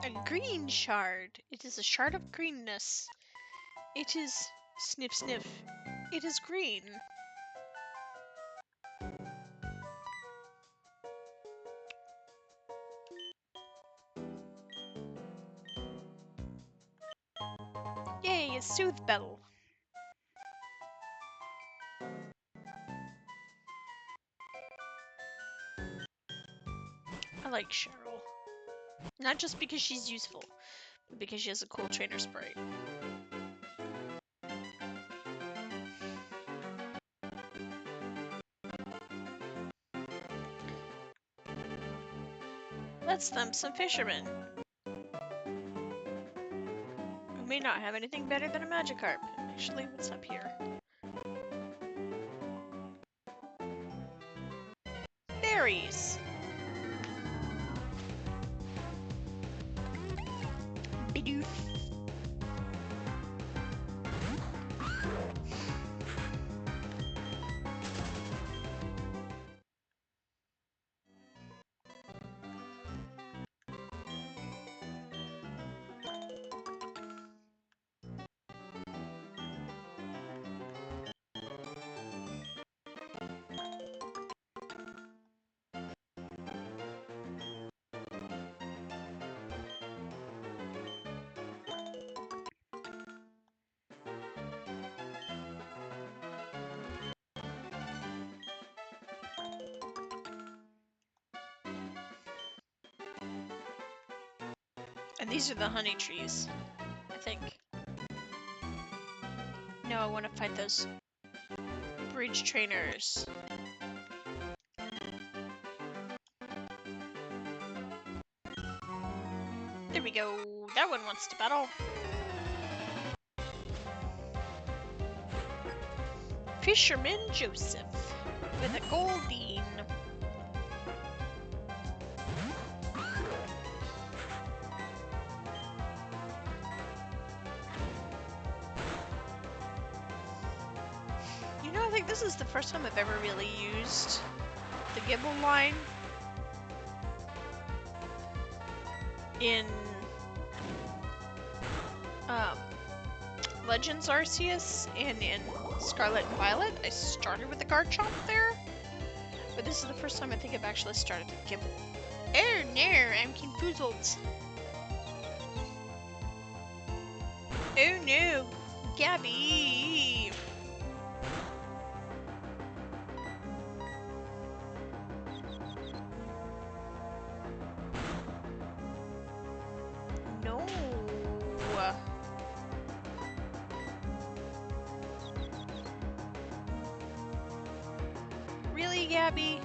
A green shard. It is a shard of greenness. It is sniff sniff. It is green. Yay, a soothe bell. I like Cheryl. Not just because she's useful, but because she has a cool trainer sprite. Let's thump some fishermen. We may not have anything better than a Magikarp. Actually, what's up here? Berries! Bidoof. And these are the honey trees, I think. No, I want to fight those bridge trainers. There we go. That one wants to battle. Fisherman Joseph with a gold bean. You know, I think this is the first time I've ever really used the Gibble line in Legends Arceus and in Scarlet and Violet. I started with the Garchomp there, but this is the first time I think I've actually started with Gibble. Oh no, I'm confoozled. Oh no, Gabby! me, Gabby.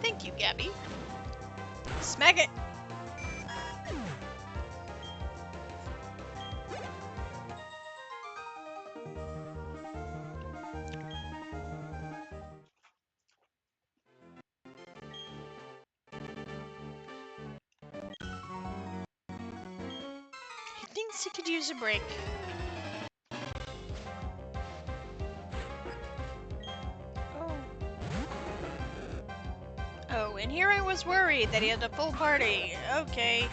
Thank you, Gabby. Smack it! He thinks he could use a break. Oh, and here I was worried that he had a full party. Okay.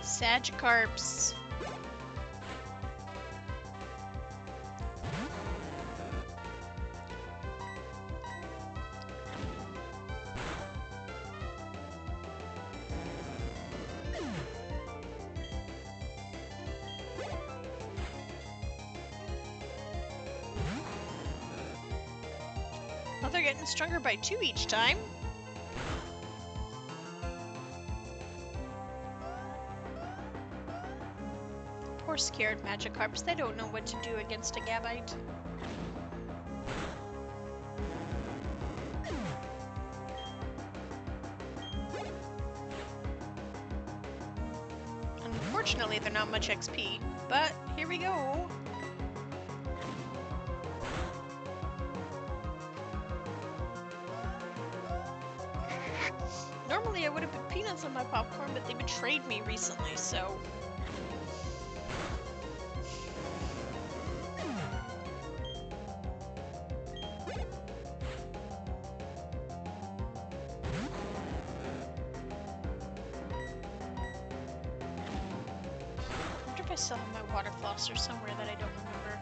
Sagicarps. Well, they're getting stronger by 2 each time. Poor scared Magikarps, they don't know what to do against a Gabite. Unfortunately, they're not much XP, but here we go. Normally I would have put peanuts on my popcorn, but they betrayed me recently, so... I wonder if I still have my water flosser somewhere that I don't remember.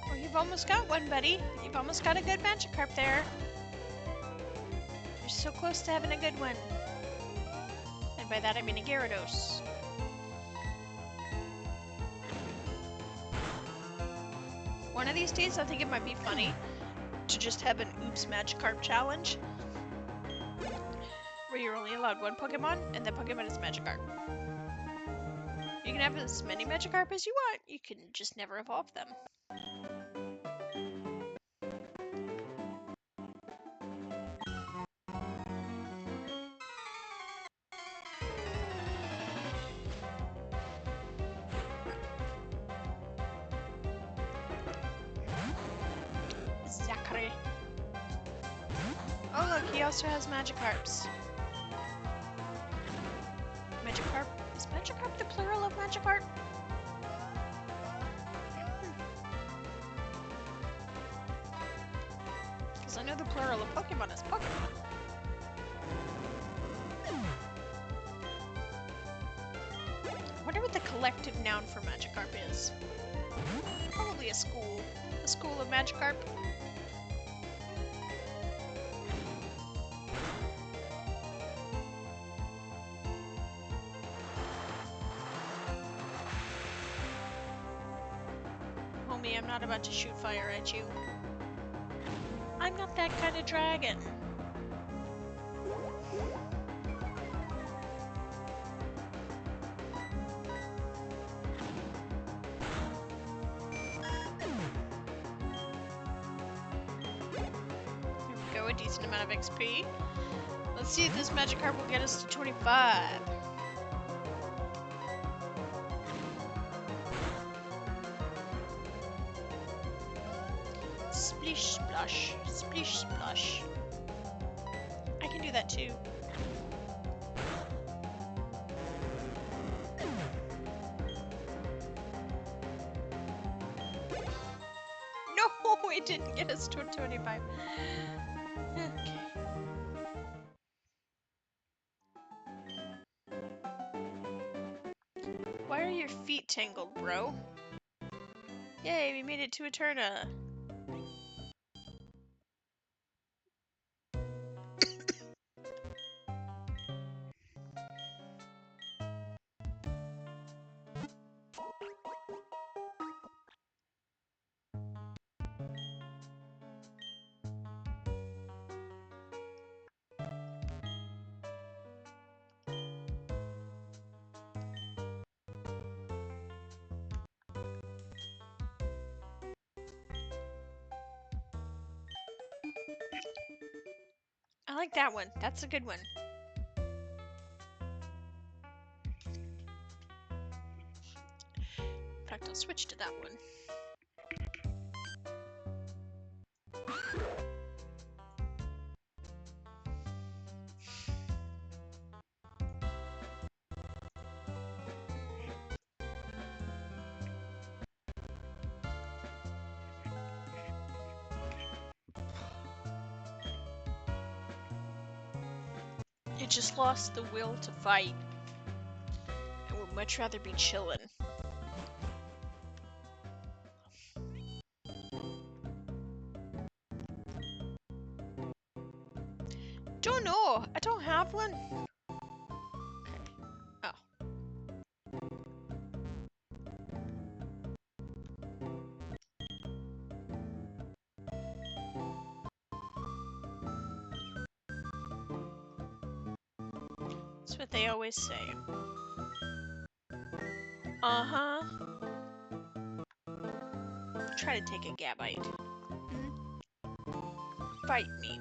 Well, you've almost got one, buddy. You've almost got a good Magikarp there. You're so close to having a good one. And by that I mean a Gyarados. One of these days I think it might be funny to just have an Oops Magikarp challenge where you're only allowed one Pokemon and that Pokemon is Magikarp. You can have as many Magikarp as you want, you can just never evolve them. Zachary. Oh look, he also has Magikarps. Magikarp? Is Magikarp the plural of Magikarp? Because I know the plural of Pokemon is Pokemon. I wonder what the collective noun for Magikarp is. Probably a school. A school of Magikarp. Homie, I'm not about to shoot fire at you. I'm not that kind of dragon. A decent amount of XP. Let's see if this Magikarp will get us to 25. Splish splash, splish splash. I can do that too. we didn't get us to 25. Okay. Why are your feet tangled, bro? Yay, we made it to Eterna. I like that one. That's a good one. In fact, I'll switch to that one. It just lost the will to fight. I would much rather be chillin'. Don't know. I don't have one. Oh. That's what they always say. Uh-huh. Try to take a Gabite. Bite me.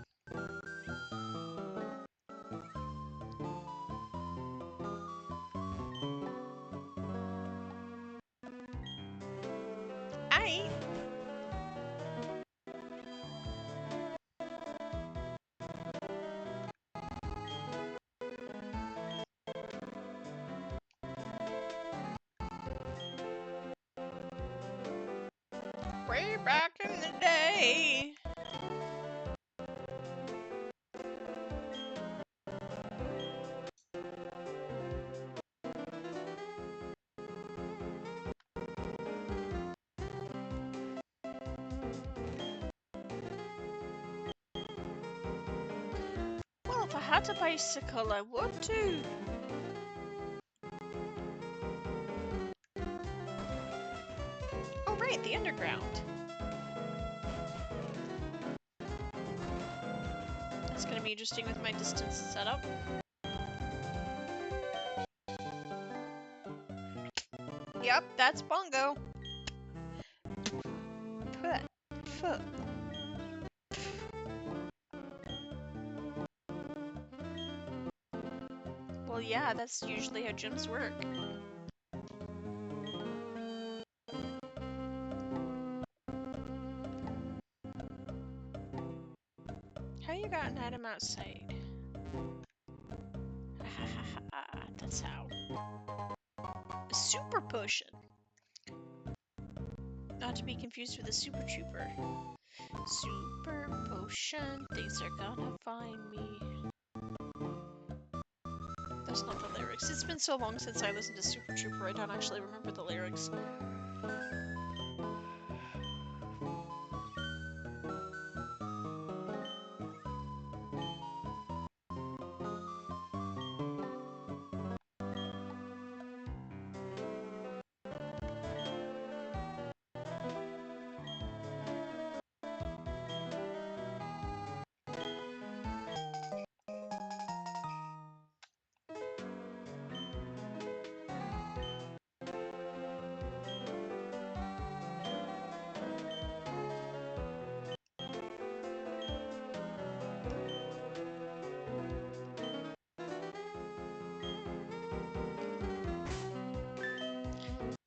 Aye. Way back in the day. Well, if I had a bicycle, I would too. Oh, right, the underground. That's gonna be interesting with my distance setup. Yep, that's Bongo. Put. Well, yeah, that's usually how gyms work. How you got an item outside? That's how. A super potion. Not to be confused with a super trooper. Super potion, things are gonna find me. That's not the lyrics. It's been so long since I listened to Super Trooper, I don't actually remember the lyrics.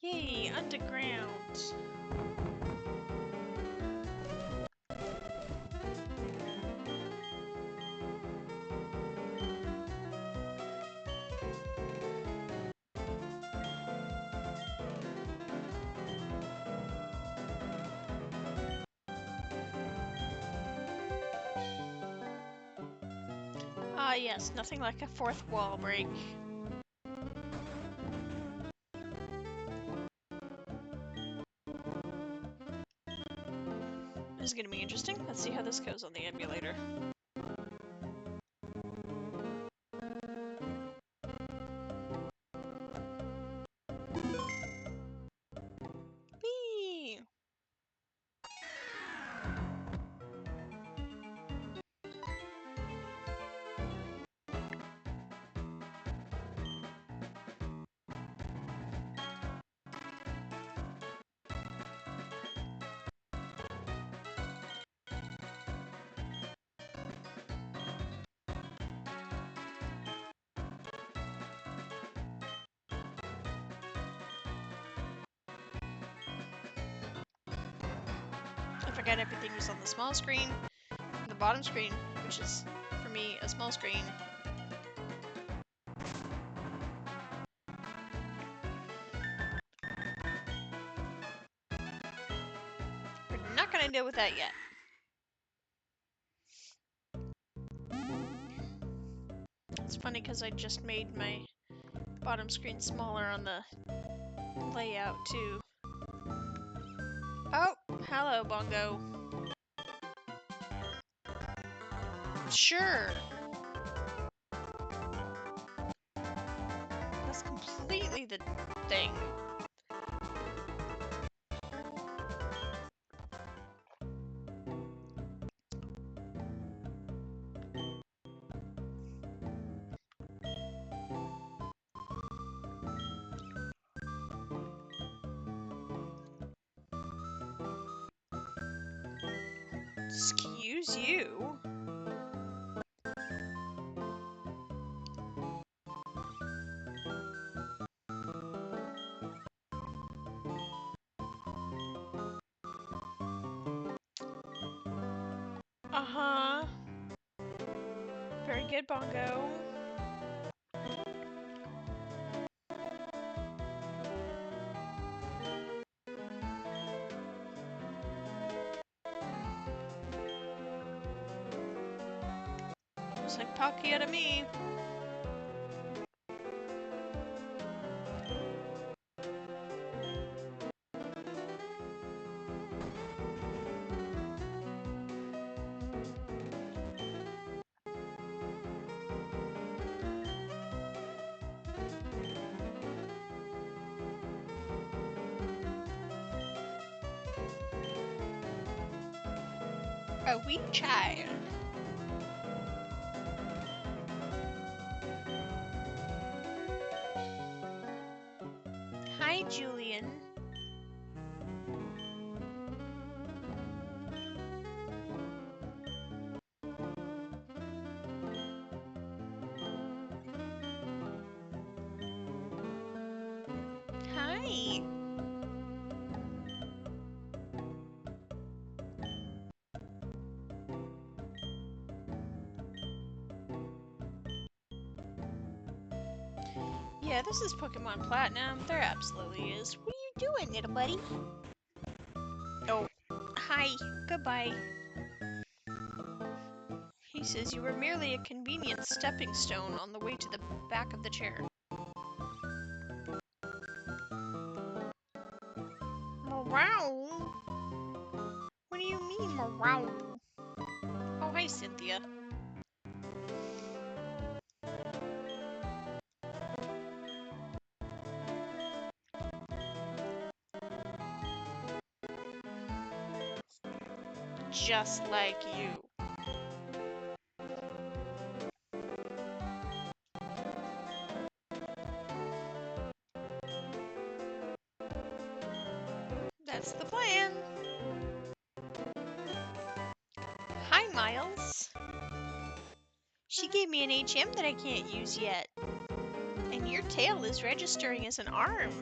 Yay, underground. Yes, nothing like a fourth wall break. This is gonna be interesting. Let's see how this goes on the emulator. Whee! I forgot everything was on the small screen, the bottom screen, which is, for me, a small screen. We're not gonna deal with that yet. It's funny because I just made my bottom screen smaller on the layout too. Oh, hello, Bongo. Sure. That's completely the thing. Excuse you. Uh-huh. Very good, Bongo. Looks like Palkia to me. A wee child. Hi, Julian. Hi. Yeah, this is Pokemon Platinum. There absolutely is. What are you doing, little buddy? Oh, hi. Goodbye. He says you were merely a convenient stepping stone on the way to the back of the chair. Meow. What do you mean, meow? Oh, hi, Cynthia. Just like you. That's the plan. Hi, Miles. She gave me an HM that I can't use yet. And your tail is registering as an arm.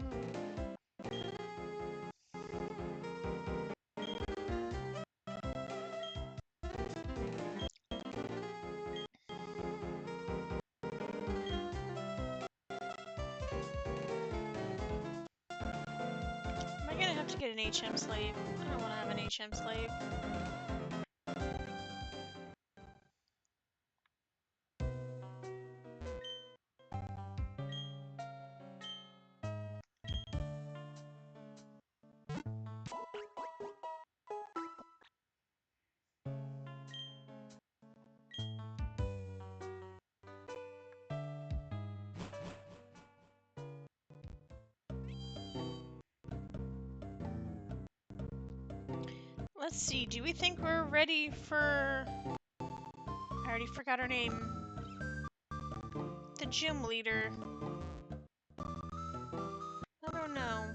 Am I gonna have to get an HM slave? I don't want to have an HM slave. Let's see, do we think we're ready for... I already forgot her name. The gym leader. I don't know.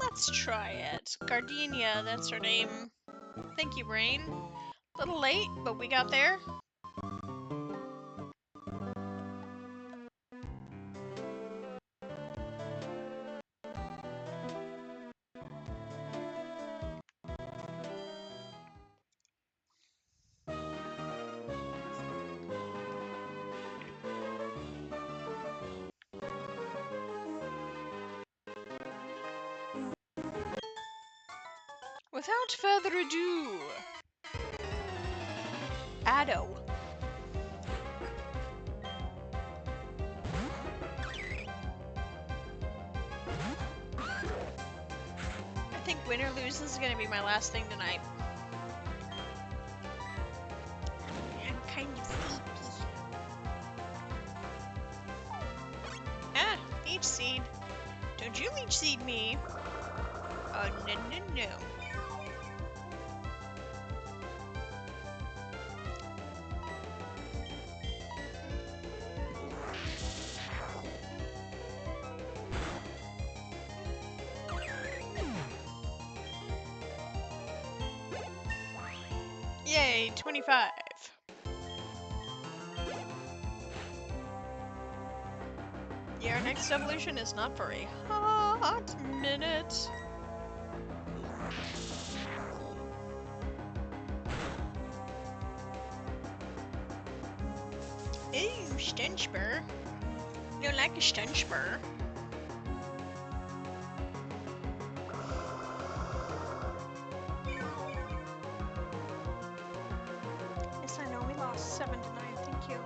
Let's try it. Gardenia, that's her name. Thank you, Brain. A little late, but we got there. Without further ado, Addo. I think win or lose, this is gonna be my last thing tonight. I'm kind of sleepy. Ah, leech seed. Don't you leech seed me. Oh, no, no, no. Yay, 25. Yeah, our next evolution is not for a hot minute. Ooh, stun spur. Don't like a stun spur. Yes, I know we lost 7 to 9. Thank you.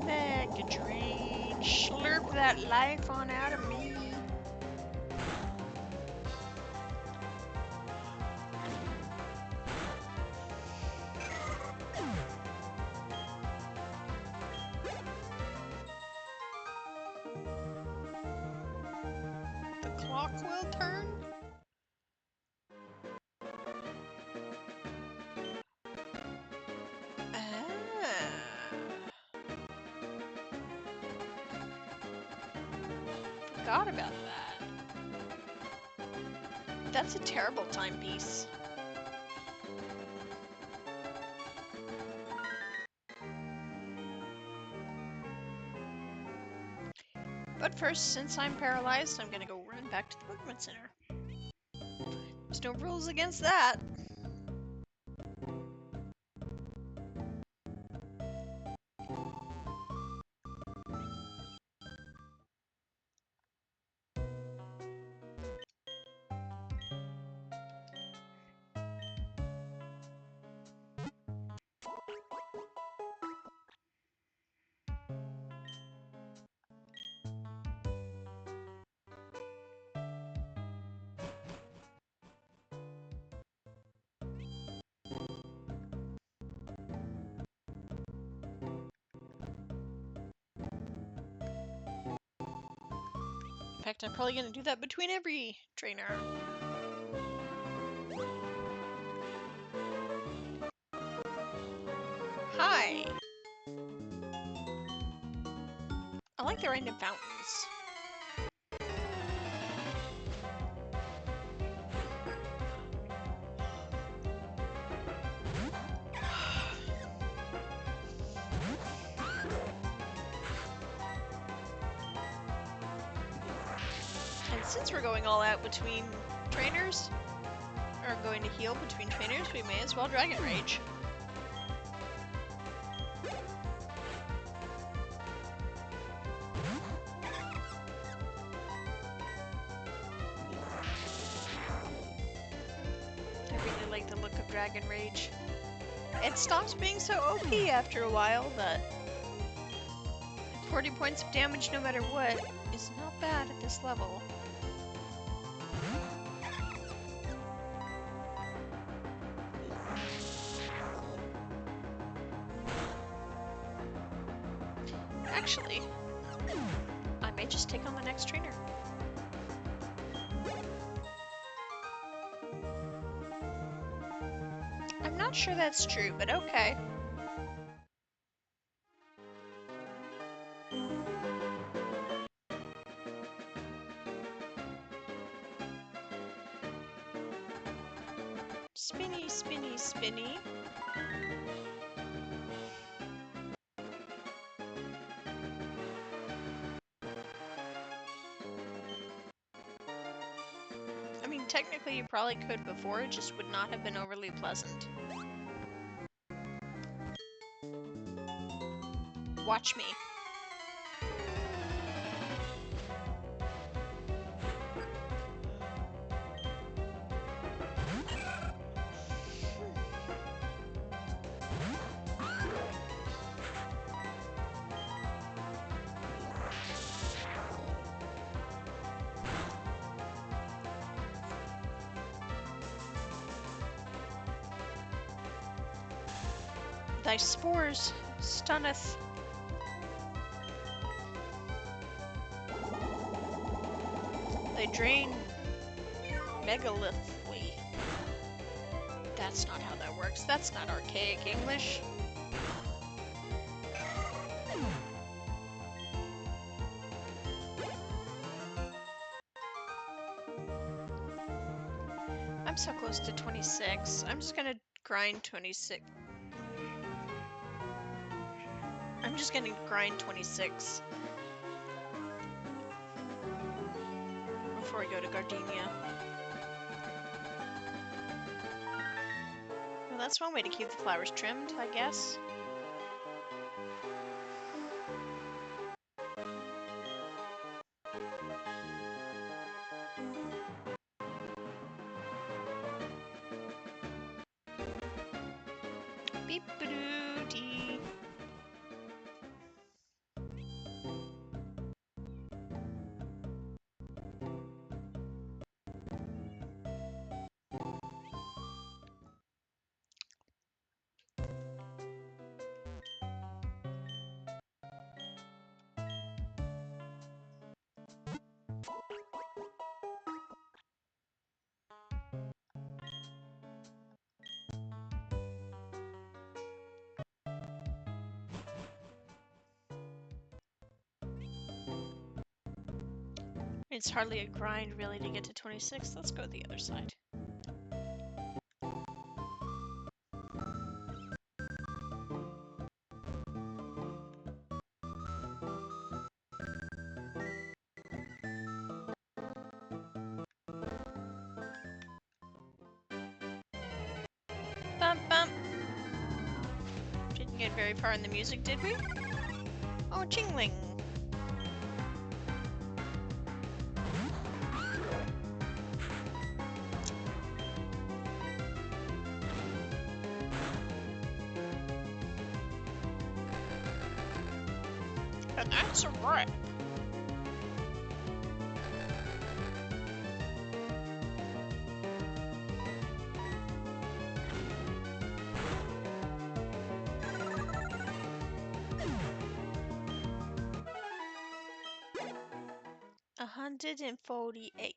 Mega drain. Slurp that life on out of me. The clock will turn. Forgot about that. That's a terrible timepiece. But first, since I'm paralyzed, I'm gonna go run back to the Pokémon Center. There's no rules against that. In fact, I'm probably gonna do that between every trainer. Hi! I like the random fountains. And since we're going all out between trainers, or going to heal between trainers, we may as well Dragon Rage. I really like the look of Dragon Rage. It stops being so OP after a while, but 40 points of damage no matter what is not bad at this level. Actually, I may just take on the next trainer. I'm not sure that's true, but okay. Spinny, spinny, spinny. I mean, technically you probably could before, it just would not have been overly pleasant. Watch me. Thy spores stunneth. They drain megalithly. That's not how that works. That's not archaic English. I'm so close to 26. I'm just gonna grind 26. I'm just gonna grind 26 before we go to Gardenia. Well, that's one way to keep the flowers trimmed, I guess. Beep doo dee. It's hardly a grind, really, to get to 26. Let's go to the other side. Bump, bump. Didn't get very far in the music, did we? Oh, jingling. And that's a wrap. $148.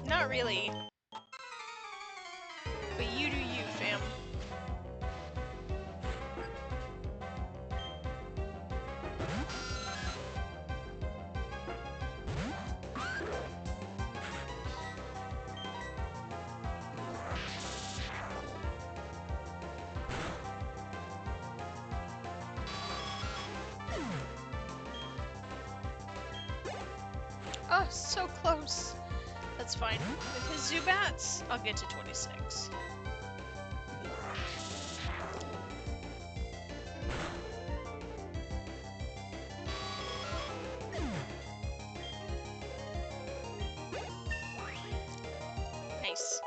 Not really. But you do you, fam. Oh, so close. That's fine. With his Zubats, I'll get to 26. Nice.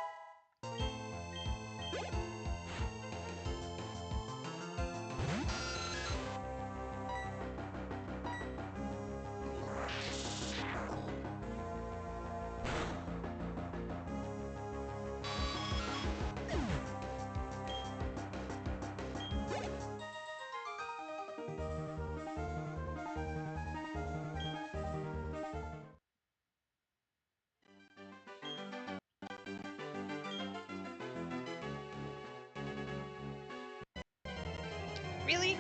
Really?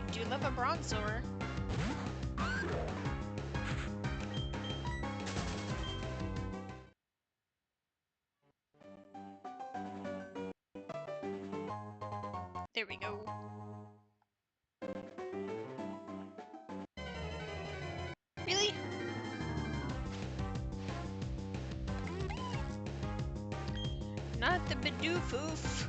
I do love a Bronzor. There we go. Really? Not the Bidoofoof.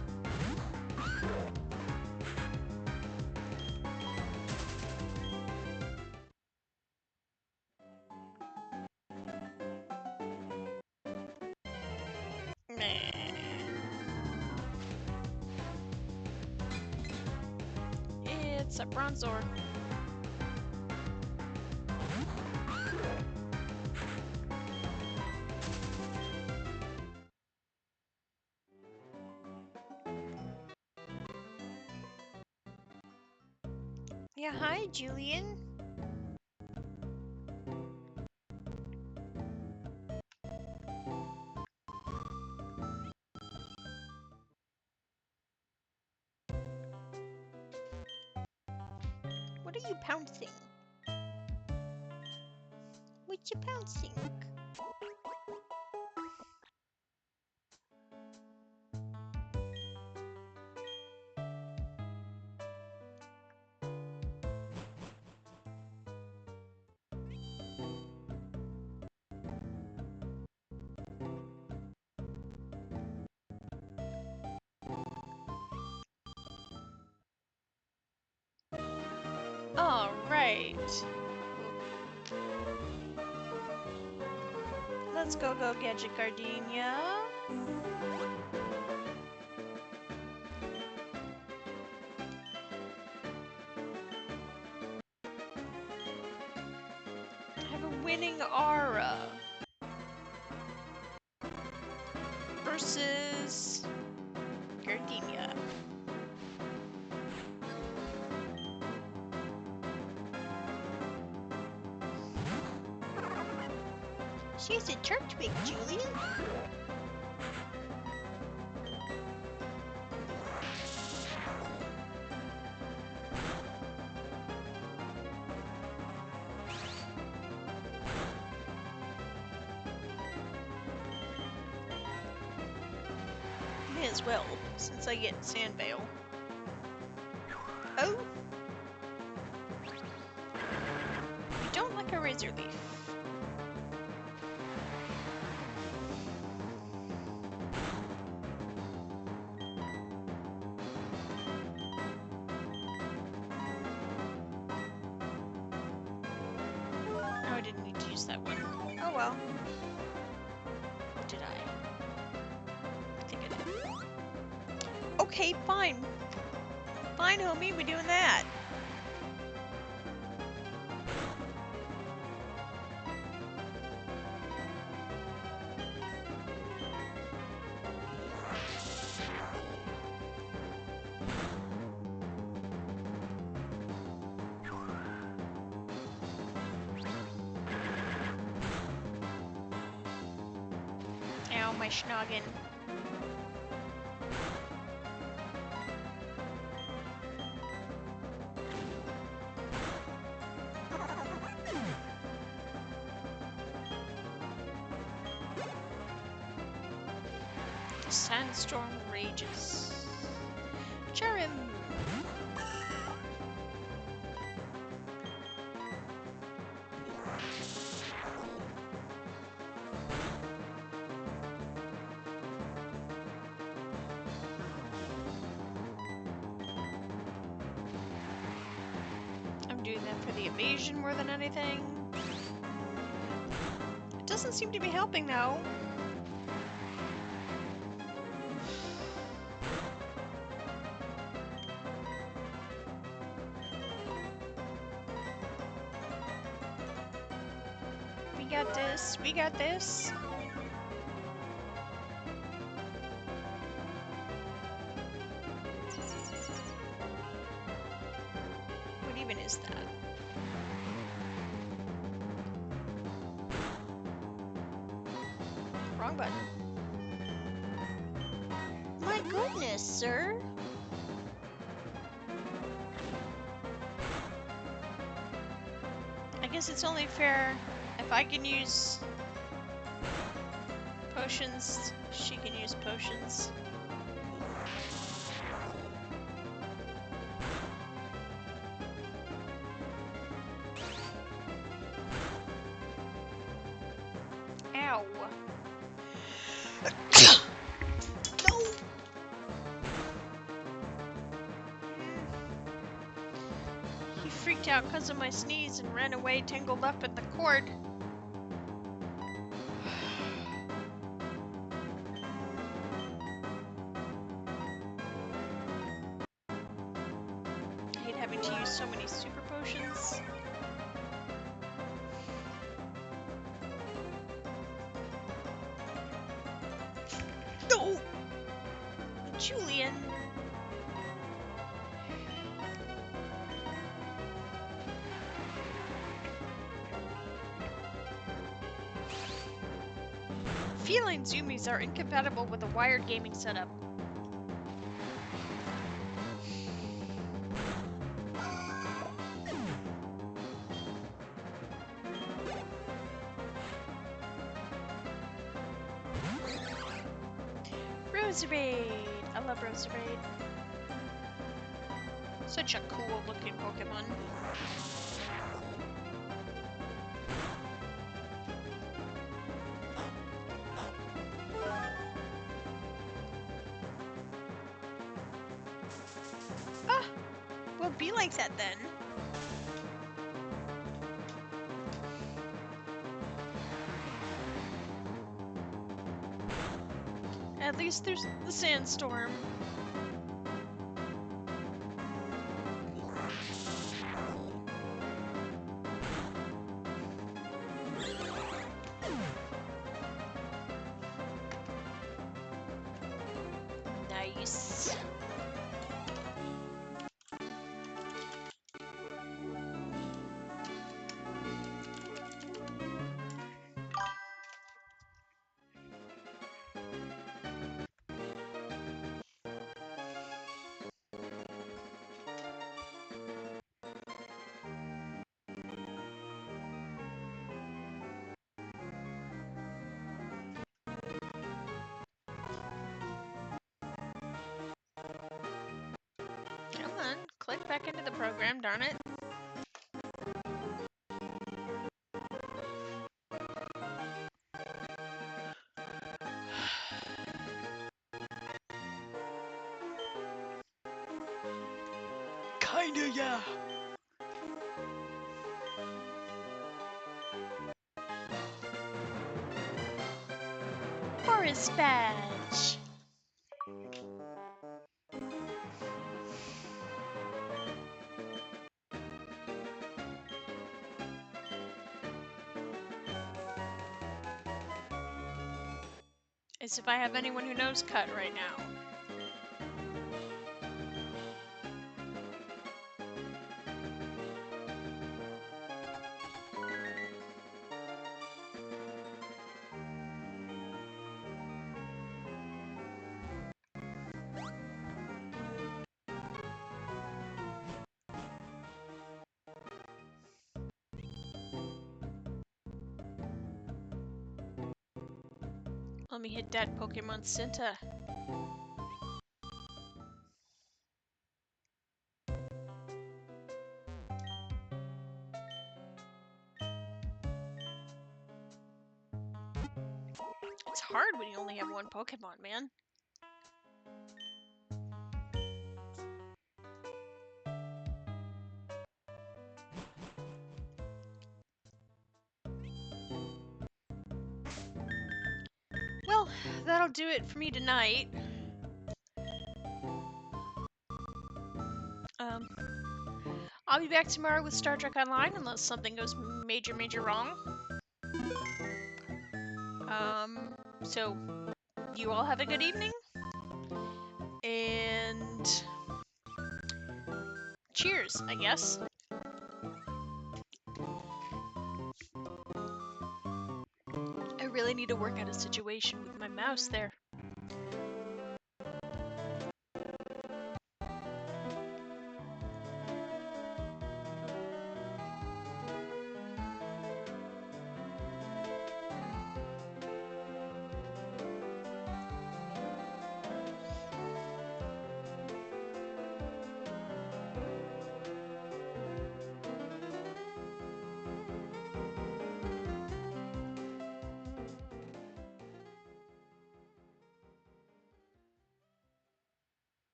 It's a Bronzor. Yeah, hi, Julian. What are you pouncing? What you pouncing? All right. Let's go Gadget Gardenia. I have a winning aura. Versus Gardenia. She's a Turtwig, Julian. May as well, since I get Sandvale. Oh! You don't like a Razor Leaf. Oh, I didn't need to use that one. Oh well. Or did I? I think I did. Okay, fine. Fine, homie, we're doing that. Ow, my schnoggin. The sandstorm rages. Charim! I'm doing that for the evasion more than anything. It doesn't seem to be helping though. We got this, we got this. What even is that? Wrong button. goodness, sir. I guess it's only fair if I can use potions, she can use potions. Ow. No! He freaked out because of my sneeze and ran away tangled up in the cord. I hate having to use so many super potions. No! Julian! Feline zoomies are incompatible with a wired gaming setup. Roserade! I love Roserade. Such a cool looking Pokemon. Ah! Well, be like that then. At least there's the sandstorm. Nice. Come on, click back into the program, darn it. Kinda, yeah. Forest badge. As if I have anyone who knows cut right now. Let me hit that Pokemon Center. It's hard when you only have one Pokemon, man. Well, that'll do it for me tonight. I'll be back tomorrow with Star Trek Online unless something goes major wrong. So you all have a good evening. And cheers, I guess. I really need to work out a situation with my mouse there.